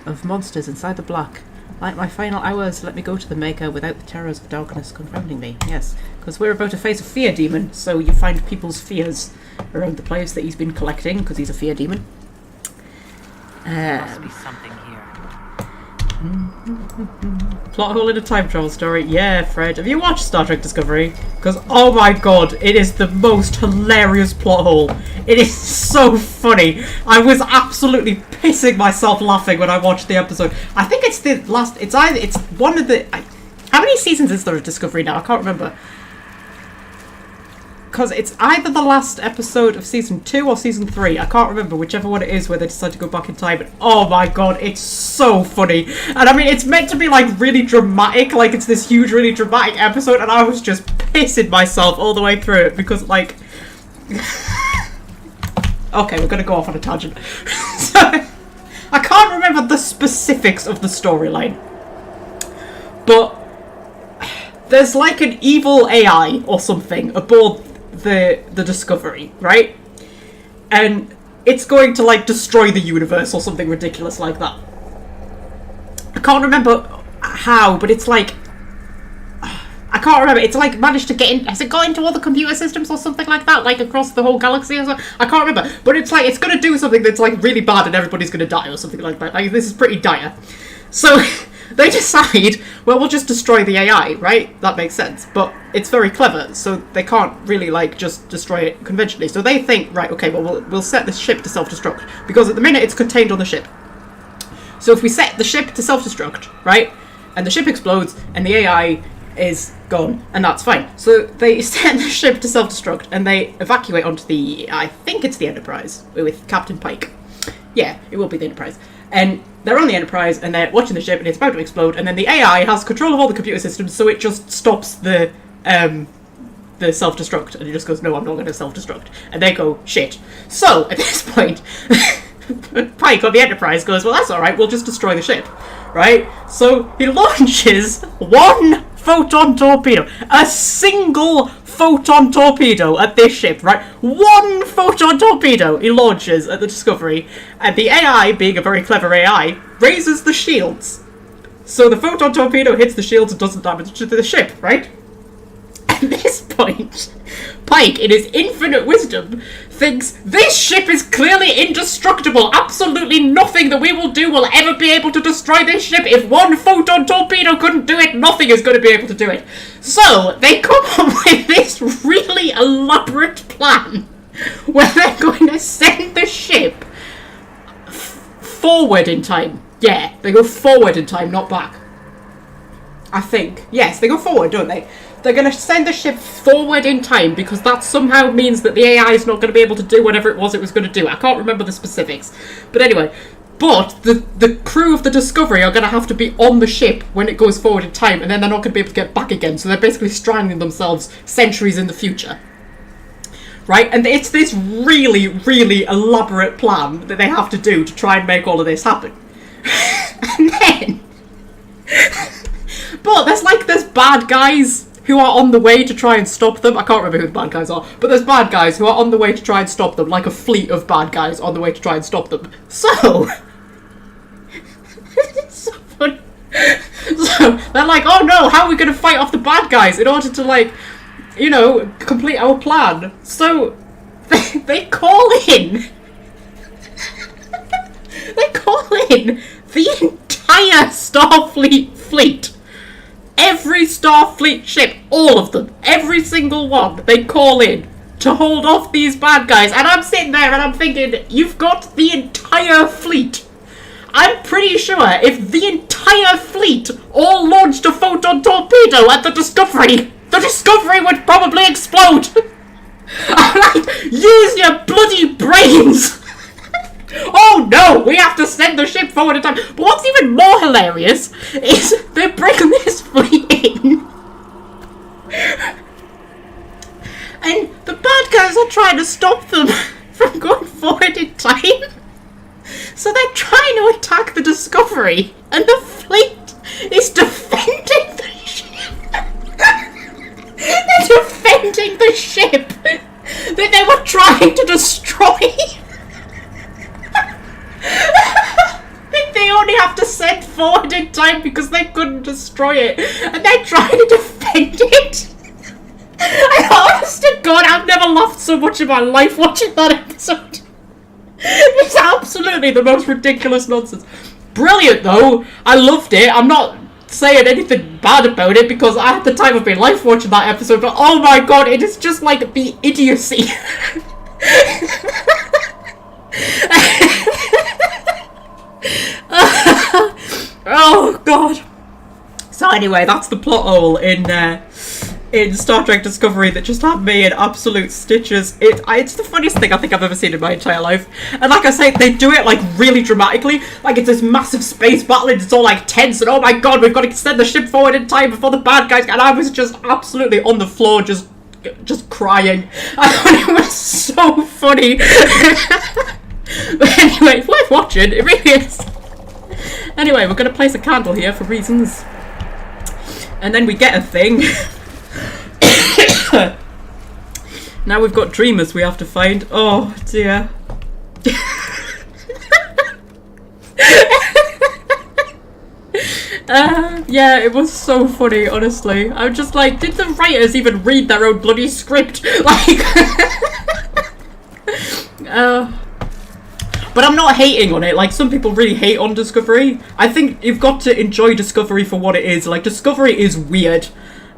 of monsters inside the black. Like my final hours, let me go to the Maker without the terrors of darkness confounding me. Yes, because we're about to face a fear demon, so you find people's fears around the place that he's been collecting, because he's a fear demon. Must be something here. Plot hole in a time travel story. Yeah, Fred. Have you watched Star Trek Discovery? Because, oh my god, it is the most hilarious plot hole. It is so funny. I was absolutely pissing myself laughing when I watched the episode. I think it's the last... It's one of the... how many seasons is there of Discovery now? I can't remember. Because it's either the last episode of season 2 or season 3. I can't remember, whichever one it is where they decide to go back in time. But oh my god, it's so funny. And I mean, it's meant to be like really dramatic. Like it's this huge, really dramatic episode. And I was just pissing myself all the way through it. Because like... Okay, we're going to go off on a tangent. So, I can't remember the specifics of the storyline. But there's like an evil AI or something aboard the Discovery, right? And it's going to like destroy the universe or something ridiculous like that. I can't remember how, but it's like I can't remember. It's like managed to get in. Has it got into all the computer systems or something like that? Like across the whole galaxy or something? I can't remember. But it's like it's going to do something that's like really bad and everybody's going to die or something like that. Like this is pretty dire. So they decide, well, we'll just destroy the AI, right? That makes sense. But it's very clever, so they can't really, like, just destroy it conventionally. So they think, right, okay, well, we'll set this ship to self-destruct. Because at the minute, it's contained on the ship. So if we set the ship to self-destruct, right? And the ship explodes, and the AI is gone, and that's fine. So they set the ship to self-destruct, and they evacuate onto the, I think it's the Enterprise, with Captain Pike. Yeah, it will be the Enterprise. And they're on the Enterprise, and they're watching the ship, and it's about to explode, and then the AI has control of all the computer systems, so it just stops the self-destruct, and it just goes, no, I'm not going to self-destruct. And they go, shit. So, at this point, Pike on the Enterprise goes, well, that's alright, we'll just destroy the ship, right? So, he launches one photon torpedo, a single photon torpedo at this ship, right? One photon torpedo he launches at the Discovery, and the AI, being a very clever AI, raises the shields. So the photon torpedo hits the shields and doesn't damage to the ship, right? At this point, Pike, in his infinite wisdom, thinks this ship is clearly indestructible. Absolutely nothing that we will do will ever be able to destroy this ship. If one photon torpedo couldn't do it, nothing is going to be able to do it. So they come up with this really elaborate plan where they're going to send the ship forward in time. Yeah, they go forward in time, not back. I think. Yes, they go forward, don't they? They're going to send the ship forward in time because that somehow means that the AI is not going to be able to do whatever it was going to do. I can't remember the specifics. But anyway, But the crew of the Discovery are going to have to be on the ship when it goes forward in time, and then they're not going to be able to get back again. So they're basically stranding themselves centuries in the future. Right? And it's this really, really elaborate plan that they have to do to try and make all of this happen. And then... but there's bad guys who are on the way to try and stop them. I can't remember who the bad guys are, but there's bad guys who are on the way to try and stop them, like a fleet of bad guys on the way to try and stop them. So... it's so funny. So, they're like, oh no, how are we going to fight off the bad guys in order to, like, you know, complete our plan? So, they call in... they call in the entire Starfleet fleet. Every Starfleet ship, all of them, every single one, they call in to hold off these bad guys. And I'm sitting there and I'm thinking, you've got the entire fleet. I'm pretty sure if the entire fleet all launched a photon torpedo at the Discovery would probably explode. I'm like, use your bloody brains. Oh no, we have to send the ship forward in time. But what's even more hilarious is they bring this fleet in. And the bad guys are trying to stop them from going forward in time. So they're trying to attack the Discovery. And the fleet is defending the ship. They're defending the ship that they were trying to destroy. They only have to send forward in time because they couldn't destroy it, and they're trying to defend it. And honest to God, I've never laughed so much in my life watching that episode. It's absolutely the most ridiculous nonsense. Brilliant though, I loved it. I'm not saying anything bad about it because I had the time of my life watching that episode, but oh my God, it is just like the idiocy. Oh God. So anyway, that's the plot hole in Star Trek Discovery that just had me in absolute stitches. It's the funniest thing I think I've ever seen in my entire life. And like I say, they do it like really dramatically. Like it's this massive space battle and it's all like tense and oh my God, we've got to send the ship forward in time before the bad guys. And I was just absolutely on the floor just crying. I thought it was so funny. But anyway, it's worth watching, it really is. Anyway, we're going to place a candle here for reasons. And then we get a thing. Now we've got dreamers we have to find. Oh dear. Yeah, it was so funny, honestly. I was just like, did the writers even read their own bloody script? Like... But I'm not hating on it. Like, some people really hate on Discovery. I think you've got to enjoy Discovery for what it is. Like, Discovery is weird.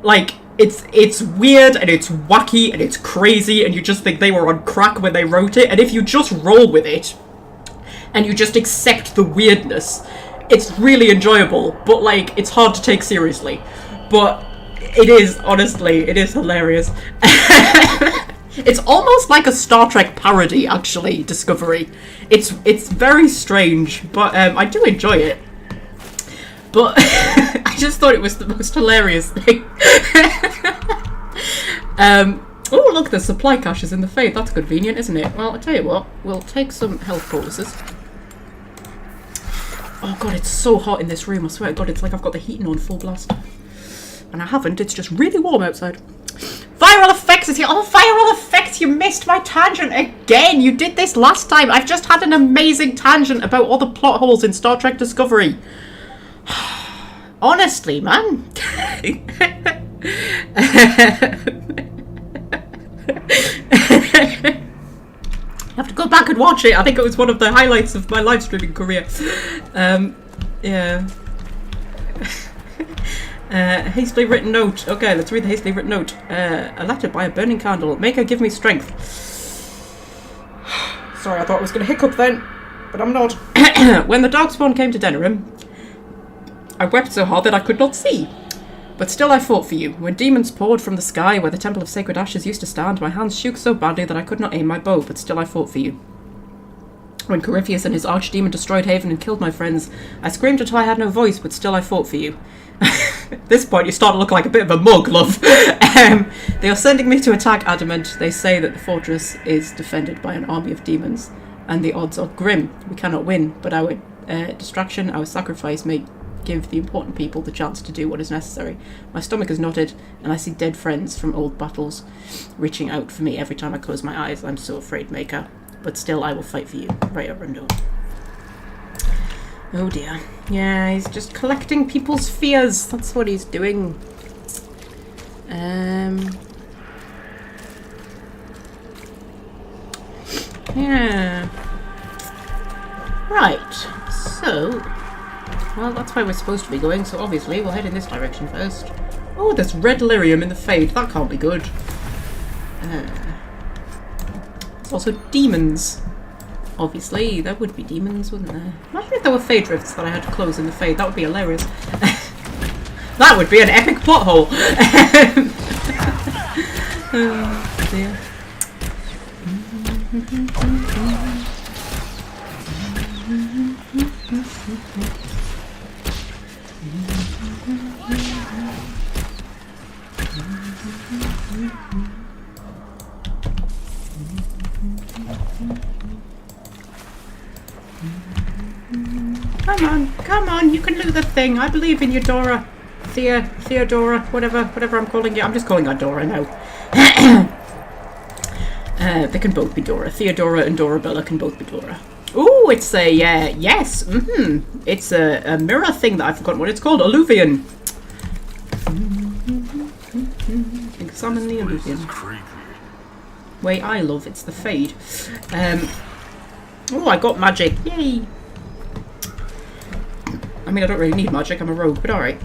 Like, it's weird and it's wacky and it's crazy and you just think they were on crack when they wrote it. And if you just roll with it and you just accept the weirdness, it's really enjoyable. But, like, it's hard to take seriously. But it is, honestly, it is hilarious. It's almost like a Star Trek parody, actually, Discovery. It's very strange, but I do enjoy it. But I just thought it was the most hilarious thing. Oh, look, there's supply caches in the Faith. That's convenient, isn't it? Well, I'll tell you what. We'll take some health poultices. Oh, God, it's so hot in this room. I swear to God, it's like I've got the heating on full blast. And I haven't. It's just really warm outside. Viral effects is here. Oh, viral effects! You missed my tangent again. You did this last time. I've just had an amazing tangent about all the plot holes in Star Trek Discovery. Honestly, man. I have to go back and watch it. I think it was one of the highlights of my live streaming career. Yeah. Hastily written note. Okay, let's read the hastily written note. A letter by a burning candle. Make her give me strength. Sorry, I thought I was going to hiccup then, but I'm not. When the darkspawn came to Denerim, I wept so hard that I could not see. But still I fought for you. When demons poured from the sky where the Temple of Sacred Ashes used to stand, my hands shook so badly that I could not aim my bow, but still I fought for you. When Corypheus and his archdemon destroyed Haven and killed my friends, I screamed until I had no voice, but still I fought for you. At this point, you start to look like a bit of a mug, love. They are sending me to attack Adamant. They say that the fortress is defended by an army of demons, and the odds are grim. We cannot win, but our distraction, our sacrifice may give the important people the chance to do what is necessary. My stomach is knotted, and I see dead friends from old battles reaching out for me every time I close my eyes. I'm so afraid, Maker. But still, I will fight for you. Right, Arundo. Oh dear. Yeah, he's just collecting people's fears. That's what he's doing. Yeah. Right. So, well, that's where we're supposed to be going, so obviously we'll head in this direction first. Oh, there's red lyrium in the Fade. That can't be good. There's also demons. Obviously, there would be demons, wouldn't there? Imagine if there were Fade rifts that I had to close in the Fade. That would be hilarious. That would be an epic plot hole. Oh, dear. Come on, you can do the thing. I believe in you, Dora. Theodora, whatever I'm calling you. I'm just calling her Dora now. They can both be Dora. Theodora and Dorabella can both be Dora. Ooh, it's a, yes, It's a mirror thing that I've forgotten what it's called. Alluvian. Examine the Alluvian. Way I love, it's the Fade. Oh, I got magic. Yay. I mean, I don't really need magic, I'm a rogue, but alright.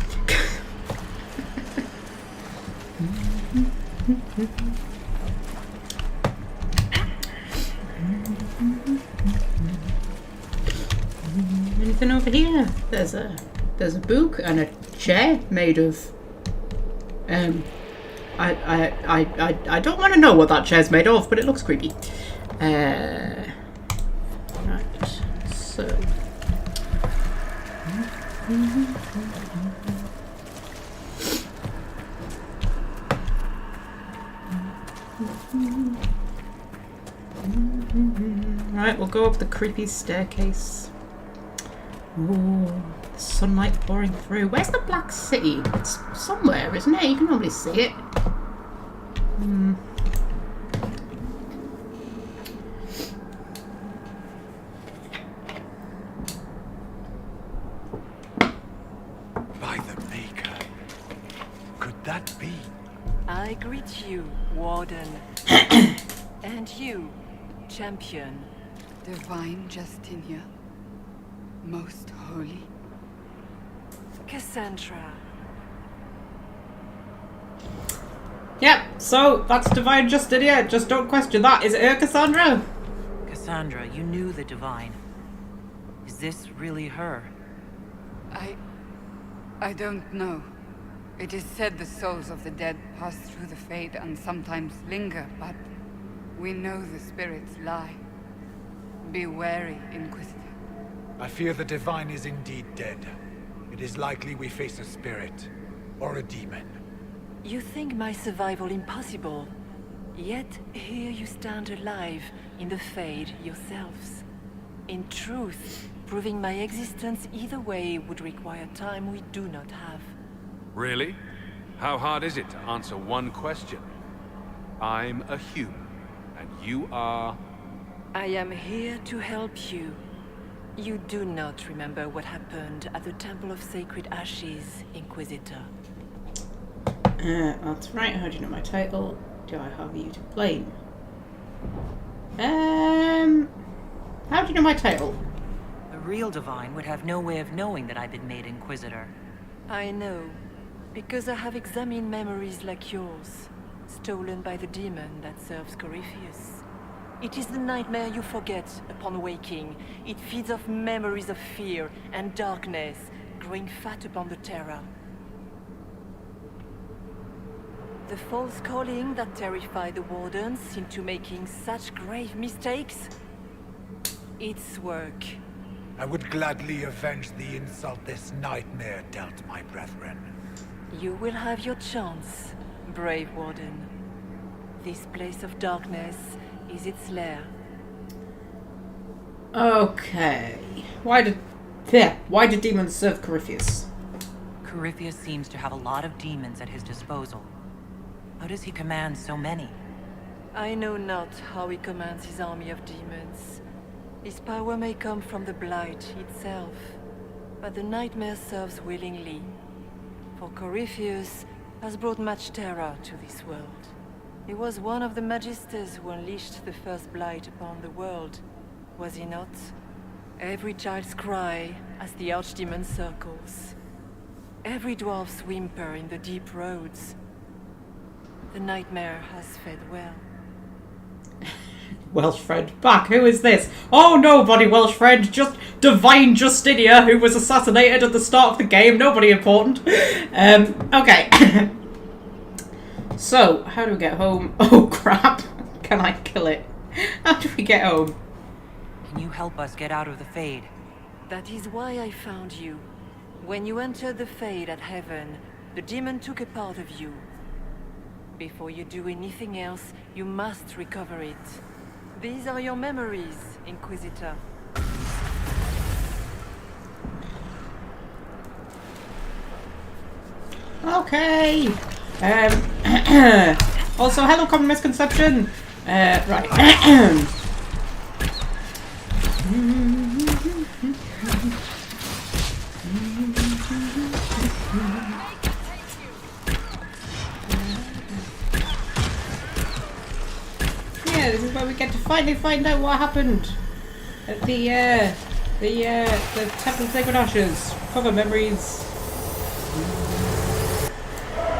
Anything over here? There's a book and a chair made of I don't want to know what that chair's made of, but it looks creepy. Right, so right, we'll go up the creepy staircase. Ooh, the sunlight pouring through. Where's the Black City? It's somewhere, isn't it? You can normally see it. By the Maker. Could that be? I greet you, Warden. And you, Champion. Divine Justinia. Most holy. Cassandra. Yep, so that's Divine Justinia. Just don't question that. Is it her, Cassandra? Cassandra, you knew the Divine. Is this really her? I don't know. It is said the souls of the dead pass through the Fade and sometimes linger, but we know the spirits lie. Be wary, Inquisitor. I fear the Divine is indeed dead. It is likely we face a spirit, or a demon. You think my survival impossible, yet here you stand alive in the Fade yourselves. In truth, proving my existence either way would require time we do not have. Really? How hard is it to answer one question? I'm a human, and you are... I am here to help you. You do not remember what happened at the Temple of Sacred Ashes, Inquisitor. That's right. How do you know my title? Do I have you to blame? How do you know my title? The real Divine would have no way of knowing that I've been made Inquisitor. I know, because I have examined memories like yours, stolen by the demon that serves Corypheus. It is the nightmare you forget upon waking. It feeds off memories of fear and darkness, growing fat upon the terror. The false calling that terrified the Wardens into making such grave mistakes? Its work. I would gladly avenge the insult this nightmare dealt my brethren. You will have your chance, brave Warden. This place of darkness is its lair. Okay. Why did demons serve Corypheus? Corypheus seems to have a lot of demons at his disposal. How does he command so many? I know not how he commands his army of demons. His power may come from the Blight itself, but the nightmare serves willingly. For Corypheus has brought much terror to this world. He was one of the Magisters who unleashed the first Blight upon the world, was he not? Every child's cry as the Archdemon circles. Every dwarf's whimper in the deep roads. The nightmare has fed well. Welsh friend back. Who is this? Oh, nobody, Welsh friend. Just Divine Justinia, who was assassinated at the start of the game. Nobody important. Okay. So, how do we get home? Oh, crap. Can I kill it? How do we get home? Can you help us get out of the Fade? That is why I found you. When you entered the Fade at Heaven, the demon took a part of you. Before you do anything else, you must recover it. These are your memories, Inquisitor. Okay. Also, hello, common misconception. Right. This is where we get to finally find out what happened at the Temple of Sacred Ashes. Cover memories.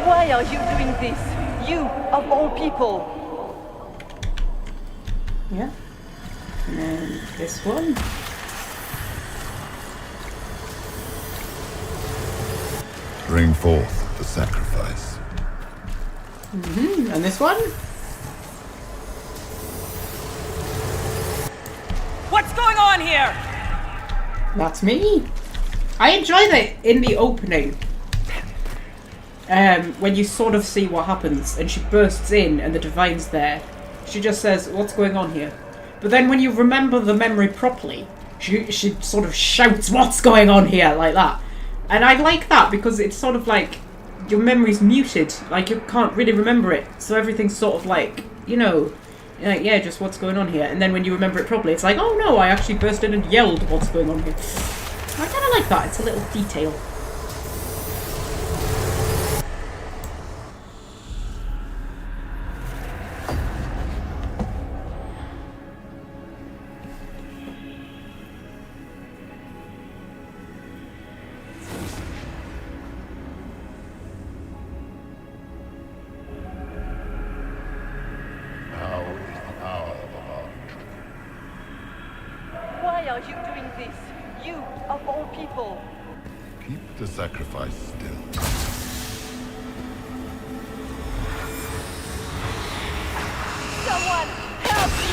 Why are you doing this? You, of all people! Yeah. And then this one. Bring forth the sacrifice. And this one. What's going on here? That's me. I enjoy that in the opening. When you sort of see what happens and she bursts in and the Divine's there, she just says, "What's going on here?" But then when you remember the memory properly, she sort of shouts, "What's going on here?" like that. And I like that because it's sort of like your memory's muted, like you can't really remember it. So everything's sort of like, you know, like, yeah, just what's going on here. And then when you remember it properly, it's like, oh no, I actually burst in and yelled, "What's going on here?" I kind of like that. It's a little detail. Why are you doing this? You, of all people! Keep the sacrifice still. Someone, help me!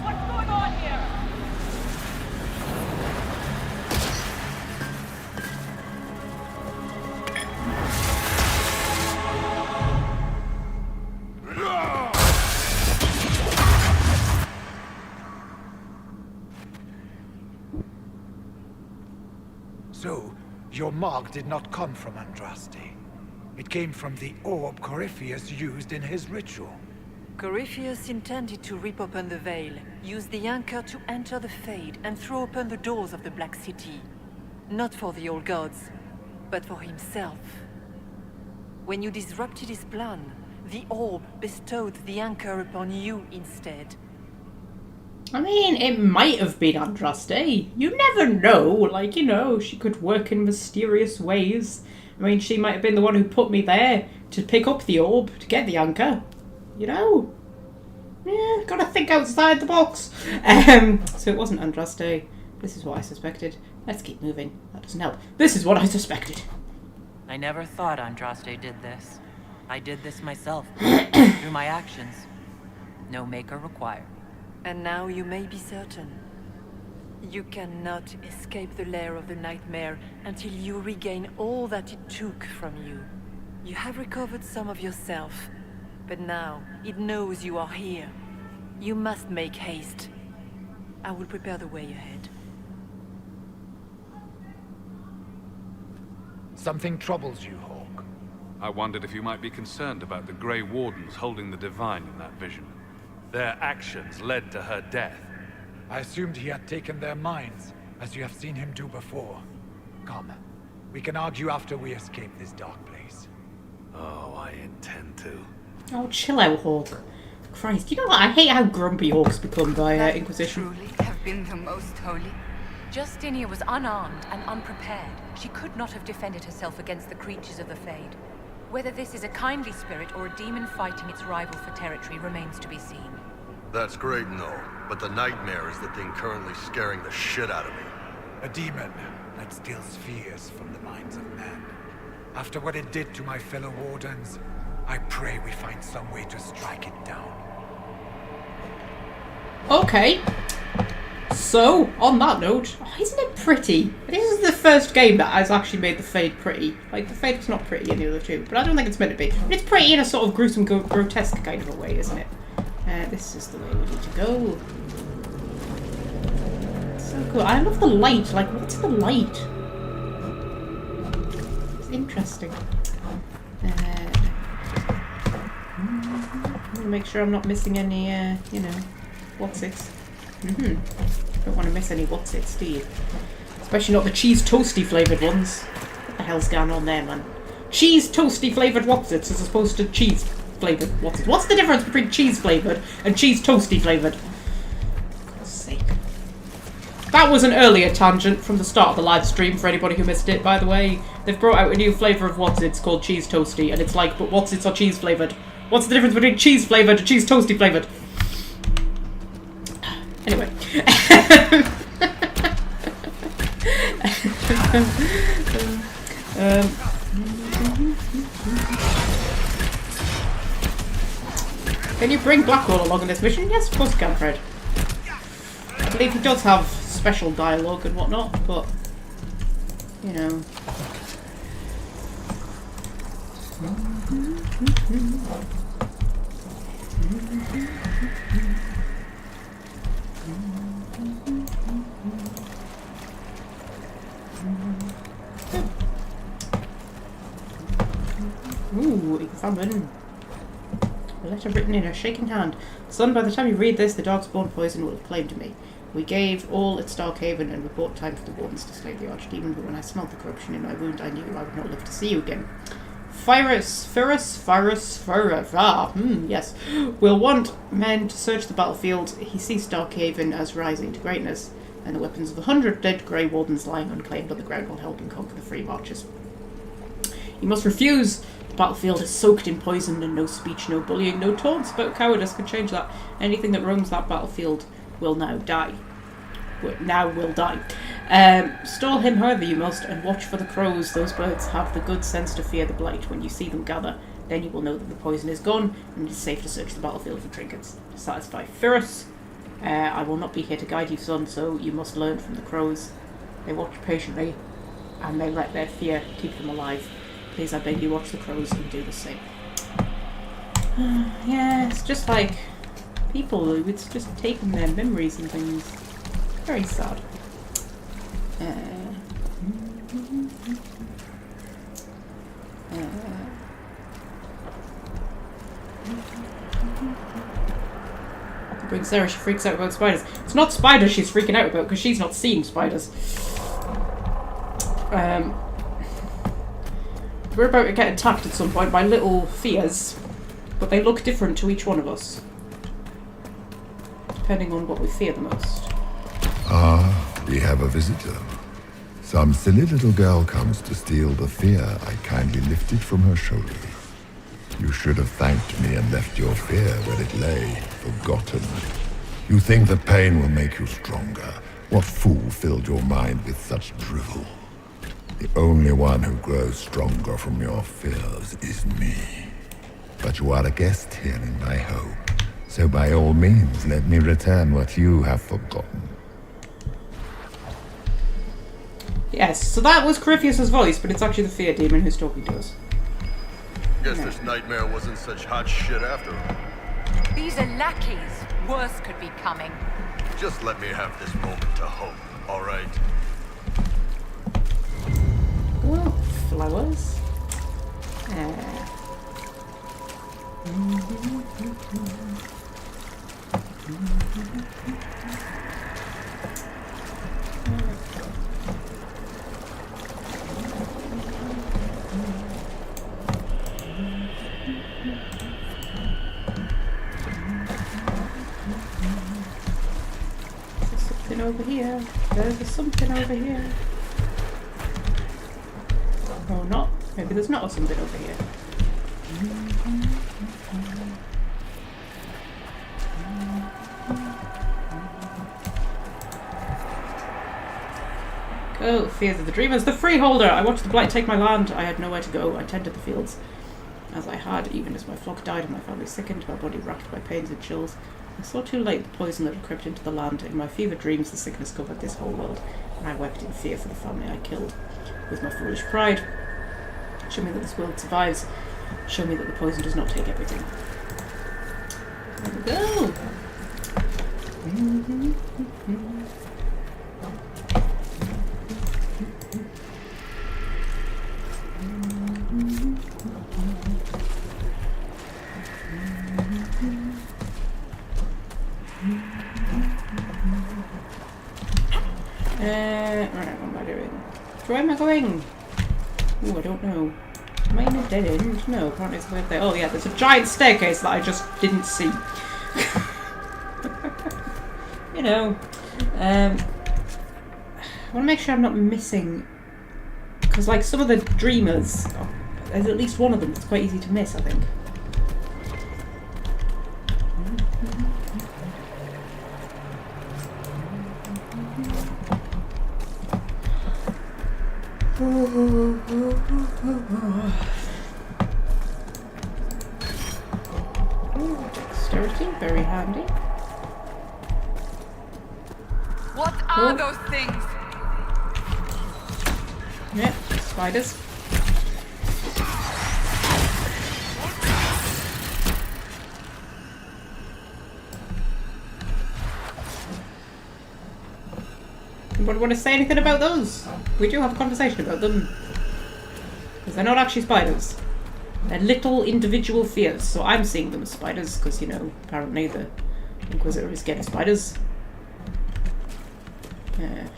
What's going on here? So, your mark did not come from Andraste. It came from the orb Corypheus used in his ritual. Corypheus intended to rip open the veil, use the anchor to enter the Fade, and throw open the doors of the Black City. Not for the old gods, but for himself. When you disrupted his plan, the orb bestowed the anchor upon you instead. I mean, it might have been Andraste. You never know. Like, you know, she could work in mysterious ways. I mean, she might have been the one who put me there to pick up the orb, to get the anchor. You know? Yeah, gotta think outside the box. So it wasn't Andraste. This is what I suspected. Let's keep moving. That doesn't help. This is what I suspected. I never thought Andraste did this. I did this myself, through my actions. No maker required. And now you may be certain. You cannot escape the lair of the nightmare until you regain all that it took from you. You have recovered some of yourself, but now it knows you are here. You must make haste. I will prepare the way ahead. Something troubles you, Hawk. I wondered if you might be concerned about the Grey Wardens holding the Divine in that vision. Their actions led to her death. I assumed he had taken their minds, as you have seen him do before. Come, we can argue after we escape this dark place. Oh, I intend to. Oh, chill out, Hawk. Christ, you know what? I hate how grumpy Hawk's become by Inquisition. Truly have been the most holy. Justinia was unarmed and unprepared. She could not have defended herself against the creatures of the Fade. Whether this is a kindly spirit or a demon fighting its rival for territory remains to be seen. That's great and all, but the nightmare is the thing currently scaring the shit out of me. A demon that steals fears from the minds of men. After what it did to my fellow Wardens, I pray we find some way to strike it down. Okay. So, on that note, isn't it pretty? This is the first game that has actually made the Fade pretty. Like, the Fade was not pretty in the other two, but I don't think it's meant to be. But it's pretty in a sort of gruesome, grotesque kind of a way, isn't it? This is the way we need to go. So cool. I love the light. Like, what's the light? It's interesting. I'm gonna make sure I'm not missing any, you know, what's-its. Don't want to miss any what's-its, do you? Especially not the cheese toasty flavoured ones. What the hell's going on there, man? Cheese toasty flavoured what's-its as opposed to cheese flavoured what's-its. What's the difference between cheese flavoured and cheese toasty flavoured? For God's sake. That was an earlier tangent from the start of the live stream for anybody who missed it, by the way. They've brought out a new flavour of what's-its called cheese toasty, and it's like, but what's-its are cheese flavoured. What's the difference between cheese flavoured and cheese toasty flavoured? Anyway. Can you bring Blackwall along in this mission? Yes, of course you can, Fred. I believe he does have special dialogue and whatnot, but, you know. Ooh, examine. A letter written in a shaking hand. Son, by the time you read this, the darkspawn poison will have claimed me. We gave all at Starkhaven and we bought time for the Wardens to slay the Archdemon, but when I smelled the corruption in my wound, I knew I would not live to see you again. Yes. We'll want men to search the battlefield. He sees Starkhaven as rising to greatness, and the weapons of 100 dead Grey Wardens lying unclaimed on the ground will help him conquer the Free Marchers. You must refuse. The battlefield is soaked in poison, and no speech, no bullying, no taunts about cowardice could change that. Anything that roams that battlefield will now die. Stall him however you must, and watch for the crows. Those birds have the good sense to fear the blight. When you see them gather, then you will know that the poison is gone, and it is safe to search the battlefield for trinkets. To satisfy Firus, I will not be here to guide you, son, so you must learn from the crows. They watch patiently, and they let their fear keep them alive. Please, I beg you, watch the crows and do the same. Yeah, it's just like people, it's just taking their memories and things. Very sad. Bring Sarah, she freaks out about spiders. It's not spiders she's freaking out about because she's not seeing spiders. We're about to get attacked at some point by little fears, but they look different to each one of us, depending on what we fear the most. Ah, we have a visitor. Some silly little girl comes to steal the fear I kindly lifted from her shoulder. You should have thanked me and left your fear where it lay, forgotten. You think the pain will make you stronger, What fool filled your mind with such drivel? The only one who grows stronger from your fears is me. But you are a guest here in my home, so by all means let me return what you have forgotten. Yes, so that was Corypheus' voice, but it's actually the fear demon who's talking to us. Guess this nightmare wasn't such hot shit after all. These are lackeys. Worse could be coming. Just let me have this moment to hope, alright? Oh, flowers. There's something over here. There's something over here. Or not. Maybe there's not something over here. Oh, fears of the dreamers. The freeholder! I watched the blight take my land. I had nowhere to go. I tended the fields as I had, even as my flock died and my family sickened, my body racked by pains and chills. I saw too late the poison that had crept into the land. In my fevered dreams, the sickness covered this whole world, and I wept in fear for the family I killed. With my foolish pride, show me that this world survives. Show me that the poison does not take everything. There we go! Right, what am I doing? Where am I going? Oh, I don't know. Am I in a dead end? No, apparently it's way up there. Oh yeah, there's a giant staircase that I just didn't see. You know. I want to make sure I'm not missing... Because like some of the dreamers, there's at least one of them that's quite easy to miss, I think. Dexterity, very handy. What are those things? Yeah, spiders. Anybody want to say anything about those? We do have a conversation about them. Because they're not actually spiders. They're little individual fears. So I'm seeing them as spiders because, you know, apparently the Inquisitor is scared of spiders.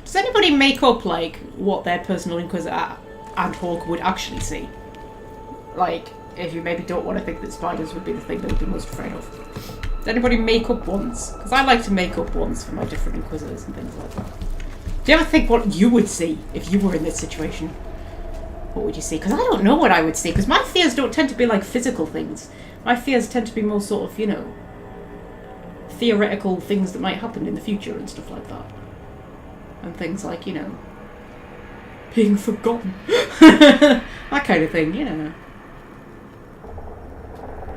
Does anybody make up, like, what their personal Inquisitor and Hawk would actually see? Like, if you maybe don't want to think that spiders would be the thing they would be most afraid of. Does anybody make up ones? Because I like to make up ones for my different Inquisitors and things like that. Do you ever think what you would see if you were in this situation? What would you see? Because I don't know what I would see, because my fears don't tend to be like physical things. My fears tend to be more sort of, you know, theoretical things that might happen in the future and stuff like that. And things like, you know, being forgotten. That kind of thing, you know.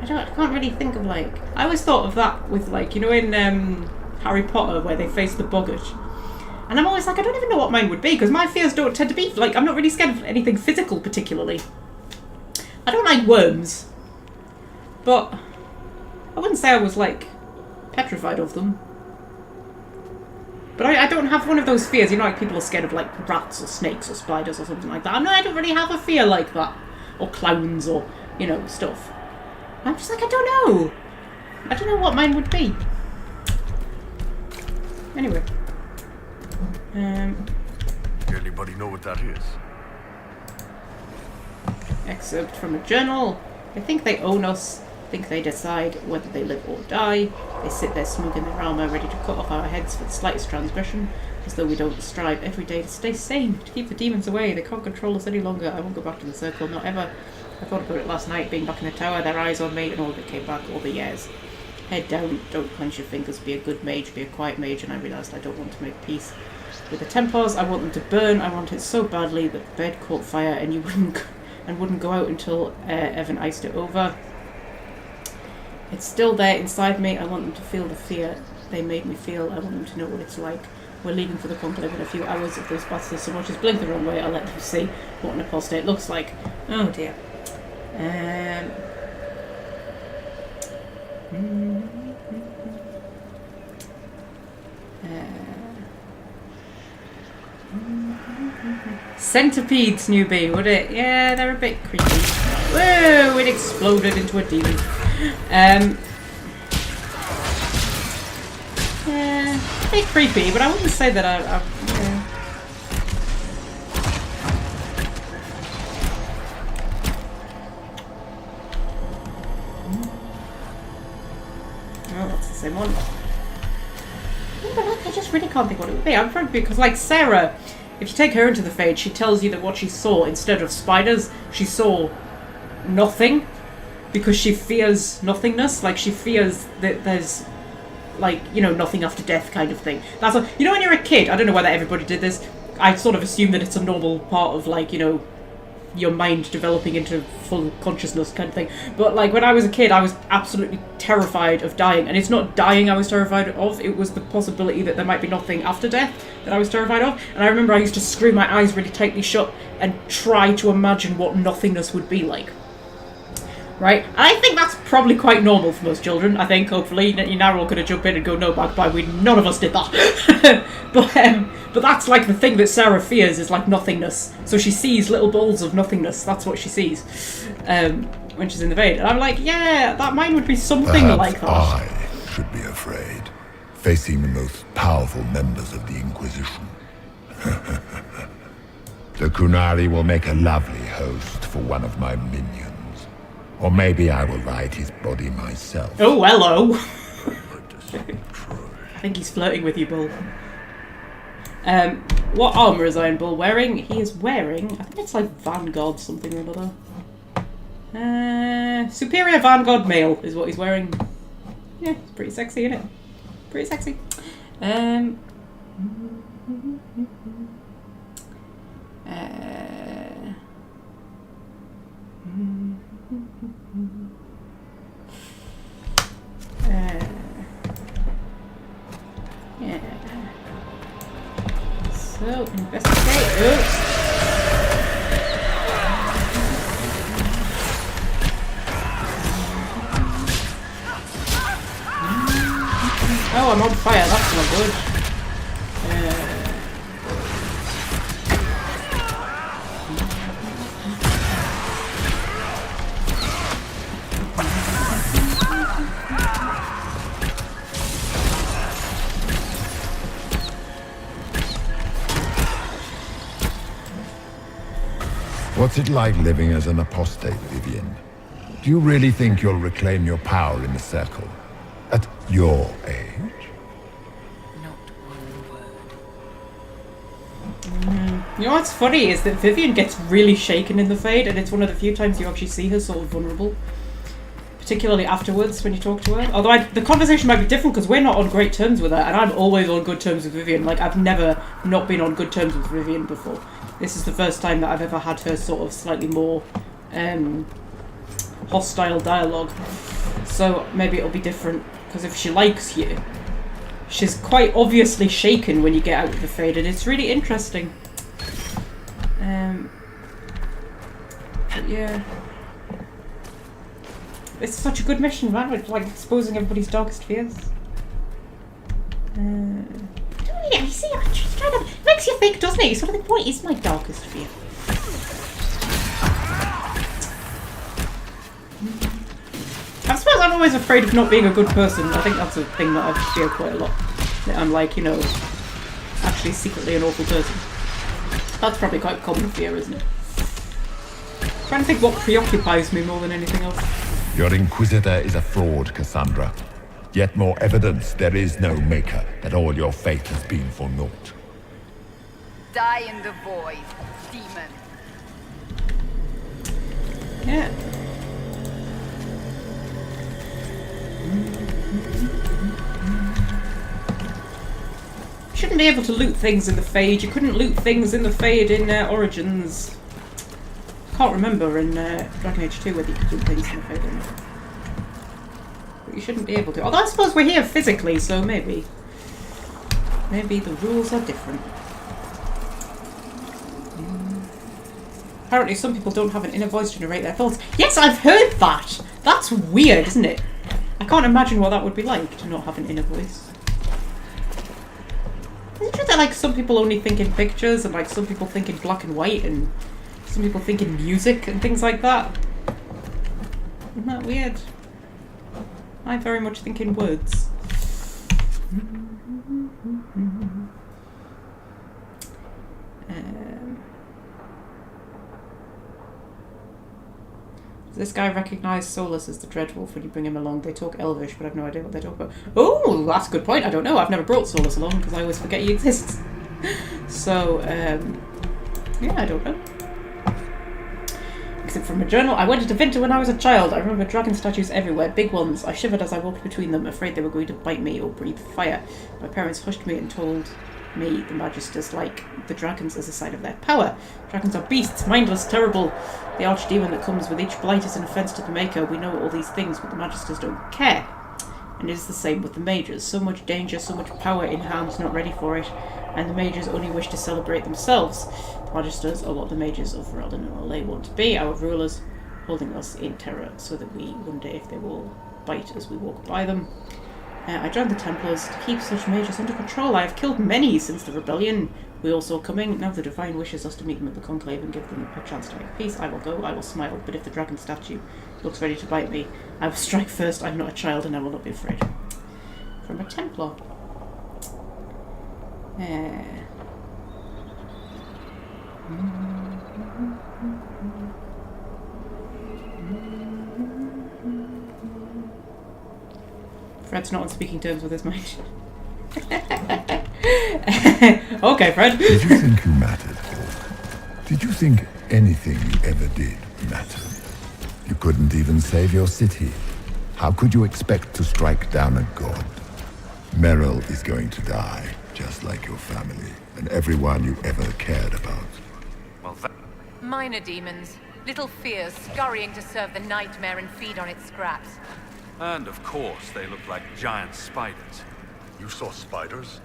I can't really think of, like... I always thought of that with, like, you know, in Harry Potter where they face the boggart. And I'm always like, I don't even know what mine would be, because my fears don't tend to be, like, I'm not really scared of anything physical particularly. I don't like worms. But I wouldn't say I was, like, petrified of them. But I don't have one of those fears, you know, like people are scared of, like, rats or snakes or spiders or something like that. No, I don't really have a fear like that. Or clowns or, you know, stuff. I'm just like, I don't know. I don't know what mine would be. Anyway. Anybody know what that is? Excerpt from a journal. They think they own us. Think they decide whether they live or die. They sit there smug in their armour, ready to cut off our heads for the slightest transgression, as though we don't strive every day to stay sane, to keep the demons away. They can't control us any longer. I won't go back to the circle, not ever. I thought about it last night, being back in the tower, their eyes on me, and all of it came back, all the years. Head down, don't clench your fingers, be a good mage, be a quiet mage, and I realised I don't want to make peace with the Templars. I want them to burn. I want it so badly that the bed caught fire and you wouldn't go out until Evan iced it over. It's still there inside me. I want them to feel the fear they made me feel. I want them to know what it's like. We're leaving for the conclave in a few hours. If those bastards so much as blink the wrong way, I'll let them see what an apostate looks like. Oh dear. Centipedes, newbie, would it? Yeah, they're a bit creepy. Whoa! It exploded into a demon. Yeah, a bit creepy, but I wouldn't say that I yeah. Oh, that's the same one. Yeah, but like, I just really can't think what it would be. I'm probably because, like, Sarah, if you take her into the Fade, she tells you that what she saw, instead of spiders, she saw nothing, because she fears nothingness. Like, she fears that there's, like, you know, nothing after death kind of thing. That's a, you know, when you're a kid, I don't know whether everybody did this, I sort of assume that it's a normal part of, like, you know, your mind developing into full consciousness kind of thing. But, like, when I was a kid, I was absolutely terrified of dying. And it's not dying I was terrified of, it was the possibility that there might be nothing after death that I was terrified of. And I remember I used to screw my eyes really tightly shut and try to imagine what nothingness would be like. Right? And I think that's probably quite normal for most children, I think, hopefully. You're now all going to jump in and go, no, Magpie, none of us did that. But that's like the thing that Sarah fears, is like nothingness. So she sees little balls of nothingness. That's what she sees when she's in the Vade. And I'm like, yeah, that mine would be something Perhaps like that. I should be afraid, facing the most powerful members of the Inquisition. The Kunari will make a lovely host for one of my minions. Or maybe I will ride his body myself. Oh, hello. I think he's flirting with you, Bull. What armour is Iron Bull wearing? He is wearing, I think it's like Vanguard something or another. Superior Vanguard Mail is what he's wearing. Yeah, it's pretty sexy, isn't it? Pretty sexy. Yeah. So, investigate. Oops. Oh, I'm on fire. That's not good. What's it like living as an apostate, Vivian? Do you really think you'll reclaim your power in the Circle? At your age? You know what's funny is that Vivian gets really shaken in the Fade, and it's one of the few times you actually see her sort of vulnerable. Particularly afterwards when you talk to her. Although the conversation might be different because we're not on great terms with her, and I'm always on good terms with Vivian. Like, I've never not been on good terms with Vivian before. This is the first time that I've ever had her sort of slightly more hostile dialogue. So maybe it'll be different, because if she likes you, she's quite obviously shaken when you get out of the Fade, and it's really interesting. But yeah. It's such a good mission, man, with like exposing everybody's darkest fears. Yeah, you see, I'm just trying to... It makes you think, doesn't it? You sort of think, what is my darkest fear? I suppose I'm always afraid of not being a good person. I think that's a thing that I fear quite a lot. That I'm like, you know, actually secretly an awful person. That's probably quite a common fear, isn't it? I'm trying to think what preoccupies me more than anything else. Your Inquisitor is a fraud, Cassandra. Yet more evidence there is no Maker, that all your fate has been for naught. Die in the void, demon. Yeah. You shouldn't be able to loot things in the Fade. You couldn't loot things in the Fade in Origins. I can't remember in Dragon Age 2 whether you could loot things in the Fade or not. But you shouldn't be able to. Although I suppose we're here physically, so maybe. Maybe the rules are different. Apparently some people don't have an inner voice to narrate their thoughts. Yes, I've heard that! That's weird, isn't it? I can't imagine what that would be like, to not have an inner voice. Is it true that like some people only think in pictures and like some people think in black and white and some people think in music and things like that? Isn't that weird? I very much think in words. This guy recognised Solus as the Dreadwolf when you bring him along. They talk Elvish, but I've no idea what they talk about. Oh, that's a good point. I don't know. I've never brought Solus along because I always forget he exists. So, yeah, I don't know. Except from a journal. I went to Vinter when I was a child. I remember dragon statues everywhere, big ones. I shivered as I walked between them, afraid they were going to bite me or breathe fire. My parents hushed me and told me the Magisters like the dragons as a sign of their power. Dragons are beasts, mindless, terrible. The archdemon that comes with each blight is an offence to the Maker. We know all these things, but the Magisters don't care. And it is the same with the mages. So much danger, so much power in hands not ready for it, and the mages only wish to celebrate themselves. The Magisters are what the mages of Ferelden and all they want to be, our rulers, holding us in terror, so that we wonder if they will bite as we walk by them. I joined the Templars to keep such mages under control. I have killed many since the rebellion. We all saw coming. Now the Divine wishes us to meet them at the Conclave and give them a chance to make peace. I will go, I will smile, but if the dragon statue looks ready to bite me, I will strike first. I'm not a child and I will not be afraid. From a Templar. Fred's not on speaking terms with his mind. Okay, Fred. Did you think you mattered, Hawk? Did you think anything you ever did mattered? You couldn't even save your city. How could you expect to strike down a god? Merrill is going to die, just like your family, and everyone you ever cared about. Well, Minor demons. Little fears scurrying to serve the nightmare and feed on its scraps. and of course, they look like giant spiders. You saw spiders?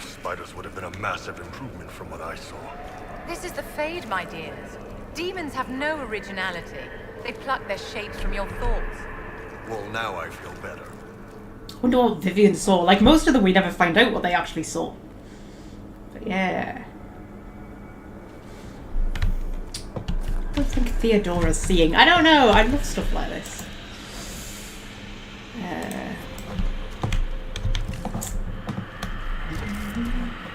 Spiders would have been a massive improvement from what I saw. This is the Fade, my dears. Demons have no originality. They pluck their shapes from your thoughts. Well, now I feel better. I wonder what Vivian saw. Like, most of them we never find out what they actually saw. But yeah. What do you think Theodora's seeing? I don't know. I love stuff like this.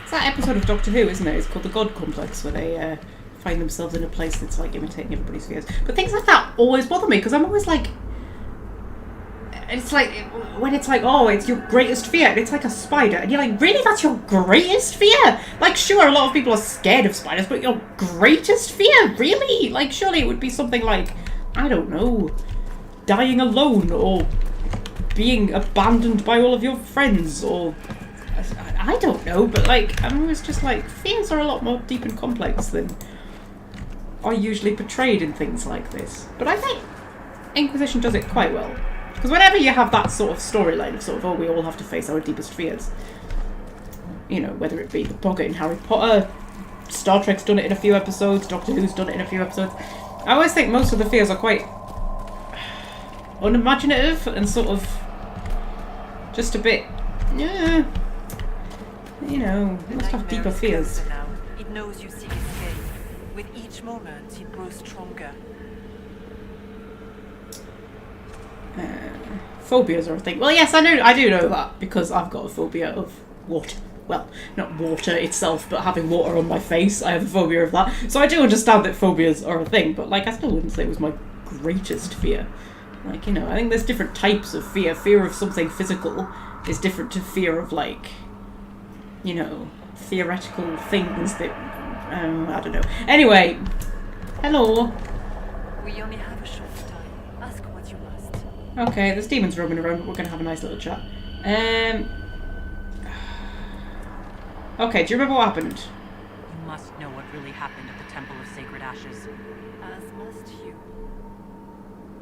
It's that episode of Doctor Who, isn't it? It's called the God Complex, where they find themselves in a place that's like imitating everybody's fears. But things like that always bother me, because I'm always like... It's like, when it's like, oh, it's your greatest fear, and it's like a spider, and you're like, really? That's your greatest fear? Like, sure, a lot of people are scared of spiders, but your greatest fear? Really? Like, surely it would be something like, I don't know, dying alone, or being abandoned by all of your friends, or... I don't know, but like, I'm always just like, fears are a lot more deep and complex than are usually portrayed in things like this. But I think Inquisition does it quite well. Because whenever you have that sort of storyline of sort of, oh, we all have to face our deepest fears, you know, whether it be the Pocket in Harry Potter, Star Trek's done it in a few episodes, Doctor Who's done it in a few episodes, I always think most of the fears are quite unimaginative and sort of just a bit, yeah, you know, it must have deeper fears. Now. It knows you seek escape. With each moment, it grows stronger. Phobias are a thing. Well, yes, I do know that, because I've got a phobia of water. Well, not water itself, but having water on my face. I have a phobia of that. So I do understand that phobias are a thing, but like, I still wouldn't say it was my greatest fear. Like, you know, I think there's different types of fear. Fear of something physical is different to fear of, like, you know, theoretical things that, I don't know. Anyway, hello. We only have a short time. Ask what you must. Okay, there's demons roaming around. We're going to have a nice little chat. Okay, do you remember what happened? You must know what really happened at the Temple of Sacred Ashes. As must you.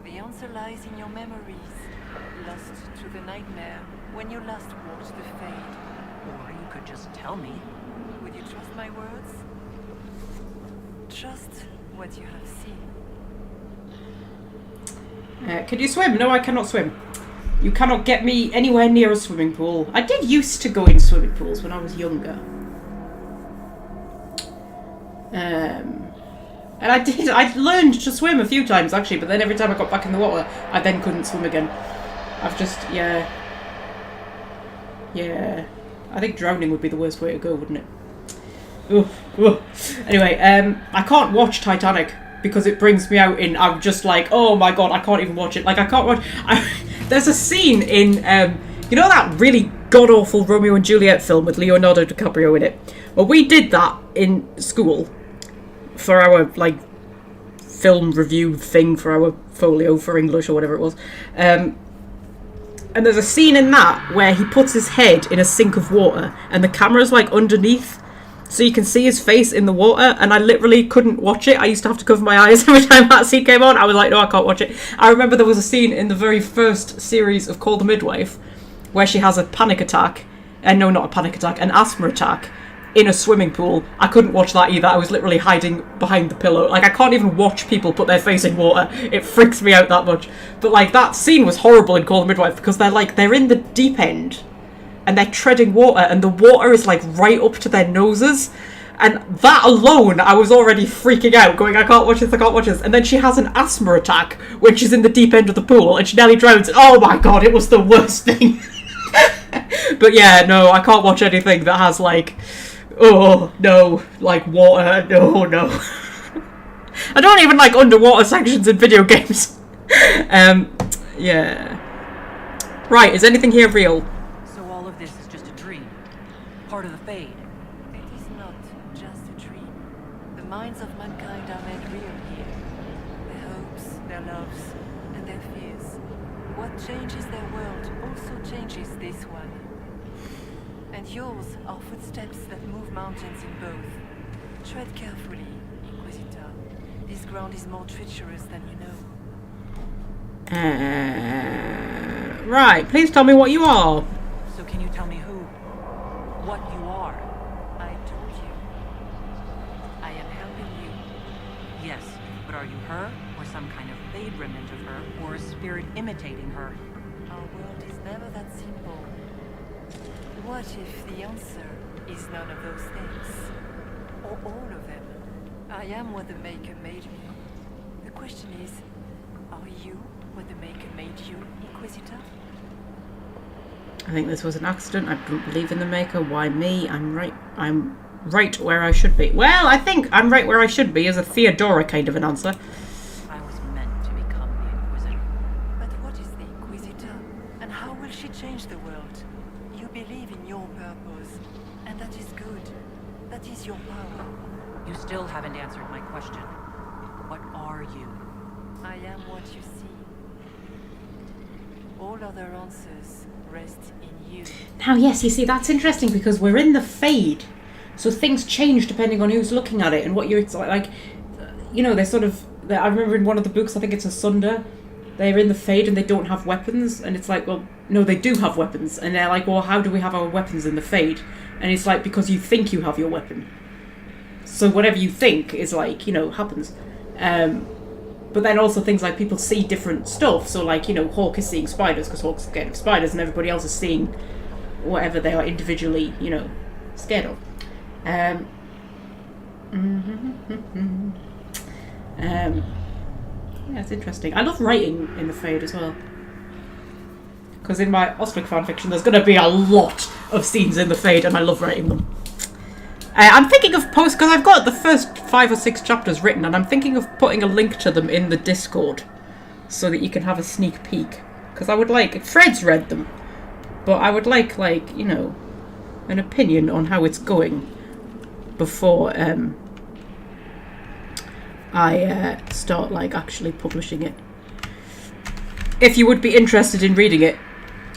The answer lies in your memories, lost to the nightmare when you last watched the fade. Or you could just tell me. Would you trust my words? Trust what you have seen. Can you swim? No, I cannot swim. You cannot get me anywhere near a swimming pool. I did used to go in swimming pools when I was younger. And I learned to swim a few times actually, but then every time I got back in the water, I then couldn't swim again. I've just, yeah. I think drowning would be the worst way to go, wouldn't it? Ooh. Anyway, I can't watch Titanic because it brings me out in, I'm just like, oh my god, I can't even watch it. Like, I can't watch, there's a scene in, you know that really god-awful Romeo and Juliet film with Leonardo DiCaprio in it? Well, we did that in school for our, like, film review thing for our folio for English or whatever it was. And there's a scene in that where he puts his head in a sink of water and the camera's, like, underneath, so you can see his face in the water, and I literally couldn't watch it. I used to have to cover my eyes every time that scene came on. I was like, no, I can't watch it. I remember there was a scene in the very first series of Call the Midwife where she has a panic attack, and no, not a panic attack, an asthma attack in a swimming pool. I couldn't watch that either. I was literally hiding behind the pillow. Like, I can't even watch people put their face in water. It freaks me out that much. But, like, that scene was horrible in Call the Midwife because they're in the deep end and they're treading water, and the water is, like, right up to their noses. And that alone, I was already freaking out, going, I can't watch this. And then she has an asthma attack when she's in the deep end of the pool, and she nearly drowns. Oh my god, it was the worst thing. But yeah, no, I can't watch anything that has, like, oh, no, like, water, no. I don't even like underwater sections in video games. Yeah. Right, is anything here real? So all of this is just a dream? Part of the Fade? It is not just a dream. The minds of mankind are made real here. Their hopes, their loves, and their fears. What changes their world also changes this one. And yours are footsteps that move mountains in both. Tread carefully, Inquisitor. This ground is more treacherous than you know. Right, please tell me what you are. So can you tell me what you are? I told you. I am helping you. Yes, but are you her, or some kind of Fade remnant of her, or a spirit imitating her? Our world is never that simple. What if the answer is none of those things? Or all of them? I am what the Maker made me. The question is, are you what the Maker made you, Inquisitor? I think this was an accident. I don't believe in the Maker. Why me? I'm right where I should be. Well, I think I'm right where I should be is a Theodora kind of an answer. I was meant to become the Inquisitor. But what is the Inquisitor? And how will she change the world? You believe in your purpose, and that is good. That is your power. You still haven't answered my question. What are you? I am what you see. All other answers rest in you. Now, yes, you see, that's interesting because we're in the Fade. So things change depending on who's looking at it and what you're like. You know, they're sort of. I remember in one of the books, I think it's Asunder, they're in the Fade and they don't have weapons. And it's like, well, no, they do have weapons. And they're like, well, how do we have our weapons in the Fade? And it's like, because you think you have your weapon. So whatever you think is like, you know, happens. But then also things like people see different stuff. So like, you know, Hawk is seeing spiders because Hawk's scared of spiders and everybody else is seeing whatever they are individually, you know, scared of. Yeah, it's interesting. I love writing in the Fade as well. Because in my Ostwick fanfiction there's going to be a lot of scenes in the Fade and I love writing them. I'm thinking of because I've got the first 5 or 6 chapters written and I'm thinking of putting a link to them in the Discord so that you can have a sneak peek. Because I would like, Fred's read them, but I would like, you know, an opinion on how it's going before I start, like, actually publishing it. if you would be interested in reading it.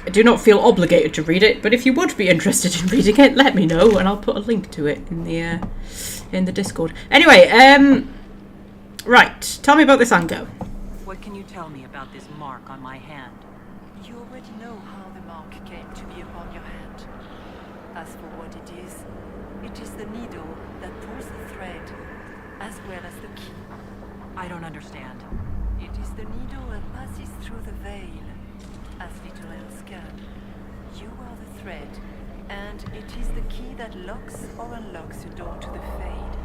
I do not feel obligated to read it, but if you would be interested in reading it, let me know, and I'll put a link to it in the Discord. Anyway, right, tell me about this anchor. What can you tell me about this mark on my hand? You already know how the mark came to be upon your hand. As for what it is the needle that pulls the thread, as well as the key. I don't understand. It is the needle that passes through the veil, as little else can. You are the thread, and it is the key that locks or unlocks the door to the Fade.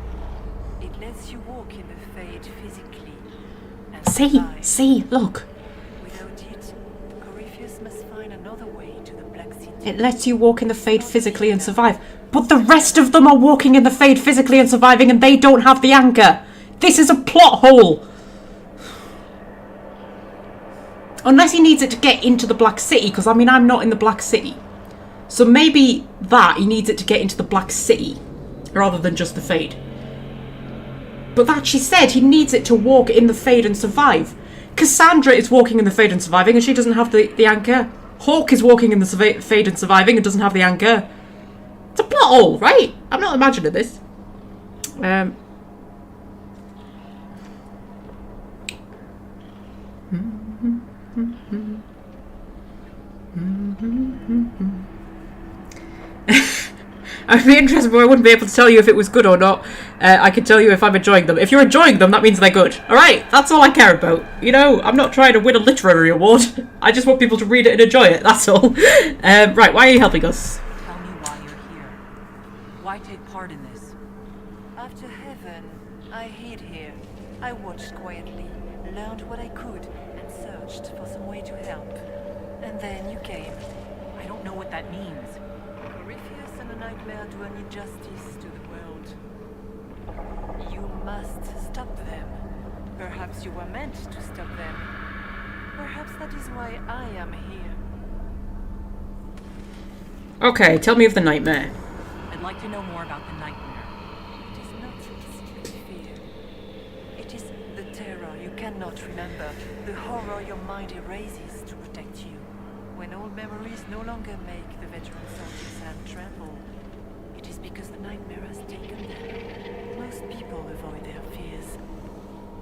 It lets you walk in the Fade physically. And See, look. Without it, Corypheus must find another way to the Black City. It lets you walk in the Fade physically and survive. But the rest of them are walking in the Fade physically and surviving, and they don't have the anchor. This is a plot hole. Unless he needs it to get into the Black City, because I mean, I'm not in the Black City. So maybe that he needs it to get into the Black City, rather than just the Fade. But that she said he needs it to walk in the Fade and survive. Cassandra is walking in the Fade and surviving, and she doesn't have the anchor. Hawk is walking in the Fade and surviving and doesn't have the anchor. It's a plot hole, right? I'm not imagining this. I'd be interested, but I wouldn't be able to tell you if it was good or not. I could tell you if I'm enjoying them. If you're enjoying them, that means they're good. Alright, that's all I care about. You know, I'm not trying to win a literary award. I just want people to read it and enjoy it, that's all. Right, why are you helping us? Tell me why you're here. Why take part in this? After heaven, I hid here. I watched quietly, learned what I could, and searched for some way to help. And then you came. I don't know what that means. Corypheus and a nightmare do an injustice to the world. You must stop them. Perhaps you were meant to stop them. Perhaps that is why I am here. Okay, tell me of the nightmare. I'd like to know more about the nightmare. It is not simply fear. It is the terror you cannot remember, the horror your mind erases to protect you. When old memories no longer make the veteran soldier's hand tremble, it is because the nightmare has taken them. Most people avoid their fears.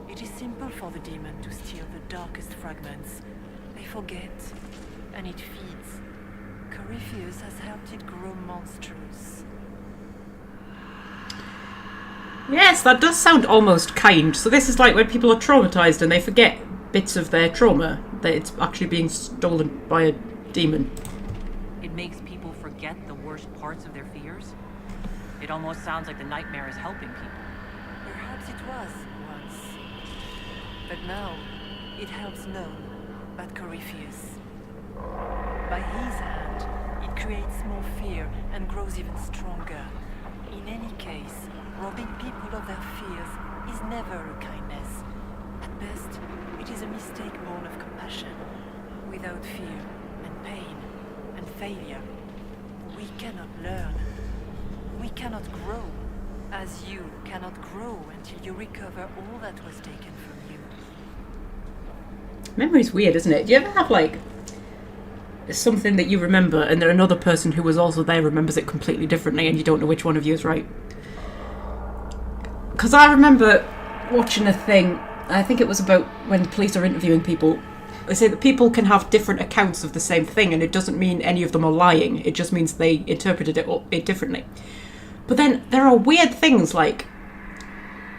It is simple for the demon to steal the darkest fragments. They forget, and it feeds. Corypheus has helped it grow monstrous. Yes, that does sound almost kind. So this is like when people are traumatized and they forget bits of their trauma, that it's actually being stolen by a demon. It makes people forget the worst parts of their fears? It almost sounds like the nightmare is helping people. Perhaps it was once. But now, it helps none but Corypheus. By his hand, it creates more fear and grows even stronger. In any case, robbing people of their fears is never a kindness. At best, it is a mistake born of compassion. Without fear and pain and failure, we cannot learn. We cannot grow, as you cannot grow until you recover all that was taken from you. Memory's weird, isn't it? Do you ever have, like, something that you remember and then another person who was also there remembers it completely differently and you don't know which one of you is right? Because I remember watching a thing, I think it was about when the police are interviewing people. They say that people can have different accounts of the same thing, and it doesn't mean any of them are lying. It just means they interpreted it differently. But then there are weird things like,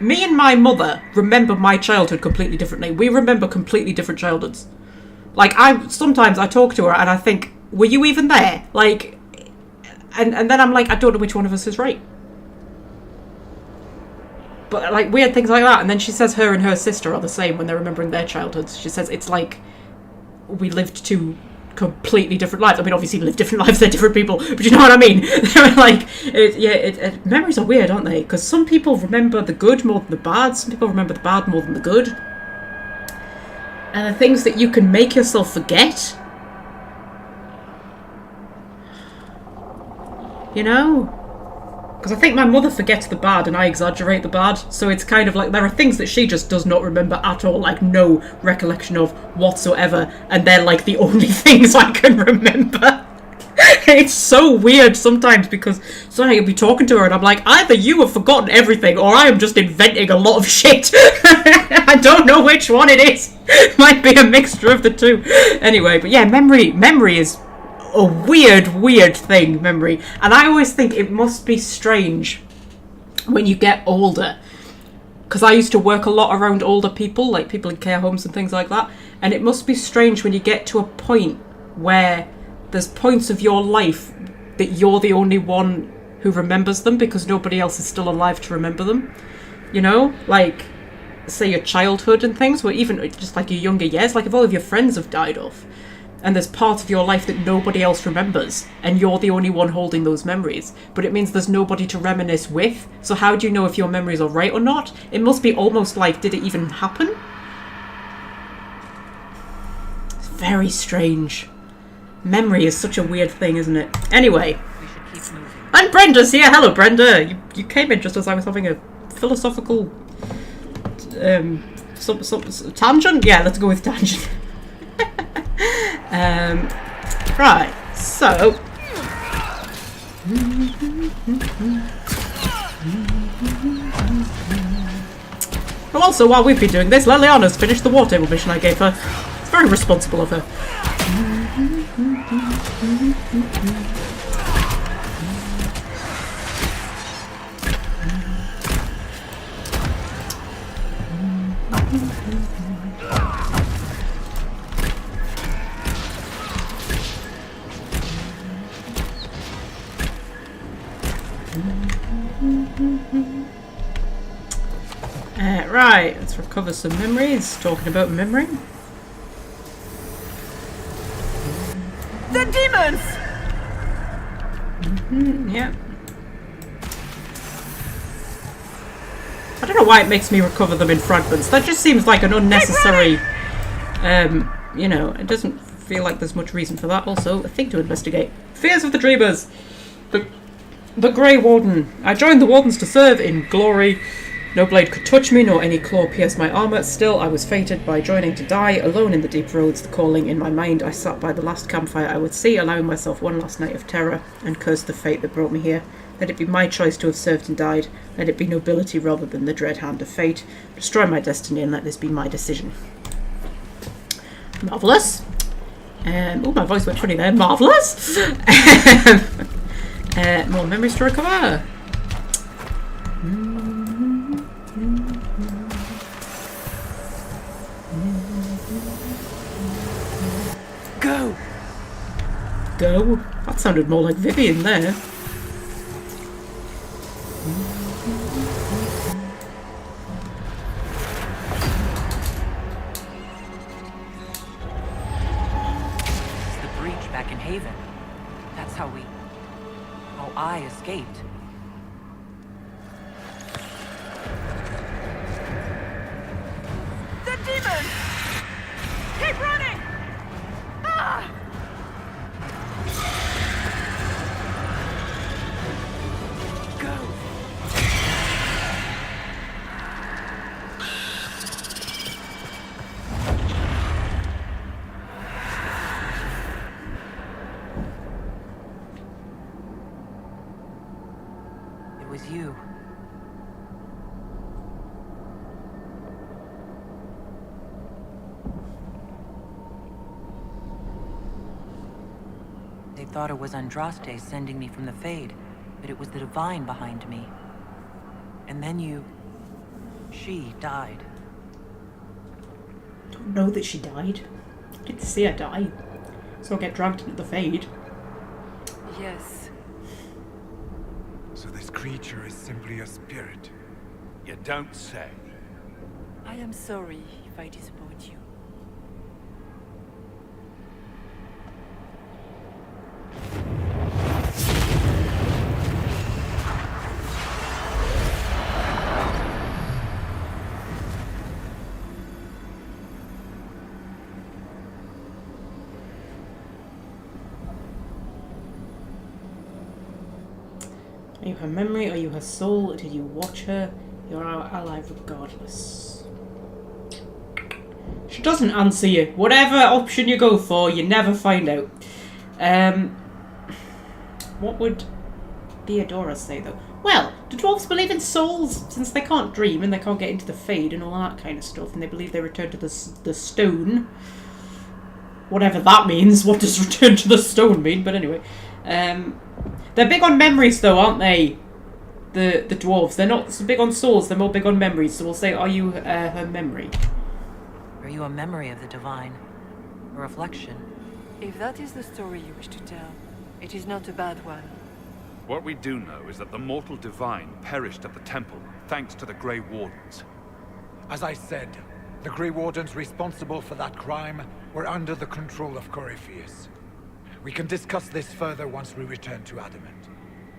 me and my mother remember my childhood completely differently. We remember completely different childhoods. Like, sometimes I talk to her and I think, were you even there? Like, and then I'm like, I don't know which one of us is right. But, like, weird things like that. And then she says her and her sister are the same when they're remembering their childhoods. She says it's like we lived two completely different lives. I mean, obviously live different lives, they're different people, but you know what I mean? They're like, memories are weird, aren't they? Because some people remember the good more than the bad. Some people remember the bad more than the good. And the things that you can make yourself forget. You know? Because I think my mother forgets the bad and I exaggerate the bad. So it's kind of like there are things that she just does not remember at all, like no recollection of whatsoever. And they're like the only things I can remember. It's so weird sometimes because so you'll be talking to her and I'm like, either you have forgotten everything or I am just inventing a lot of shit. I don't know which one it is. Might be a mixture of the two. Anyway, but yeah, memory is a weird thing, memory. And I always think it must be strange when you get older. Because I used to work a lot around older people, like people in care homes and things like that. And it must be strange when you get to a point where there's points of your life that you're the only one who remembers them because nobody else is still alive to remember them. You know? Like, say your childhood and things, or even just like your younger years. Like if all of your friends have died off and there's parts of your life that nobody else remembers and you're the only one holding those memories. But it means there's nobody to reminisce with. So how do you know if your memories are right or not? It must be almost like, did it even happen? It's very strange. Memory is such a weird thing, isn't it? Anyway. We should keep moving. And Brenda's here. Hello, Brenda. You came in just as I was having a philosophical tangent? Yeah, let's go with tangent. Right, so... Oh, also, while we've been doing this, Liliana's finished the war table mission I gave her. It's very responsible of her. Right, let's recover some memories. Talking about memory. The demons! Yeah. I don't know why it makes me recover them in fragments. That just seems like an unnecessary... you know, it doesn't feel like there's much reason for that. Also, a thing to investigate. Fears of the Dreamers. The Grey Warden. I joined the Wardens to serve in glory. No blade could touch me, nor any claw pierce my armour. Still, I was fated by joining to die. Alone in the deep roads, the calling in my mind, I sat by the last campfire I would see, allowing myself one last night of terror, and cursed the fate that brought me here. Let it be my choice to have served and died. Let it be nobility rather than the dread hand of fate. Destroy my destiny and let this be my decision. Marvellous. Oh, my voice went funny there. Marvellous. More memories to recover. Go! Go? That sounded more like Vivian there. It's the breach back in Haven. That's how I escaped. The demons! Keep running! Ah! Go! It was you. They thought it was Andraste sending me from the Fade, but it was the Divine behind me. And then she died. Don't know that she died. I didn't see her die. So I get dragged into the Fade. Yes. So this creature is simply a spirit? You don't say. I am sorry if I disappoint you. Are you her memory? Are you her soul? Did you watch her? You're our ally regardless. She doesn't answer you. Whatever option you go for, you never find out. What would Theodora say, though? Well, do dwarves believe in souls? Since they can't dream and they can't get into the Fade and all that kind of stuff, and they believe they return to the stone. Whatever that means. What does return to the stone mean? But anyway. They're big on memories, though, aren't they? The dwarves. They're not so big on souls. They're more big on memories. So we'll say, are you her memory? Are you a memory of the divine? A reflection? If that is the story you wish to tell, it is not a bad one. What we do know is that the mortal divine perished at the temple, thanks to the Grey Wardens. As I said, the Grey Wardens responsible for that crime were under the control of Corypheus. We can discuss this further once we return to Adamant.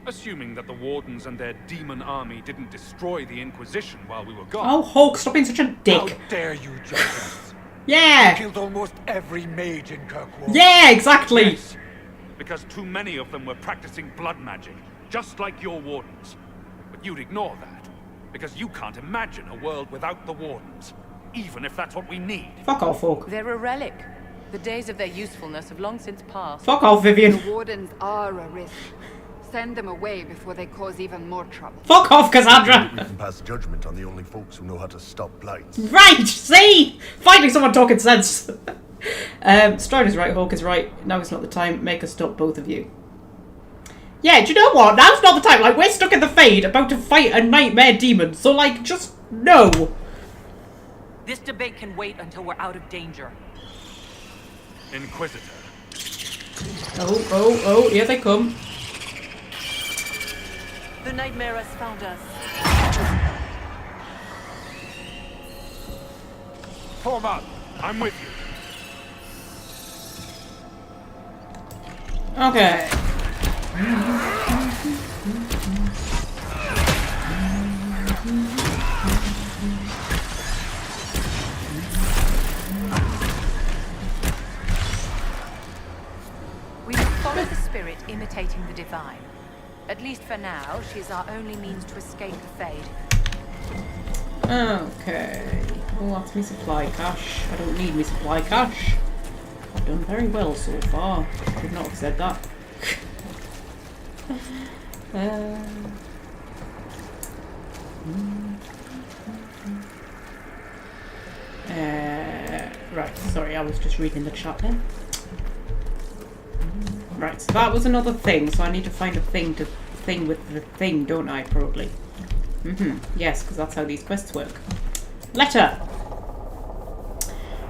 Assuming that the Wardens and their demon army didn't destroy the Inquisition while we were gone. Oh, Hawk, stop being such a dick. How dare you judge us? Yeah! You killed almost every mage in Kirkwall. Yeah, exactly! Yes, because too many of them were practicing blood magic, just like your Wardens. But you'd ignore that, because you can't imagine a world without the Wardens, even if that's what we need. Fuck off, Hawk. They're a relic. The days of their usefulness have long since passed. Fuck off, Vivian. The Wardens are a risk. Send them away before they cause even more trouble. Fuck off, Cassandra! We can pass judgment on the only folks who know how to stop blights. Right! See? Finding someone talking sense. Strider's right, Hawk is right. Now is not the time. Make us stop, both of you. Yeah, do you know what? Now's not the time. Like, we're stuck in the Fade, about to fight a nightmare demon. So, like, just no. This debate can wait until we're out of danger. Inquisitor. Oh, here they come. The nightmare has found us. Form up. I'm with you. Okay. We will follow the spirit imitating the divine. At least for now, she's our only means to escape the Fade. Okay. Oh, that's me supply cache. I don't need me supply cache. I've done very well so far. Could not have said that. Right, sorry, I was just reading the chat there. Right, so that was another thing, so I need to find a thing to thing with the thing, don't I, probably? Yes, because that's how these quests work. Letter!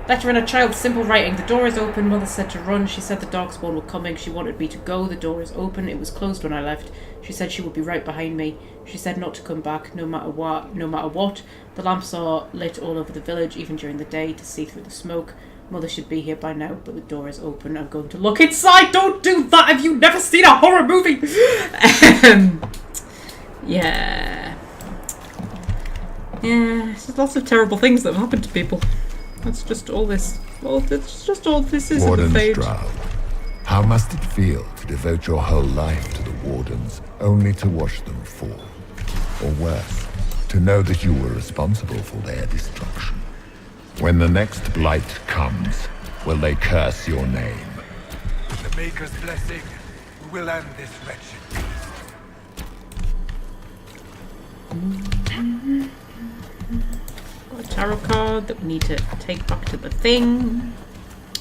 Letter in a child's simple writing. The door is open. Mother said to run. She said the darkspawn were coming. She wanted me to go. The door is open. It was closed when I left. She said she would be right behind me. She said not to come back, no matter what. The lamps are lit all over the village, even during the day, to see through the smoke. Mother should be here by now, but the door is open. I'm going to look inside. Don't do that. Have you never seen a horror movie? Yeah. There's lots of terrible things that have happened to people. That's just all this. Well, it's just all this is in the Fade. Stroud, how must it feel to devote your whole life to the Wardens, only to watch them fall? Or worse, to know that you were responsible for their destruction? When the next blight comes, will they curse your name? With the Maker's blessing, we will end this wretched beast. Got a tarot card that we need to take back to the thing.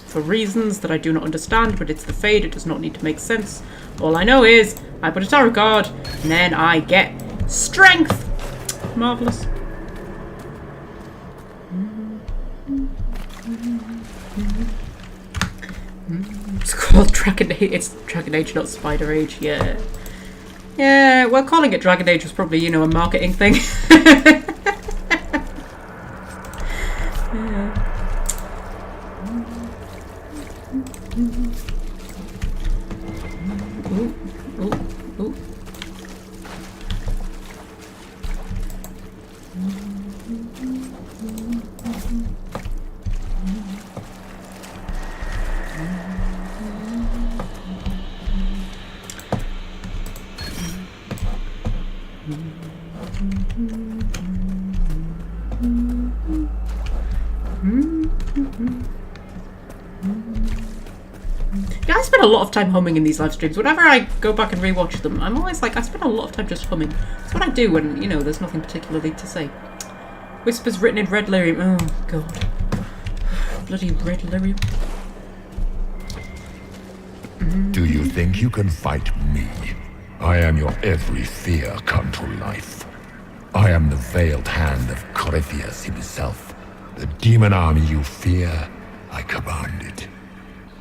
For reasons that I do not understand, but it's the Fade, it does not need to make sense. All I know is, I put a tarot card, and then I get strength! Marvellous. It's called Dragon Age. It's Dragon Age, not Spider Age. Yeah. Yeah, well, calling it Dragon Age was probably, you know, a marketing thing. Yeah, I spend a lot of time humming in these live streams. Whenever I go back and rewatch them, I'm always like, I spend a lot of time just humming. That's what I do when, you know, there's nothing particularly to say. Whispers written in red lyrium. Oh, God. Bloody red lyrium. Do you think you can fight me? I am your every fear come to life. I am the veiled hand of Corypheus himself. The demon army you fear, I command it.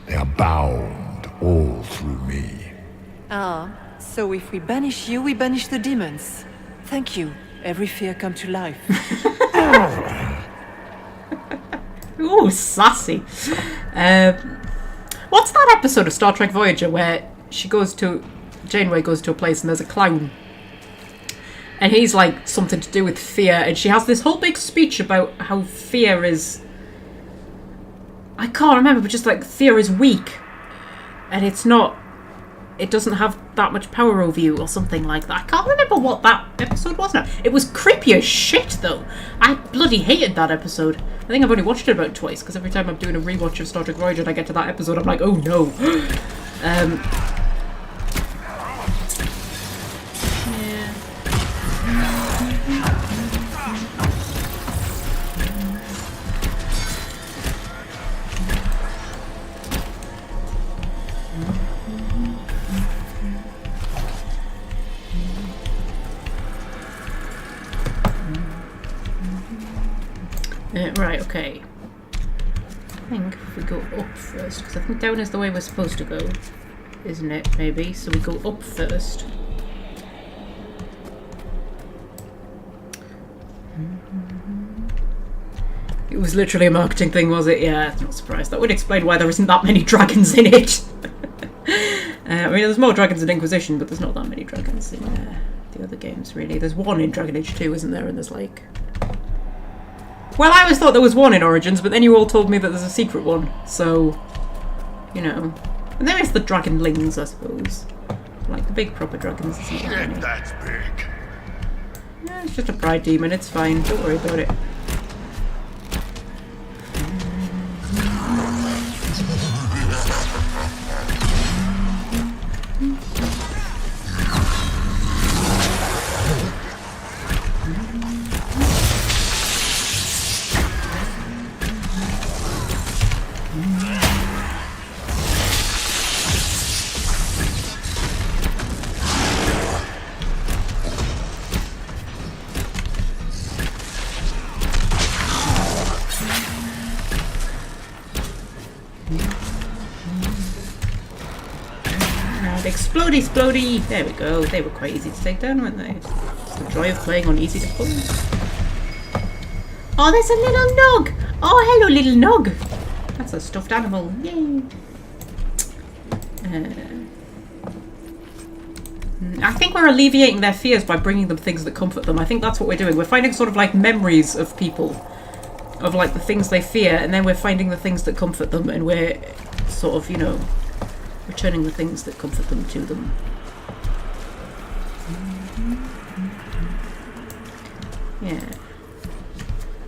They are bound all through me. Ah, so if we banish you, we banish the demons. Thank you. Every fear come to life. Ooh, sassy. What's that episode of Star Trek Voyager where Janeway goes to a place and there's a clown? And he's like something to do with fear, and she has this whole big speech about how fear is... I can't remember, but just like fear is weak. And it's not... It doesn't have that much power over you or something like that. I can't remember what that episode was now. It was creepy as shit though. I bloody hated that episode. I think I've only watched it about twice, because every time I'm doing a rewatch of Star Trek Voyager and I get to that episode, I'm like, oh no. Right, okay. I think if we go up first, because I think down is the way we're supposed to go, isn't it, maybe? So we go up first. It was literally a marketing thing, was it? Yeah, I'm not surprised. That would explain why there isn't that many dragons in it. I mean, there's more dragons in Inquisition, but there's not that many dragons in the other games, really. There's one in Dragon Age 2, isn't there? And there's like... Well, I always thought there was one in Origins, but then you all told me that there's a secret one, so, you know. And there is the dragonlings, I suppose. Like the big proper dragons. Shit, that's big. Yeah, it's just a pride demon, it's fine, don't worry about it. Explodey, explodey! There we go. They were quite easy to take down, weren't they? It's the joy of playing on easy difficulty. Oh, there's a little nog! Oh, hello, little nog! That's a stuffed animal. Yay! I think we're alleviating their fears by bringing them things that comfort them. I think that's what we're doing. We're finding sort of like memories of people, of like the things they fear, and then we're finding the things that comfort them, and we're sort of, you know, returning the things that comfort them to them. Yeah.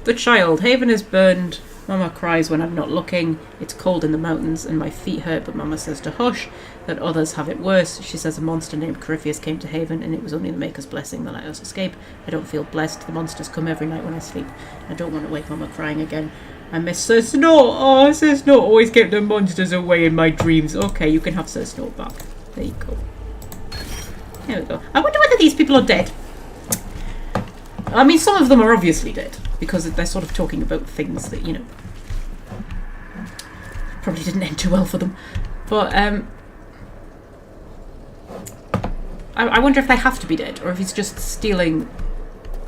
The child. Haven is burned. Mama cries when I'm not looking. It's cold in the mountains and my feet hurt, but Mama says to hush, that others have it worse. She says a monster named Corypheus came to Haven and it was only the Maker's blessing that let us escape. I don't feel blessed. The monsters come every night when I sleep. I don't want to wake Mama crying again. I miss Sir Snort. Oh, Sir Snort always kept the monsters away in my dreams. Okay, you can have Sir Snort back. There you go. There we go. I wonder whether these people are dead. I mean, some of them are obviously dead, because they're sort of talking about things that, you know, probably didn't end too well for them. But, I wonder if they have to be dead, or if he's just stealing...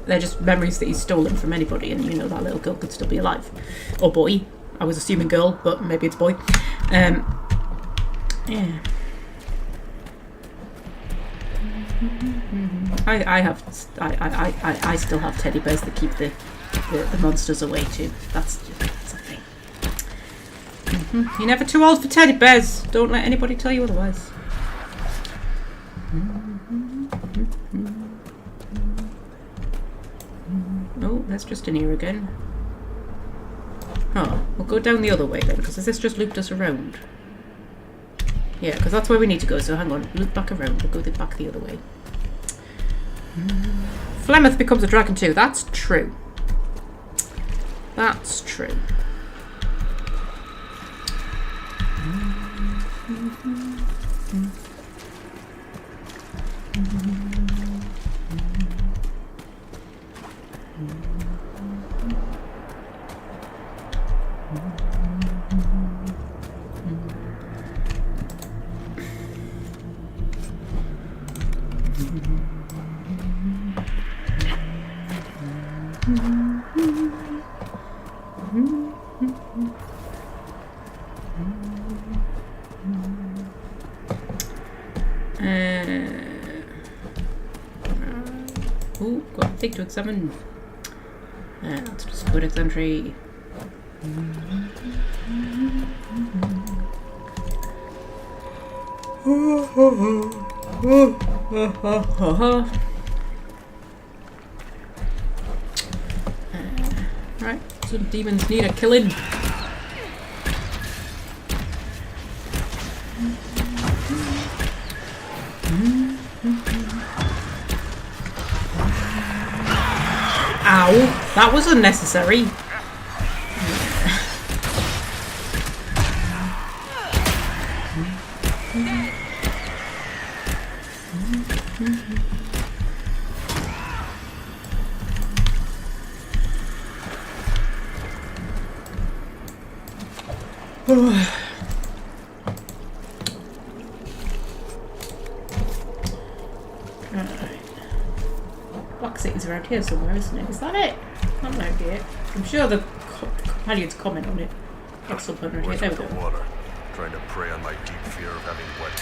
They're just memories that he's stolen from anybody, and, you know, that little girl could still be alive. Or boy. I was assuming girl, but maybe it's boy. Yeah. I still have teddy bears that keep the monsters away too. That's a thing. You're never too old for teddy bears. Don't let anybody tell you otherwise. That's just in here again. Oh, we'll go down the other way then, because has this just looped us around? Yeah, because that's where we need to go, so hang on, loop back around, we'll go back the other way. Flemeth becomes a dragon too, that's true. That's true. Oh, got a thing to examine. Let's just codex entry. Right, some demons need a killing. Ow, that was unnecessary. Black City's around here somewhere, isn't it? Is that it? That might be it. I'm sure the companions comment on it. At some point around here. There we go. Water, trying to prey on my deep fear of having wet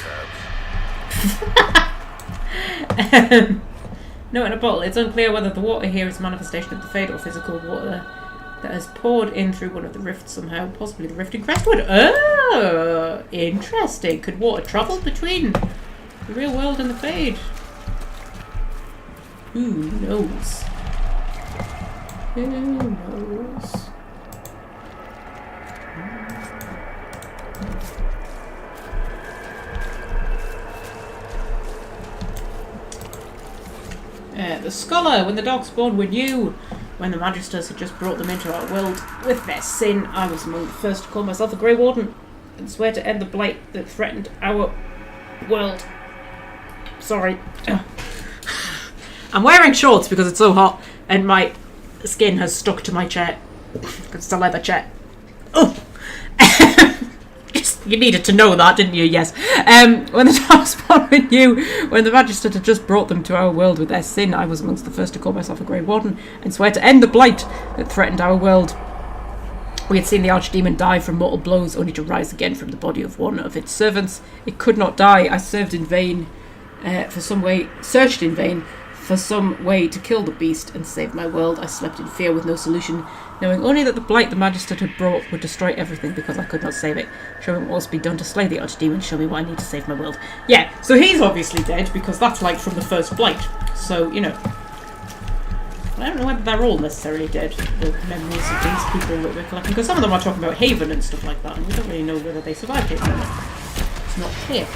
calves. No, in a bottle. It's unclear whether the water here is a manifestation of the fade or physical water that has poured in through one of the rifts somehow, possibly the rift in Crestwood. Oh, interesting. Could water travel between the real world and the fade? Who knows? Who knows? The scholar, when the darkspawn were new, when the magisters had just brought them into our world with their sin, I was among the first to call myself a Grey Warden and swear to end the blight that threatened our world. Sorry. I'm wearing shorts because it's so hot and my skin has stuck to my chair. It's a leather chair. Oh! You needed to know that, didn't you? Yes. When the darkspawn were new, when the magistrate had just brought them to our world with their sin, I was amongst the first to call myself a Grey Warden and swear to end the blight that threatened our world. We had seen the archdemon die from mortal blows, only to rise again from the body of one of its servants. It could not die. I served in vain, searched in vain for some way to kill the beast and save my world. I slept in fear with no solution, knowing only that the blight the magistrate had brought would destroy everything because I could not save it. Show me what must be done to slay the archdemon. Show me what I need to save my world. Yeah, so he's obviously dead because that's like from the first blight. So, you know. I don't know whether they're all necessarily dead, the memories of these people that we're collecting, because some of them are talking about Haven and stuff like that, and we don't really know whether they survived Haven or not. It's not clear.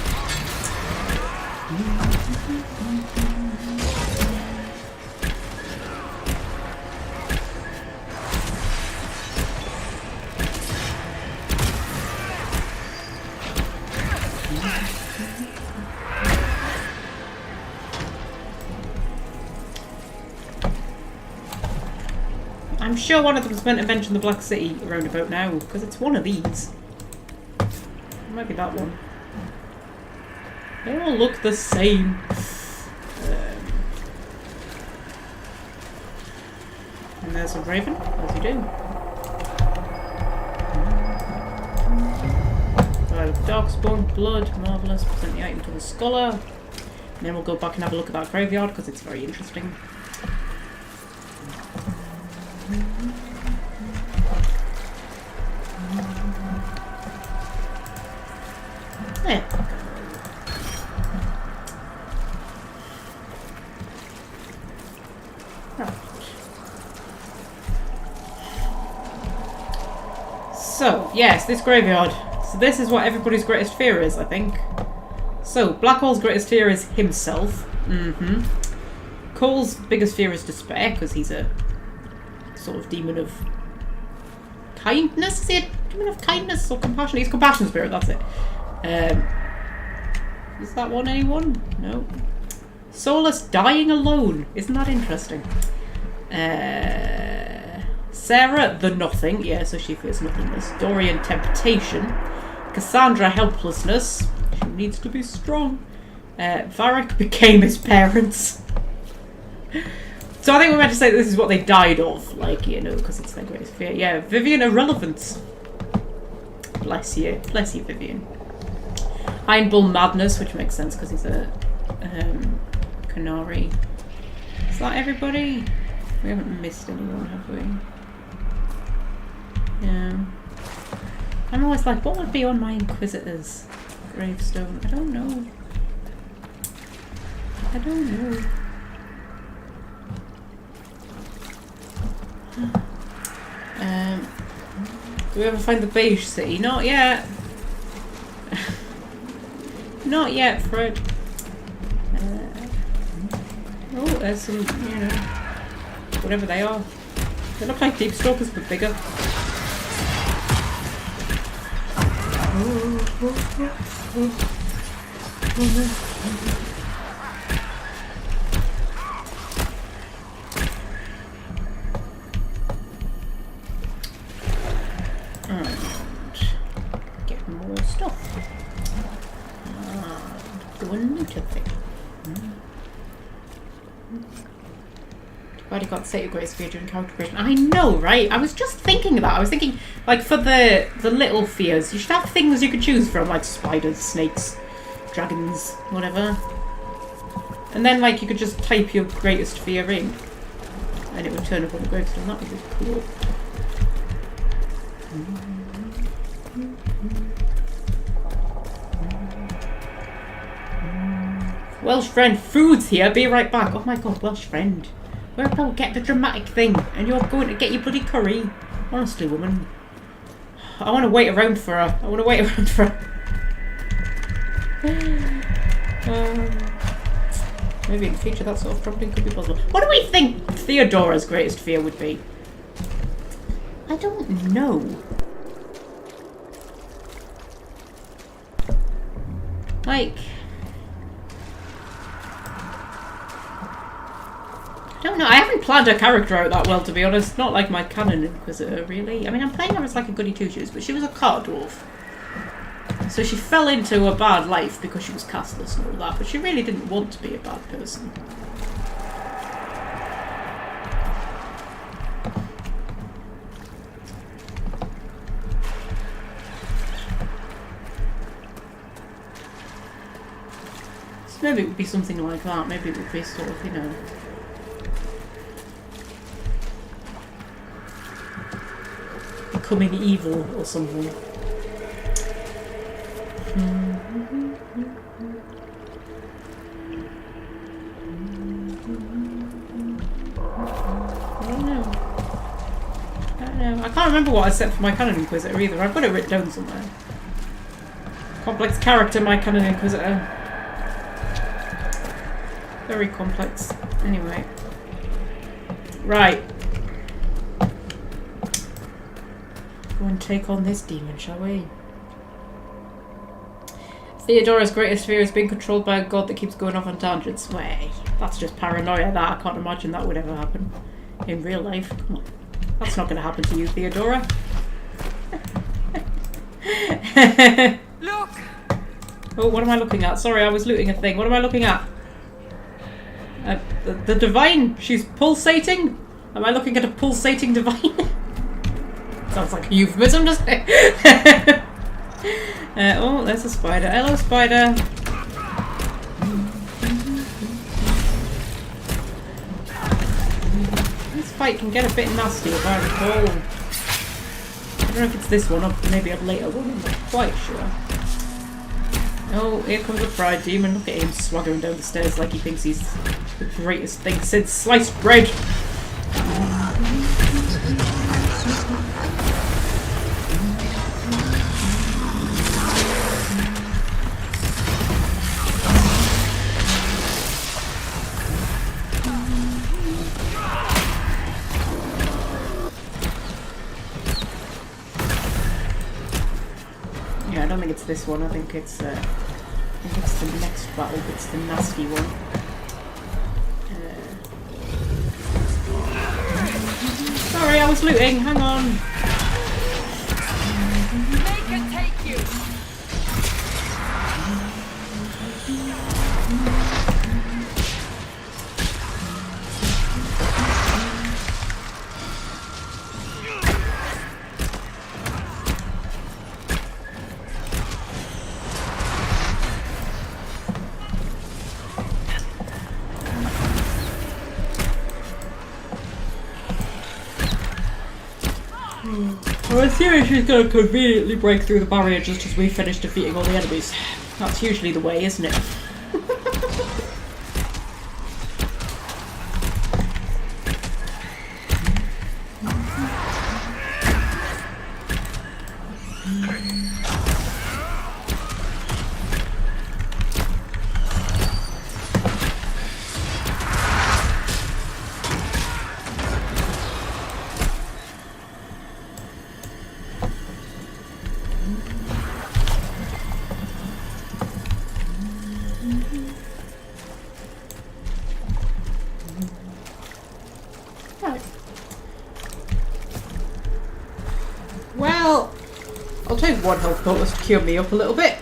I'm sure one of them's meant to mention the Black City around about now, because it's one of these. It might be that one. They all look the same. And there's a raven, as you do. Vial of darkspawn blood, marvellous. Present the item to the scholar. And then we'll go back and have a look at that graveyard, because it's very interesting. There. Right. So, yes, this graveyard. So this is what everybody's greatest fear is, I think. So, Blackwall's greatest fear is himself. Cole's biggest fear is despair, because he's a sort of demon of kindness. Is he a demon of kindness or compassion? He's compassion spirit, that's it. Is that one anyone? No. Solus dying alone. Isn't that interesting? Sarah, the nothing. Yeah, so she fears nothingness. Dorian, temptation. Cassandra, helplessness. She needs to be strong. Varric became his parents. So I think we're meant to say that this is what they died of. Like, you know, because it's their greatest fear. Yeah, Vivian, irrelevance. Bless you. Bless you, Vivian. Iron Bull, madness, which makes sense because he's a Canary. Is that everybody? We haven't missed anyone, have we? Yeah. I'm always like, what would be on my Inquisitor's gravestone? I don't know. I don't know. Do we ever find the beige city? Not yet. Not yet, Fred. Oh, there's some, you know, whatever they are. They look like deep stalkers, but bigger. And get more stuff. And do a little thing. Already got State of Grace fear during character creation. I know, right? I was just thinking that. I was thinking, like, for the little fears, you should have things you could choose from, like spiders, snakes, dragons, whatever. And then, like, you could just type your greatest fear in, and it would turn up on the gravestone. That would be cool. Welsh friend, food's here. Be right back. Oh my god, Welsh friend. We're about to get the dramatic thing, and you're going to get your bloody curry. Honestly, woman. I want to wait around for her. I want to wait around for her. Maybe in the future that sort of prompting could be possible. What do we think Theodora's greatest fear would be? I don't know. Like... I don't know, I haven't planned her character out that well, to be honest. Not like my canon Inquisitor, really. I mean, I'm playing her as like a goody two-shoes, but she was a cart dwarf. So she fell into a bad life because she was castless and all that, but she really didn't want to be a bad person. So maybe it would be something like that. Maybe it would be sort of, you know... becoming evil or something. I don't know. I can't remember what I set for my canon Inquisitor either. I've got it written down somewhere. Complex character, my canon Inquisitor. Very complex. Anyway. Right. Go and take on this demon, shall we? Theodora's greatest fear is being controlled by a god that keeps going off on tangents. Way, that's just paranoia. That I can't imagine that would ever happen in real life. Come on, that's not going to happen to you, Theodora. Look. Oh, what am I looking at? Sorry, I was looting a thing. What am I looking at? The divine. She's pulsating. Am I looking at a pulsating divine? Sounds like a euphemism, doesn't it? Oh, there's a spider. Hello, spider. This fight can get a bit nasty if I recall. I don't know if it's this one or maybe a later one. I'm not quite sure. Oh, here comes a pride demon. Look at him swaggering down the stairs like he thinks he's the greatest thing since sliced bread. don't think it's this one. I think it's the next battle. It's the nasty one. Sorry, I was looting. Hang on. Make it take you. I'm assuming she's going to conveniently break through the barrier just as we finish defeating all the enemies. That's usually the way, isn't it? Well, I'll take one health point to cure me up a little bit.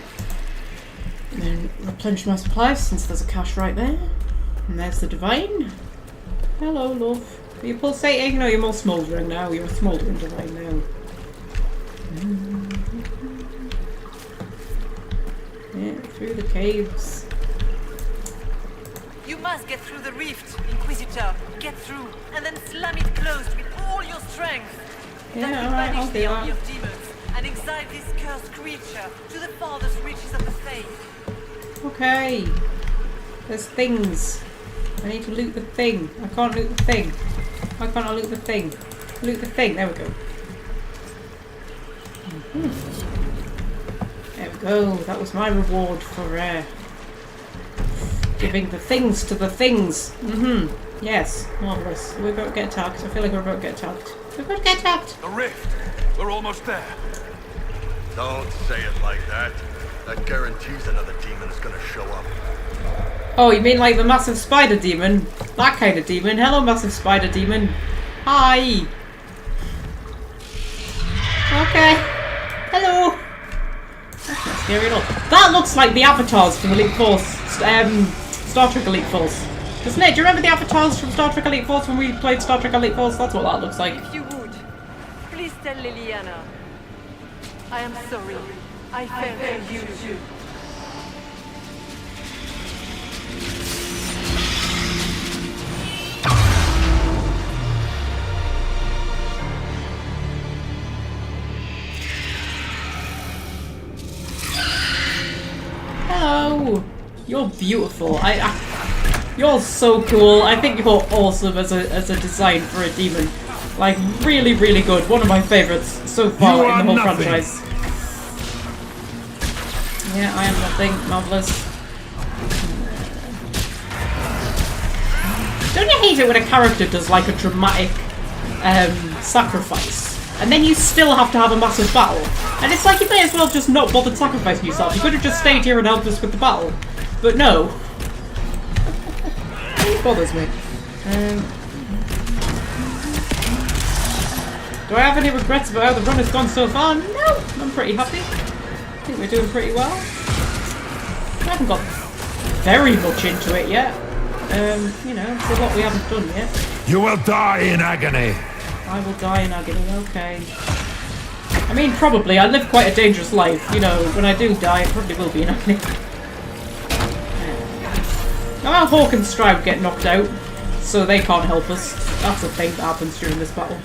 And then replenish my supplies since there's a cache right there. And there's the divine. Hello, love. Are you pulsating? No, you're more smouldering now. You're a smouldering divine now. Yeah, through the caves. You must get through the rift, Inquisitor. Get through, and then slam it closed with all your strength. Yeah, that will alright, banish I'll do the army that. of demons and exile this cursed creature to the farthest reaches of the faith. Okay. There's things. I need to loot the thing. I can't loot the thing. Why can't I loot the thing? Loot the thing. There we go. There we go. That was my reward for giving the things to the things. Yes. Marvellous. We're about to get attacked. I feel like we're about to get attacked. We're about to get attacked. The rift. We're almost there. Don't say it like that. That guarantees another demon is gonna show up. Oh, you mean like the massive spider demon? That kind of demon. Hello, massive spider demon. Hi. Okay. Hello. That's not scary at all. That looks like the avatars from Elite Force. Star Trek Elite Force. Doesn't it? Do you remember the avatars from Star Trek Elite Force when we played Star Trek Elite Force? That's what that looks like. If you would, please tell Liliana. I am sorry. I failed you too. Hello. You're beautiful. You're so cool. I think you're awesome as a design for a demon. Like, really, really good. One of my favourites so far in the whole franchise. Yeah, I am nothing. Marvellous. Don't you hate it when a character does like a dramatic sacrifice? And then you still have to have a massive battle. And it's like you may as well just not bother sacrificing yourself. You could have just stayed here and helped us with the battle. But no. It bothers me. Do I have any regrets about how the run has gone so far? No, I'm pretty happy. I think we're doing pretty well. I haven't got very much into it yet. You know, there's a lot we haven't done yet. You will die in agony. I will die in agony, okay. I mean, probably. I live quite a dangerous life. You know, when I do die, it probably will be in agony. Now, Hawk and Stroud get knocked out, so they can't help us. That's a thing that happens during this battle.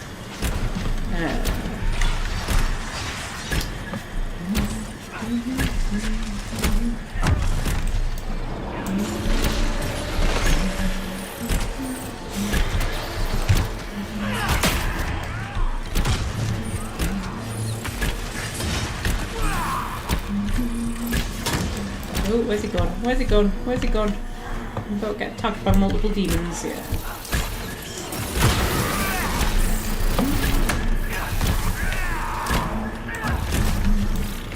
Oh, where's he gone? Where's he gone? Where's he gone? I'm about to get attacked by multiple demons, yeah.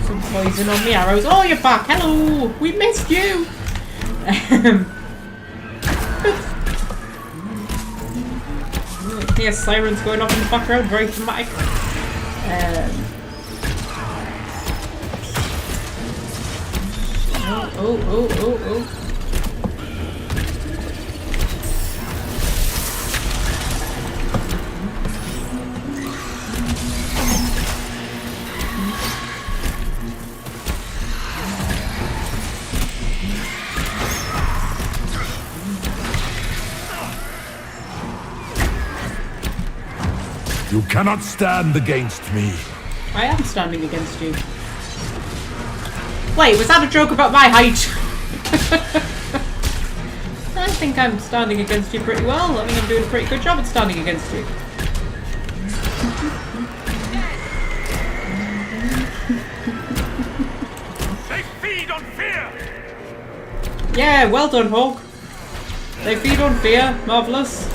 Some Poison on the arrows. Oh, you're back. Hello. We missed you. Hear sirens going off in the background. Very dramatic. Oh. You cannot stand against me. I am standing against you. Wait, was that a joke about my height? I think I'm standing against you pretty well. I think I'm doing a pretty good job at standing against you. They feed on fear! Yeah, well done, Hawk. They feed on fear. Marvellous.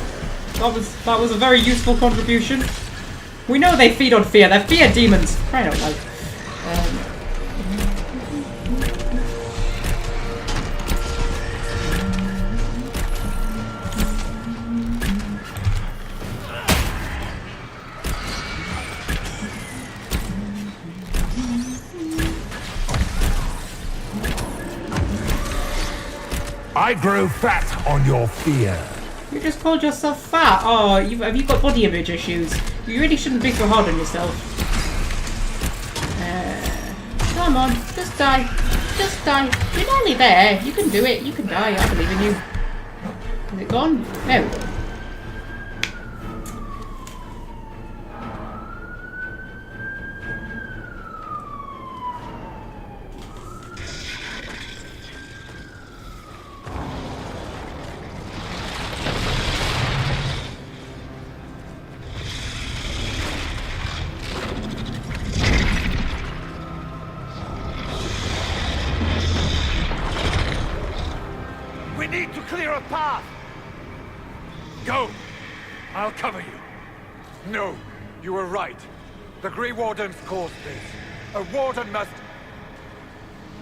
That was a very useful contribution. We know they feed on fear. They're fear demons. Crying out loud. I grow fat on your fear. You just called yourself fat. Oh, have you got body image issues? You really shouldn't be so hard on yourself. Come on, just die. Just die. You're nearly there. You can do it. You can die. I believe in you. Is it gone? No. Go! I'll cover you. No, you were right. The Grey Wardens caused this. A warden must...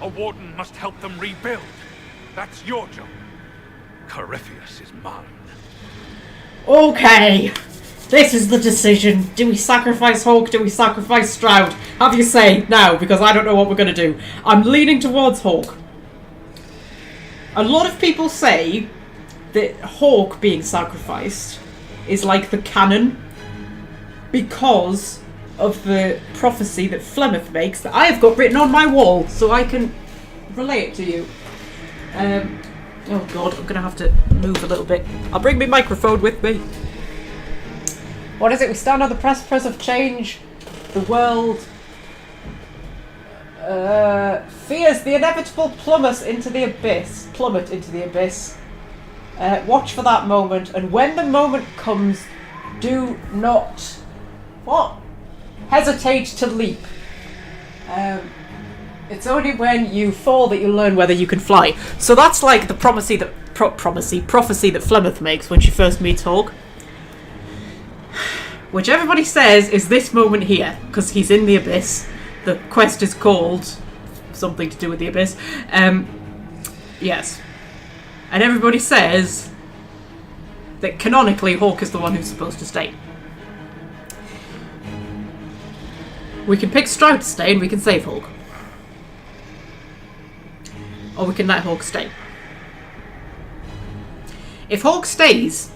A warden must help them rebuild. That's your job. Corypheus is mine. Okay. This is the decision. Do we sacrifice Hawk? Do we sacrifice Stroud? Have you say now, because I don't know what we're going to do. I'm leaning towards Hawk. A lot of people say that Hawk being sacrificed is like the canon because of the prophecy that Flemeth makes that I have got written on my wall so I can relay it to you. Oh god, I'm gonna have to move a little bit. I'll bring my microphone with me. What is it? We stand on the precipice of change. The world fears the inevitable plummet into the abyss. Watch for that moment, and when the moment comes, do not hesitate to leap. It's only when you fall that you learn whether you can fly. So that's like the prophecy that Flemeth makes when she first meets Hawk, which everybody says is this moment here because he's in the abyss. The quest is called something to do with the abyss. Yes. And everybody says that canonically Hawk is the one who's supposed to stay. We can pick Stroud to stay and we can save Hawk. Or we can let Hawk stay. If Hawk stays,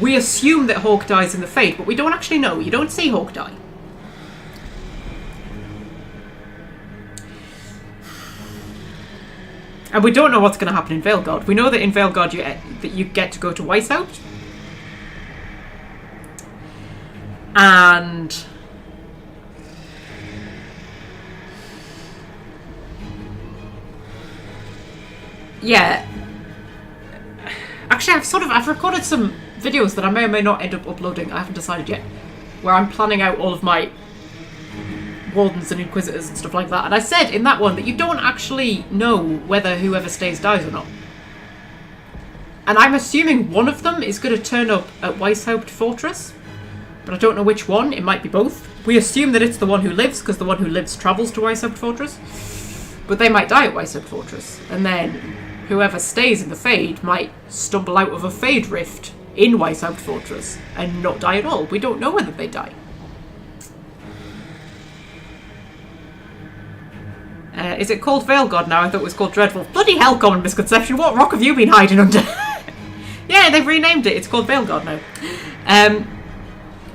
we assume that Hawk dies in the Fade, but we don't actually know. You don't see Hawk die. And we don't know what's going to happen in Veilguard. We know that in Veilguard you get to go to Weishaupt. And yeah. Actually, I've recorded some videos that I may or may not end up uploading. I haven't decided yet. Where I'm planning out all of my Wardens and Inquisitors and stuff like that. And I said in that one that you don't actually know whether whoever stays dies or not. And I'm assuming one of them is going to turn up at Weishaupt Fortress. But I don't know which one. It might be both. We assume that it's the one who lives, because the one who lives travels to Weishaupt Fortress. But they might die at Weishaupt Fortress. And then whoever stays in the Fade might stumble out of a Fade rift in Weishaupt Fortress and not die at all. We don't know whether they die. Is it called Veil God now? I thought it was called Dreadful. Bloody hell, common misconception. What rock have you been hiding under? Yeah, they've renamed it. It's called Veil God now.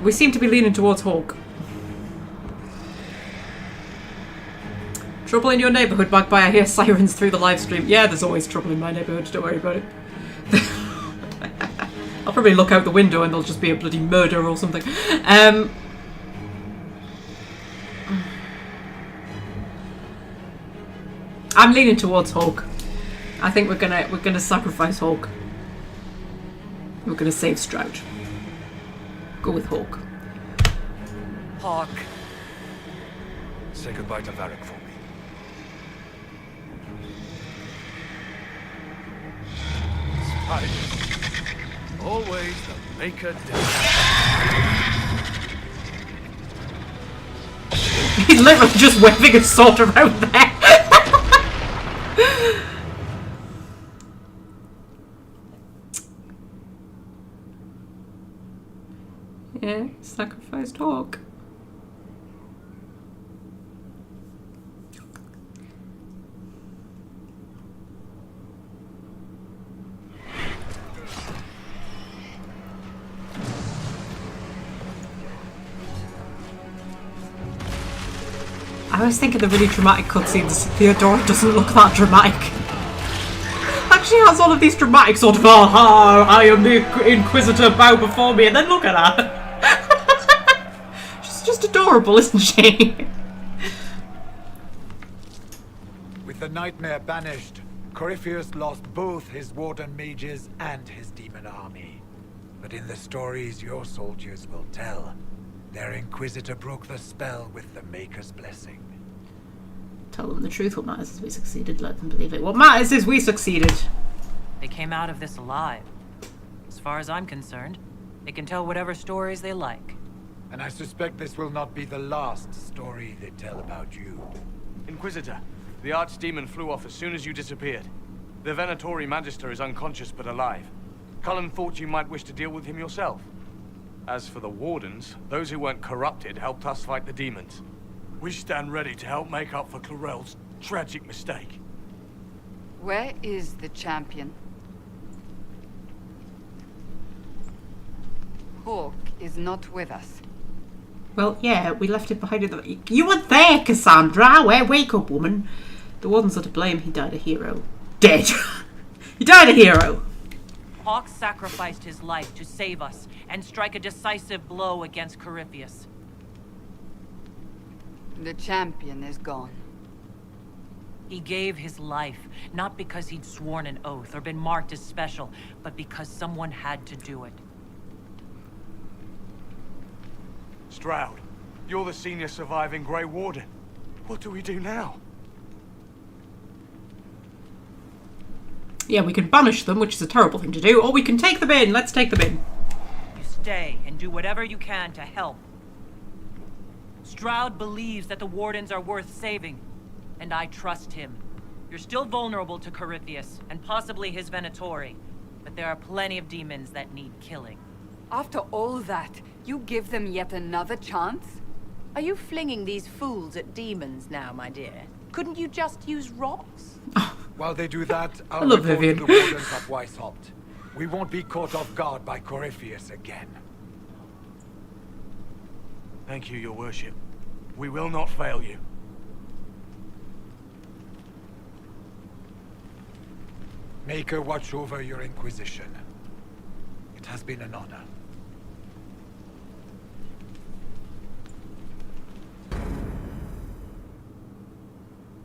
We seem to be leaning towards Hawk. Trouble in your neighbourhood, Magpie. I hear sirens through the live stream. Yeah, there's always trouble in my neighbourhood. Don't worry about it. I'll probably look out the window and there'll just be a bloody murder or something. I'm leaning towards Hawk. I think we're gonna sacrifice Hawk. We're gonna save Stroud. Go with Hawk. Hawk. Say goodbye to Varric for me. Spiders. Always the maker He's literally just waving a sword around there. Yeah, sacrificed Hawk. I was thinking the really dramatic cutscenes, Theodora doesn't look that dramatic. Actually has all of these dramatic sort of, oh, I am the Inquisitor, bow before me, and then look at her. She's just adorable, isn't she? With the nightmare banished, Corypheus lost both his warden mages and his demon army. But in the stories your soldiers will tell, their Inquisitor broke the spell with the Maker's blessing. Tell them the truth. What matters is we succeeded. Let them believe it. What matters is we succeeded. They came out of this alive. As far as I'm concerned, they can tell whatever stories they like. And I suspect this will not be the last story they tell about you. Inquisitor, the Archdemon flew off as soon as you disappeared. The Venatori Magister is unconscious but alive. Cullen thought you might wish to deal with him yourself. As for the Wardens, those who weren't corrupted helped us fight the demons. We stand ready to help make up for Clarel's tragic mistake. Where is the champion? Hawk is not with us. Well, yeah, we left it behind. You were there, Cassandra. Wake up, woman. The Wardens are to blame. He died a hero. Dead. He died a hero. Hawk sacrificed his life to save us and strike a decisive blow against Corypheus. The champion is gone. He gave his life, not because he'd sworn an oath or been marked as special, but because someone had to do it. Stroud, you're the senior surviving Grey Warden. What do we do now? Yeah, we can banish them, which is a terrible thing to do, or we can take them in. Let's take them in. You stay and do whatever you can to help. Stroud believes that the Wardens are worth saving, and I trust him. You're still vulnerable to Corypheus, and possibly his Venatori, but there are plenty of demons that need killing. After all that, you give them yet another chance? Are you flinging these fools at demons now, my dear? Couldn't you just use rocks? While they do that, I'll love report Vivian. to the Wardens at Weishaupt. We won't be caught off guard by Corypheus again. Thank you, your worship. We will not fail you. Maker watch over your Inquisition. It has been an honor.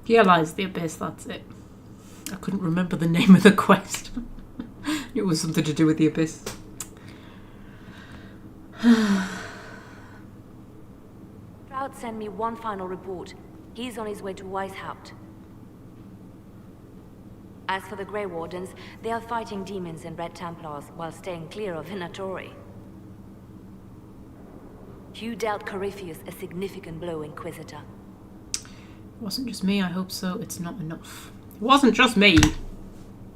He allies the Abyss, that's it. I couldn't remember the name of the quest. It was something to do with the Abyss. Stroud sent me one final report. He's on his way to Weishaupt. As for the Grey Wardens, they are fighting demons and Red Templars while staying clear of Venatori. You dealt Corypheus a significant blow, Inquisitor. It wasn't just me, I hope so. It's not enough. It wasn't just me.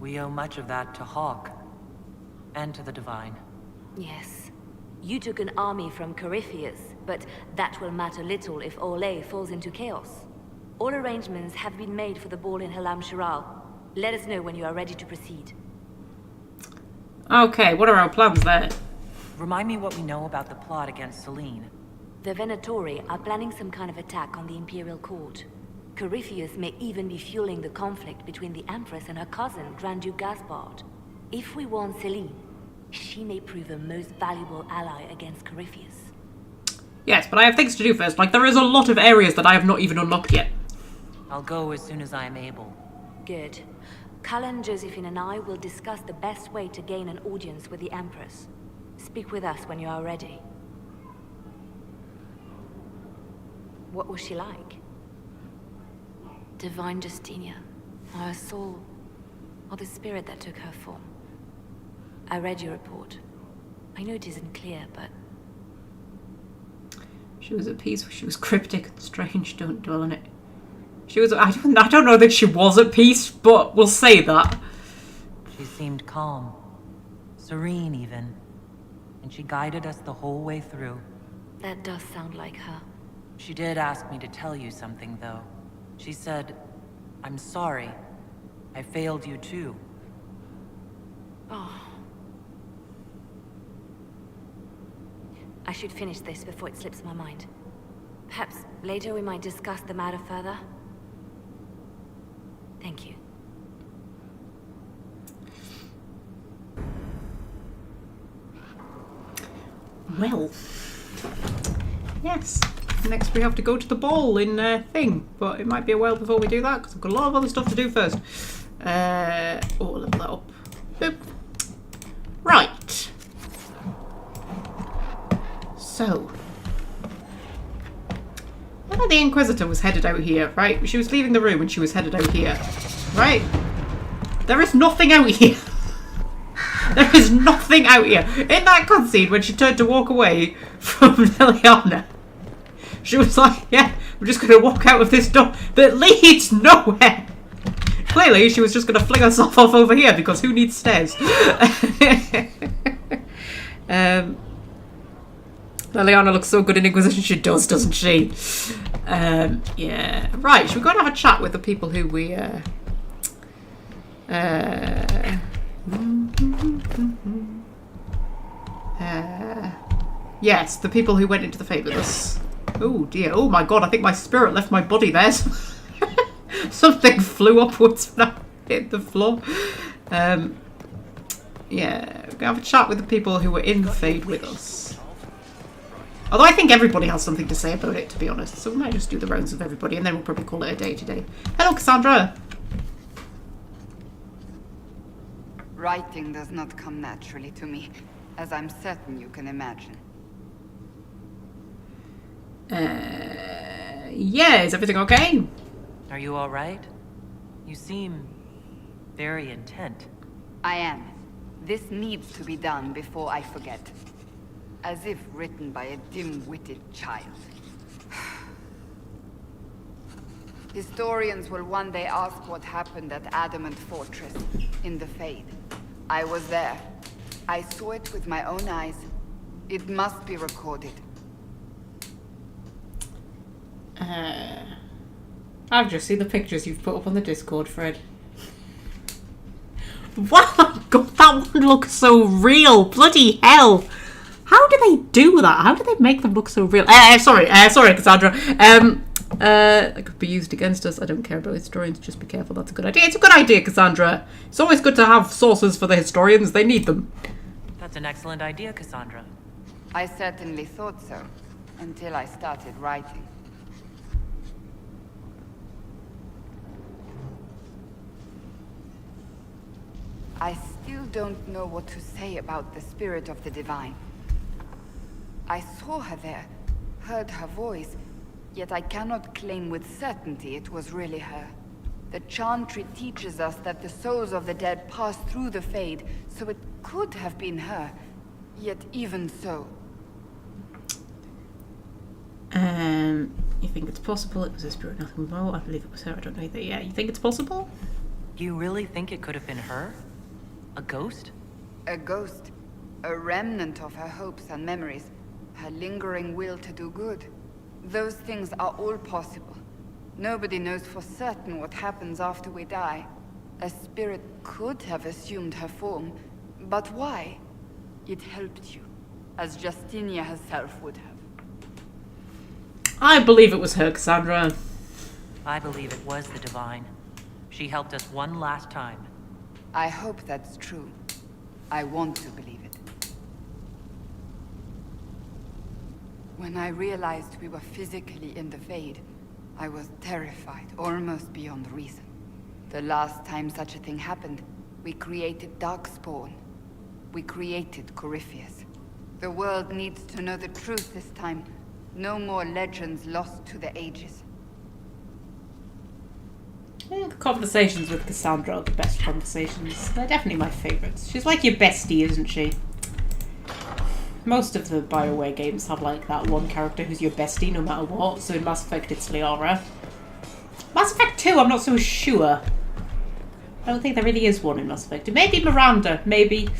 We owe much of that to Hawk. And to the Divine. Yes. You took an army from Corypheus, but that will matter little if Orlais falls into chaos. All arrangements have been made for the ball in Halam Shiral. Let us know when you are ready to proceed. Okay, what are our plans there? Remind me what we know about the plot against Selene. The Venatori are planning some kind of attack on the Imperial Court. Corypheus may even be fueling the conflict between the Empress and her cousin, Grand Duke Gaspard. If we warn Selene, she may prove a most valuable ally against Corypheus. Yes, but I have things to do first. Like, there is a lot of areas that I have not even unlocked yet. I'll go as soon as I am able. Good. Cullen, Josephine and I will discuss the best way to gain an audience with the Empress. Speak with us when you are ready. What was she like? Divine Justinia, or her soul, or the spirit that took her form. I read your report. I know it isn't clear, but... She was at peace, she was cryptic and strange, don't dwell on it. She was, I don't know that she was at peace, but we'll say that. She seemed calm. Serene, even. And she guided us the whole way through. That does sound like her. She did ask me to tell you something, though. She said, I'm sorry. I failed you too. Oh. I should finish this before it slips my mind. Perhaps later we might discuss the matter further. Thank you. Well, yes. Next we have to go to the ball in thing, but it might be a while before we do that because I've got a lot of other stuff to do first. Level that up. Boop. Right. So, the Inquisitor was headed out here, right? She was leaving the room and she was headed out here, right? There is nothing out here. There is nothing out here. In that cutscene, when she turned to walk away from Liliana, she was like, yeah, I'm just going to walk out of this door that leads nowhere. Clearly, she was just going to fling herself off over here because who needs stairs? Liliana looks so good in Inquisition, she does, doesn't she? Yeah. Right, should we go and have a chat with the people who we, yes, the people who went into the fate with us. Oh dear, oh my god, I think my spirit left my body there. Something flew upwards when I hit the floor. Yeah, we're gonna have a chat with the people who were in the fade with us. Although I think everybody has something to say about it, to be honest. So we might just do the rounds of everybody and then we'll probably call it a day today. Hello, Cassandra! Writing does not come naturally to me, as I'm certain you can imagine. Yeah, is everything okay? Are you all right? You seem very intent. I am. This needs to be done before I forget. As if written by a dim-witted child. Historians will one day ask what happened at Adamant Fortress, in the Fade. I was there. I saw it with my own eyes. It must be recorded. I've just seen the pictures you've put up on the Discord, Fred. Wow, God, that one looks so real. Bloody hell. How do they do that? How do they make them look so real? Sorry, Cassandra. That could be used against us. I don't care about historians. Just be careful. That's a good idea. It's a good idea, Cassandra. It's always good to have sources for the historians. They need them. That's an excellent idea, Cassandra. I certainly thought so, until I started writing. I still don't know what to say about the spirit of the Divine. I saw her there, heard her voice, yet I cannot claim with certainty it was really her. The Chantry teaches us that the souls of the dead pass through the Fade, so it could have been her. Yet even so... You think it's possible it was a spirit, nothing more? I believe it was her. I don't know either. Yeah, you think it's possible? You really think it could have been her? A ghost? A ghost. A remnant of her hopes and memories. Her lingering will to do good. Those things are all possible. Nobody knows for certain what happens after we die. A spirit could have assumed her form, but why? It helped you, as Justinia herself would have. I believe it was her, Cassandra. I believe it was the Divine. She helped us one last time. I hope that's true. I want to believe it. When I realized we were physically in the Fade, I was terrified, almost beyond reason. The last time such a thing happened, we created Darkspawn. We created Corypheus. The world needs to know the truth this time. No more legends lost to the ages. The conversations with Cassandra are the best conversations. They're definitely my favourites. She's like your bestie, isn't she? Most of the BioWare games have like that one character who's your bestie no matter what, so in Mass Effect it's Liara. Mass Effect 2, I'm not so sure. I don't think there really is one in Mass Effect 2. Maybe Miranda, maybe.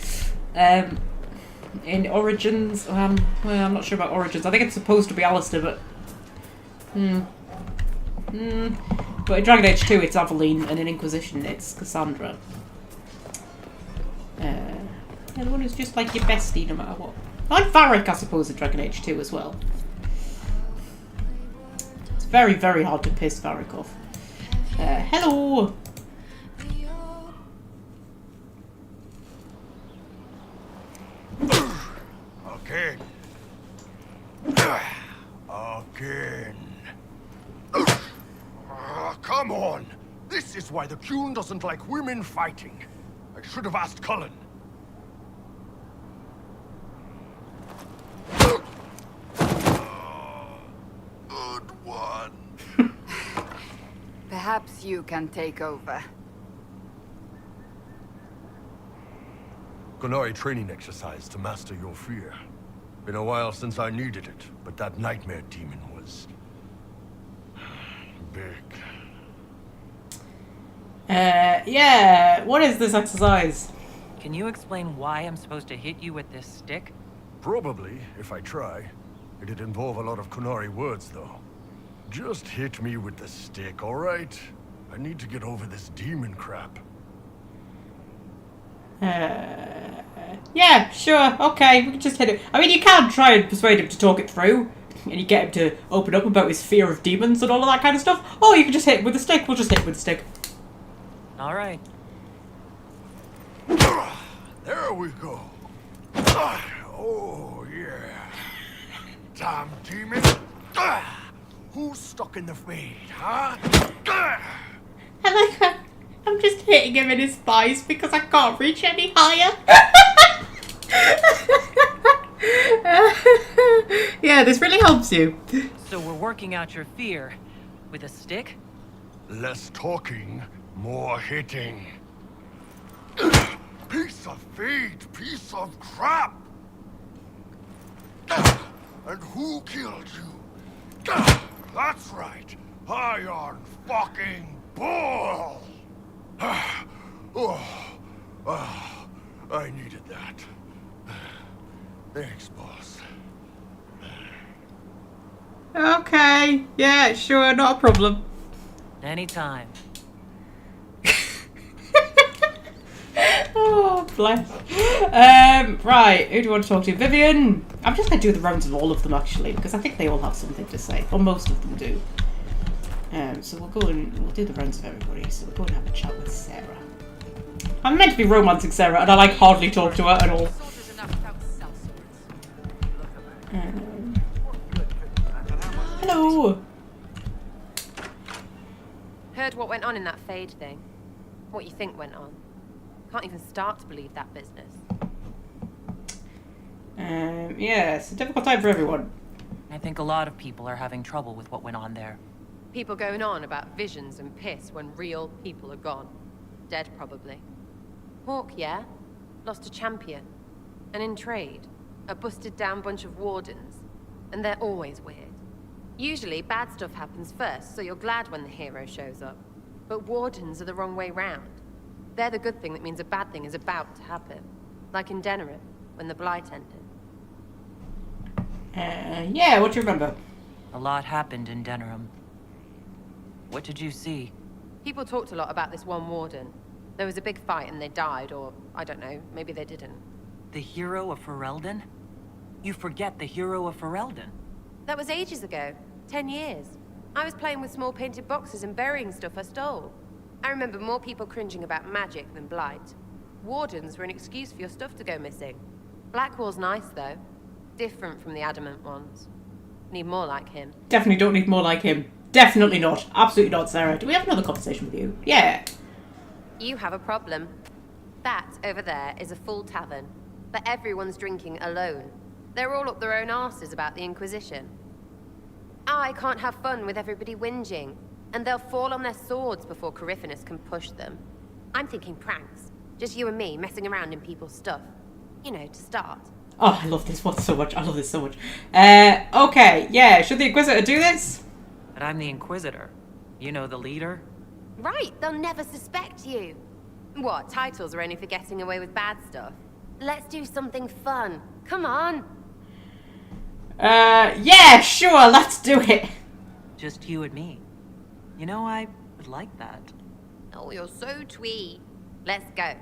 In Origins, well, I'm not sure about Origins. I think it's supposed to be Alistair, but... But in Dragon Age 2 it's Aveline, and in Inquisition it's Cassandra. Yeah, the one who's just like your bestie no matter what. I like Varric, I suppose, in Dragon Age 2 as well. It's very, very hard to piss Varric off. Hello! Again. Again. Come on! This is why the Qun doesn't like women fighting. I should have asked Cullen. Good one. Perhaps you can take over. Qunari training exercise to master your fear. Been a while since I needed it, but that nightmare demon was... big. Yeah, what is this exercise? Can you explain why I'm supposed to hit you with this stick? Probably, if I try. It'd involve a lot of Qunari words, though. Just hit me with the stick, alright? I need to get over this demon crap. Yeah, sure, okay, we can just hit it. I mean, you can try and persuade him to talk it through, and you get him to open up about his fear of demons and all of that kind of stuff. Or you can just hit him with a stick. We'll just hit him with a stick. Alright. There we go. Oh, yeah. Damn demon. Who's stuck in the Fade, huh? I like how I'm just hitting him in his thighs because I can't reach any higher. Yeah, this really helps you. So we're working out your fear with a stick? Less talking, more hitting. Piece of Fade, piece of crap! And who killed you? That's right, Iron fucking Bull! I needed that. Thanks, boss. Okay, yeah, sure, not a problem. Anytime. Oh, bless. Right, who do you want to talk to? Vivian! I'm just going to do the rounds of all of them, actually, because I think they all have something to say. Or most of them do. So we'll go and we'll do the rounds of everybody. So we'll go and have a chat with Sarah. I'm meant to be romancing Sarah, and I like hardly talk to her at all. Hello! Heard what went on in that Fade thing. What you think went on. Can't even start to believe that business. Yeah, it's a difficult time for everyone. I think a lot of people are having trouble with what went on there. People going on about visions and piss when real people are gone. Dead, probably. Hawk, yeah? Lost a champion. And in trade, a busted down bunch of wardens. And they're always weird. Usually, bad stuff happens first, so you're glad when the hero shows up. But wardens are the wrong way round. They're the good thing that means a bad thing is about to happen. Like in Denerim, when the Blight ended. Yeah, what do you remember? A lot happened in Denerim. What did you see? People talked a lot about this one warden. There was a big fight and they died, or I don't know, maybe they didn't. The hero of Ferelden? You forget the hero of Ferelden. That was ages ago. 10 years. I was playing with small painted boxes and burying stuff I stole. I remember more people cringing about magic than Blight. Wardens were an excuse for your stuff to go missing. Blackwall's nice, though. Different from the adamant ones. Need more like him. Definitely don't need more like him. Definitely not. Absolutely not, Sarah. Do we have another conversation with you? Yeah. You have a problem. That, over there, is a full tavern. But everyone's drinking alone. They're all up their own arses about the Inquisition. I can't have fun with everybody whinging. And they'll fall on their swords before Griffon can push them. I'm thinking pranks. Just you and me messing around in people's stuff. You know, to start. Oh, I love this one so much. I love this so much. Okay, yeah. Should the Inquisitor do this? But I'm the Inquisitor. You know, the leader? Right, they'll never suspect you. What, titles are only for getting away with bad stuff? Let's do something fun. Come on. Yeah, sure, let's do it. Just you and me. You know, I would like that. Oh, you're so twee. Let's go.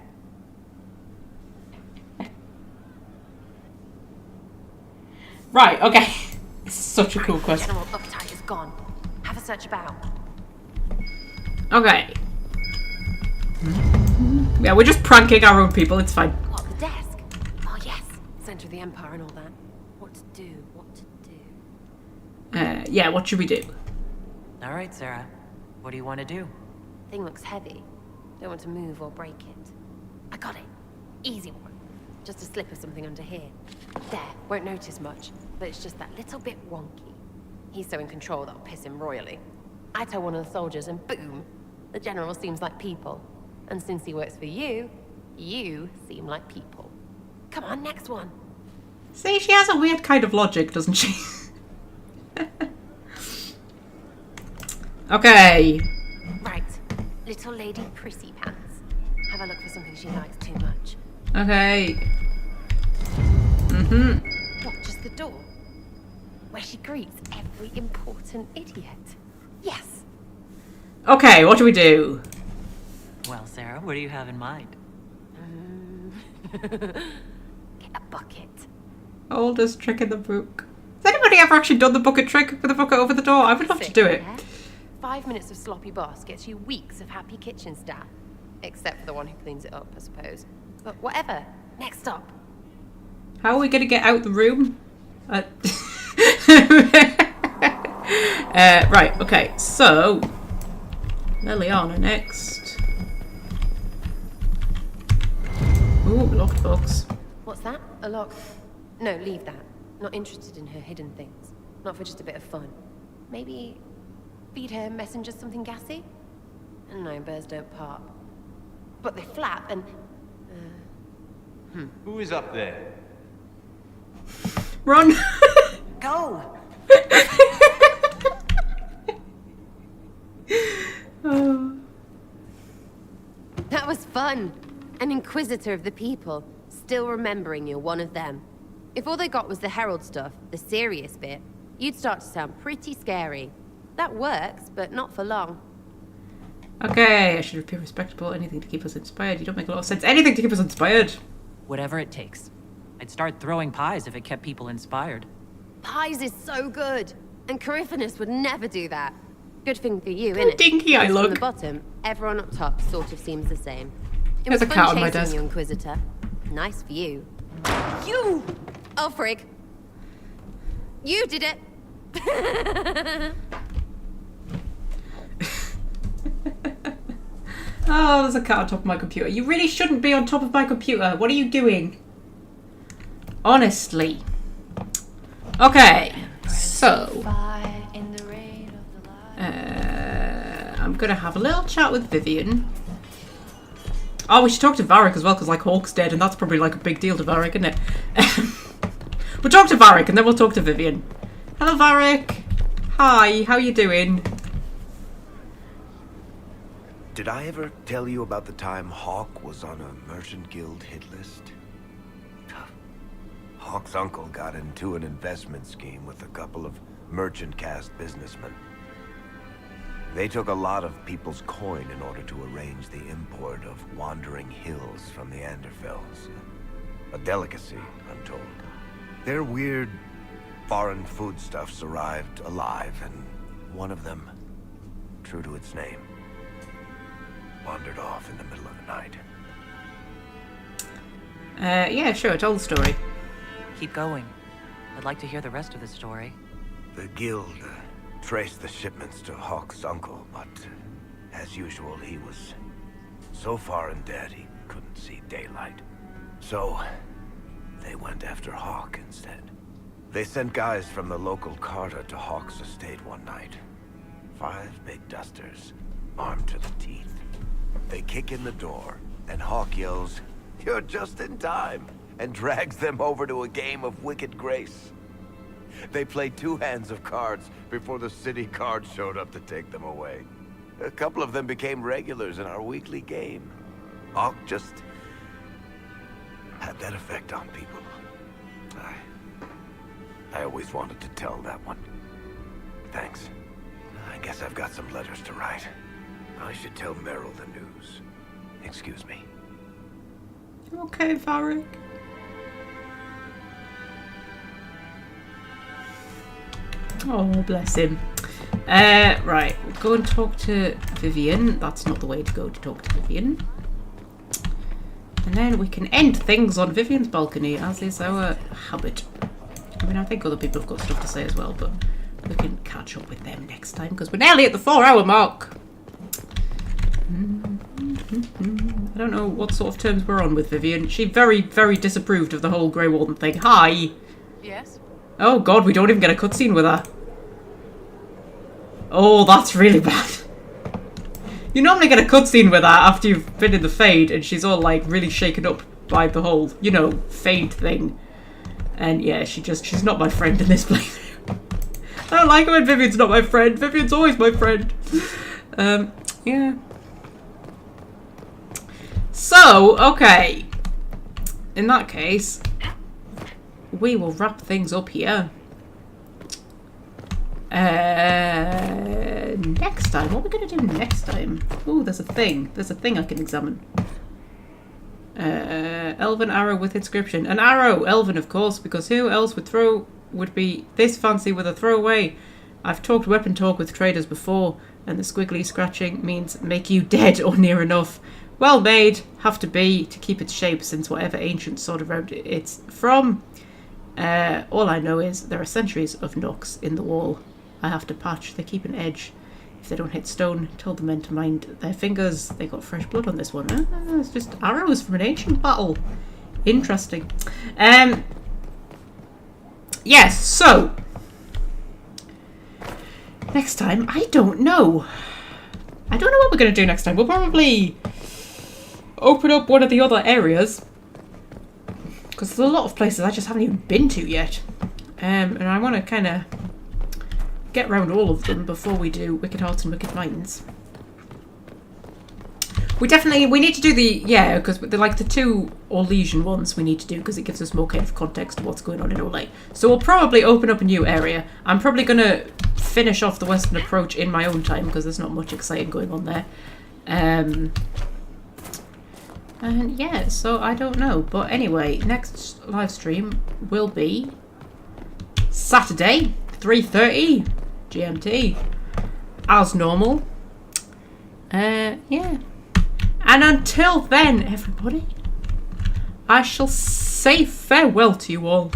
Right, okay. It's such a cool question. General uptight is gone. Have a search about. Okay. Yeah, we're just pranking our own people, it's fine. What, the desk? Oh, yes. Center of the Empire and all that. What to do, what to do. Yeah, what should we do? All right, Sarah. What do you want to do? Thing looks heavy. Don't want to move or break it. I got it. Easy one. Just a slip of something under here. There, won't notice much, but it's just that little bit wonky. He's so in control that'll piss him royally. I tell one of the soldiers and boom, the general seems like people. And since he works for you, you seem like people. Come on, next one. See, she has a weird kind of logic, doesn't she? Okay. Right, little lady prissy pants. Have a look for something she likes too much. Okay. What, just the door? Where she greets every important idiot. Yes. Okay, what do we do? Well, Sarah, what do you have in mind? Get a bucket. Oldest trick in the book. Has anybody ever actually done the bucket trick with a bucket over the door? I would love to do it. 5 minutes of sloppy boss gets you weeks of happy kitchen staff. Except for the one who cleans it up, I suppose. But whatever. Next stop. How are we going to get out the room? Right, okay, so Liliana next. Ooh, locked box. What's that? A lock? No, leave that. Not interested in her hidden things. Not for just a bit of fun. Maybe feed her messengers something gassy? No, birds don't pop. But they flap and... Who is up there? Run! Go! That was fun. An inquisitor of the people, still remembering you're one of them. If all they got was the herald stuff, the serious bit, you'd start to sound pretty scary. That works, but not for long. Okay, I should appear respectable. Anything to keep us inspired. You don't make a lot of sense. Anything to keep us inspired. Whatever it takes. I'd start throwing pies if it kept people inspired. Pies is so good, and Coryphanus would never do that. Good thing for you, innit? Dinky I look. From the bottom, everyone up top sort of seems the same. It There's was a cat fun on my chasing desk. you, Inquisitor. Nice for you. You! Oh, frig. You did it! Oh, there's a cat on top of my computer. You really shouldn't be on top of my computer. What are you doing? Honestly. Okay, so I'm gonna have a little chat with Vivian. Oh, we should talk to Varric as well, because like Hawk's dead, and that's probably like a big deal to Varric, isn't it? We'll talk to Varric, and then we'll talk to Vivian. Hello, Varric. Hi, how you doing? Did I ever tell you about the time Hawk was on a Merchant Guild hit list? Hawk's uncle got into an investment scheme with a couple of merchant caste businessmen. They took a lot of people's coin in order to arrange the import of wandering hills from the Anderfells. A delicacy, I'm told. Their weird foreign foodstuffs arrived alive, and one of them, true to its name, wandered off in the middle of the night. Yeah, sure, tell the story. Keep going. I'd like to hear the rest of the story. The guild traced the shipments to Hawk's uncle, but as usual, he was so far in debt he couldn't see daylight. So they went after Hawk instead. They sent guys from the local carter to Hawk's estate one night. 5 big dusters, armed to the teeth. They kick in the door, and Hawk yells, "You're just in time," and drags them over to a game of Wicked Grace. They played 2 hands of cards before the city guard showed up to take them away. A couple of them became regulars in our weekly game. Hawk just had that effect on people. I always wanted to tell that one. Thanks. I guess I've got some letters to write. I should tell Meryl the news. Excuse me. Okay, Varric. Oh, bless him. Right, we'll go and talk to Vivian. That's not the way to go to talk to Vivian. And then we can end things on Vivian's balcony, as is our habit. I mean, I think other people have got stuff to say as well, but we can catch up with them next time, because we're nearly at the 4-hour mark. I don't know what sort of terms we're on with Vivian. She very, very disapproved of the whole Grey Warden thing. Hi! Yes? Oh god, we don't even get a cutscene with her. Oh, that's really bad. You normally get a cutscene with her after you've been in the Fade, and she's all like really shaken up by the whole, you know, Fade thing. And yeah, she's not my friend in this playthrough. I don't like it when Vivian's not my friend. Vivian's always my friend. Yeah. So, okay. In that case, we will wrap things up here. Next time, what are we going to do next time? Oh, there's a thing. There's a thing I can examine. Elven arrow with inscription. An arrow! Elven, of course, because who else would be this fancy with a throwaway? I've talked weapon talk with traders before, and the squiggly scratching means make you dead or near enough. Well made, have to be, to keep its shape, since whatever ancient sword around it's from. All I know is there are centuries of knocks in the wall. I have to patch, they keep an edge. If they don't hit stone, tell the men to mind their fingers. They got fresh blood on this one. It's just arrows from an ancient battle. Interesting. Yes, so next time, I don't know. I don't know what we're going to do next time. We'll probably open up one of the other areas, because there's a lot of places I just haven't even been to yet. And I want to kind of get around all of them before we do Wicked Hearts and Wicked Minds. We need to do because like the 2 Orlesian ones we need to do, because it gives us more kind of context to what's going on in Orlais. So we'll probably open up a new area. I'm probably going to finish off the Western Approach in my own time, because there's not much exciting going on there. And yeah, so I don't know. But anyway, next live stream will be Saturday, 3:30 GMT, as normal. Yeah. And until then, everybody, I shall say farewell to you all.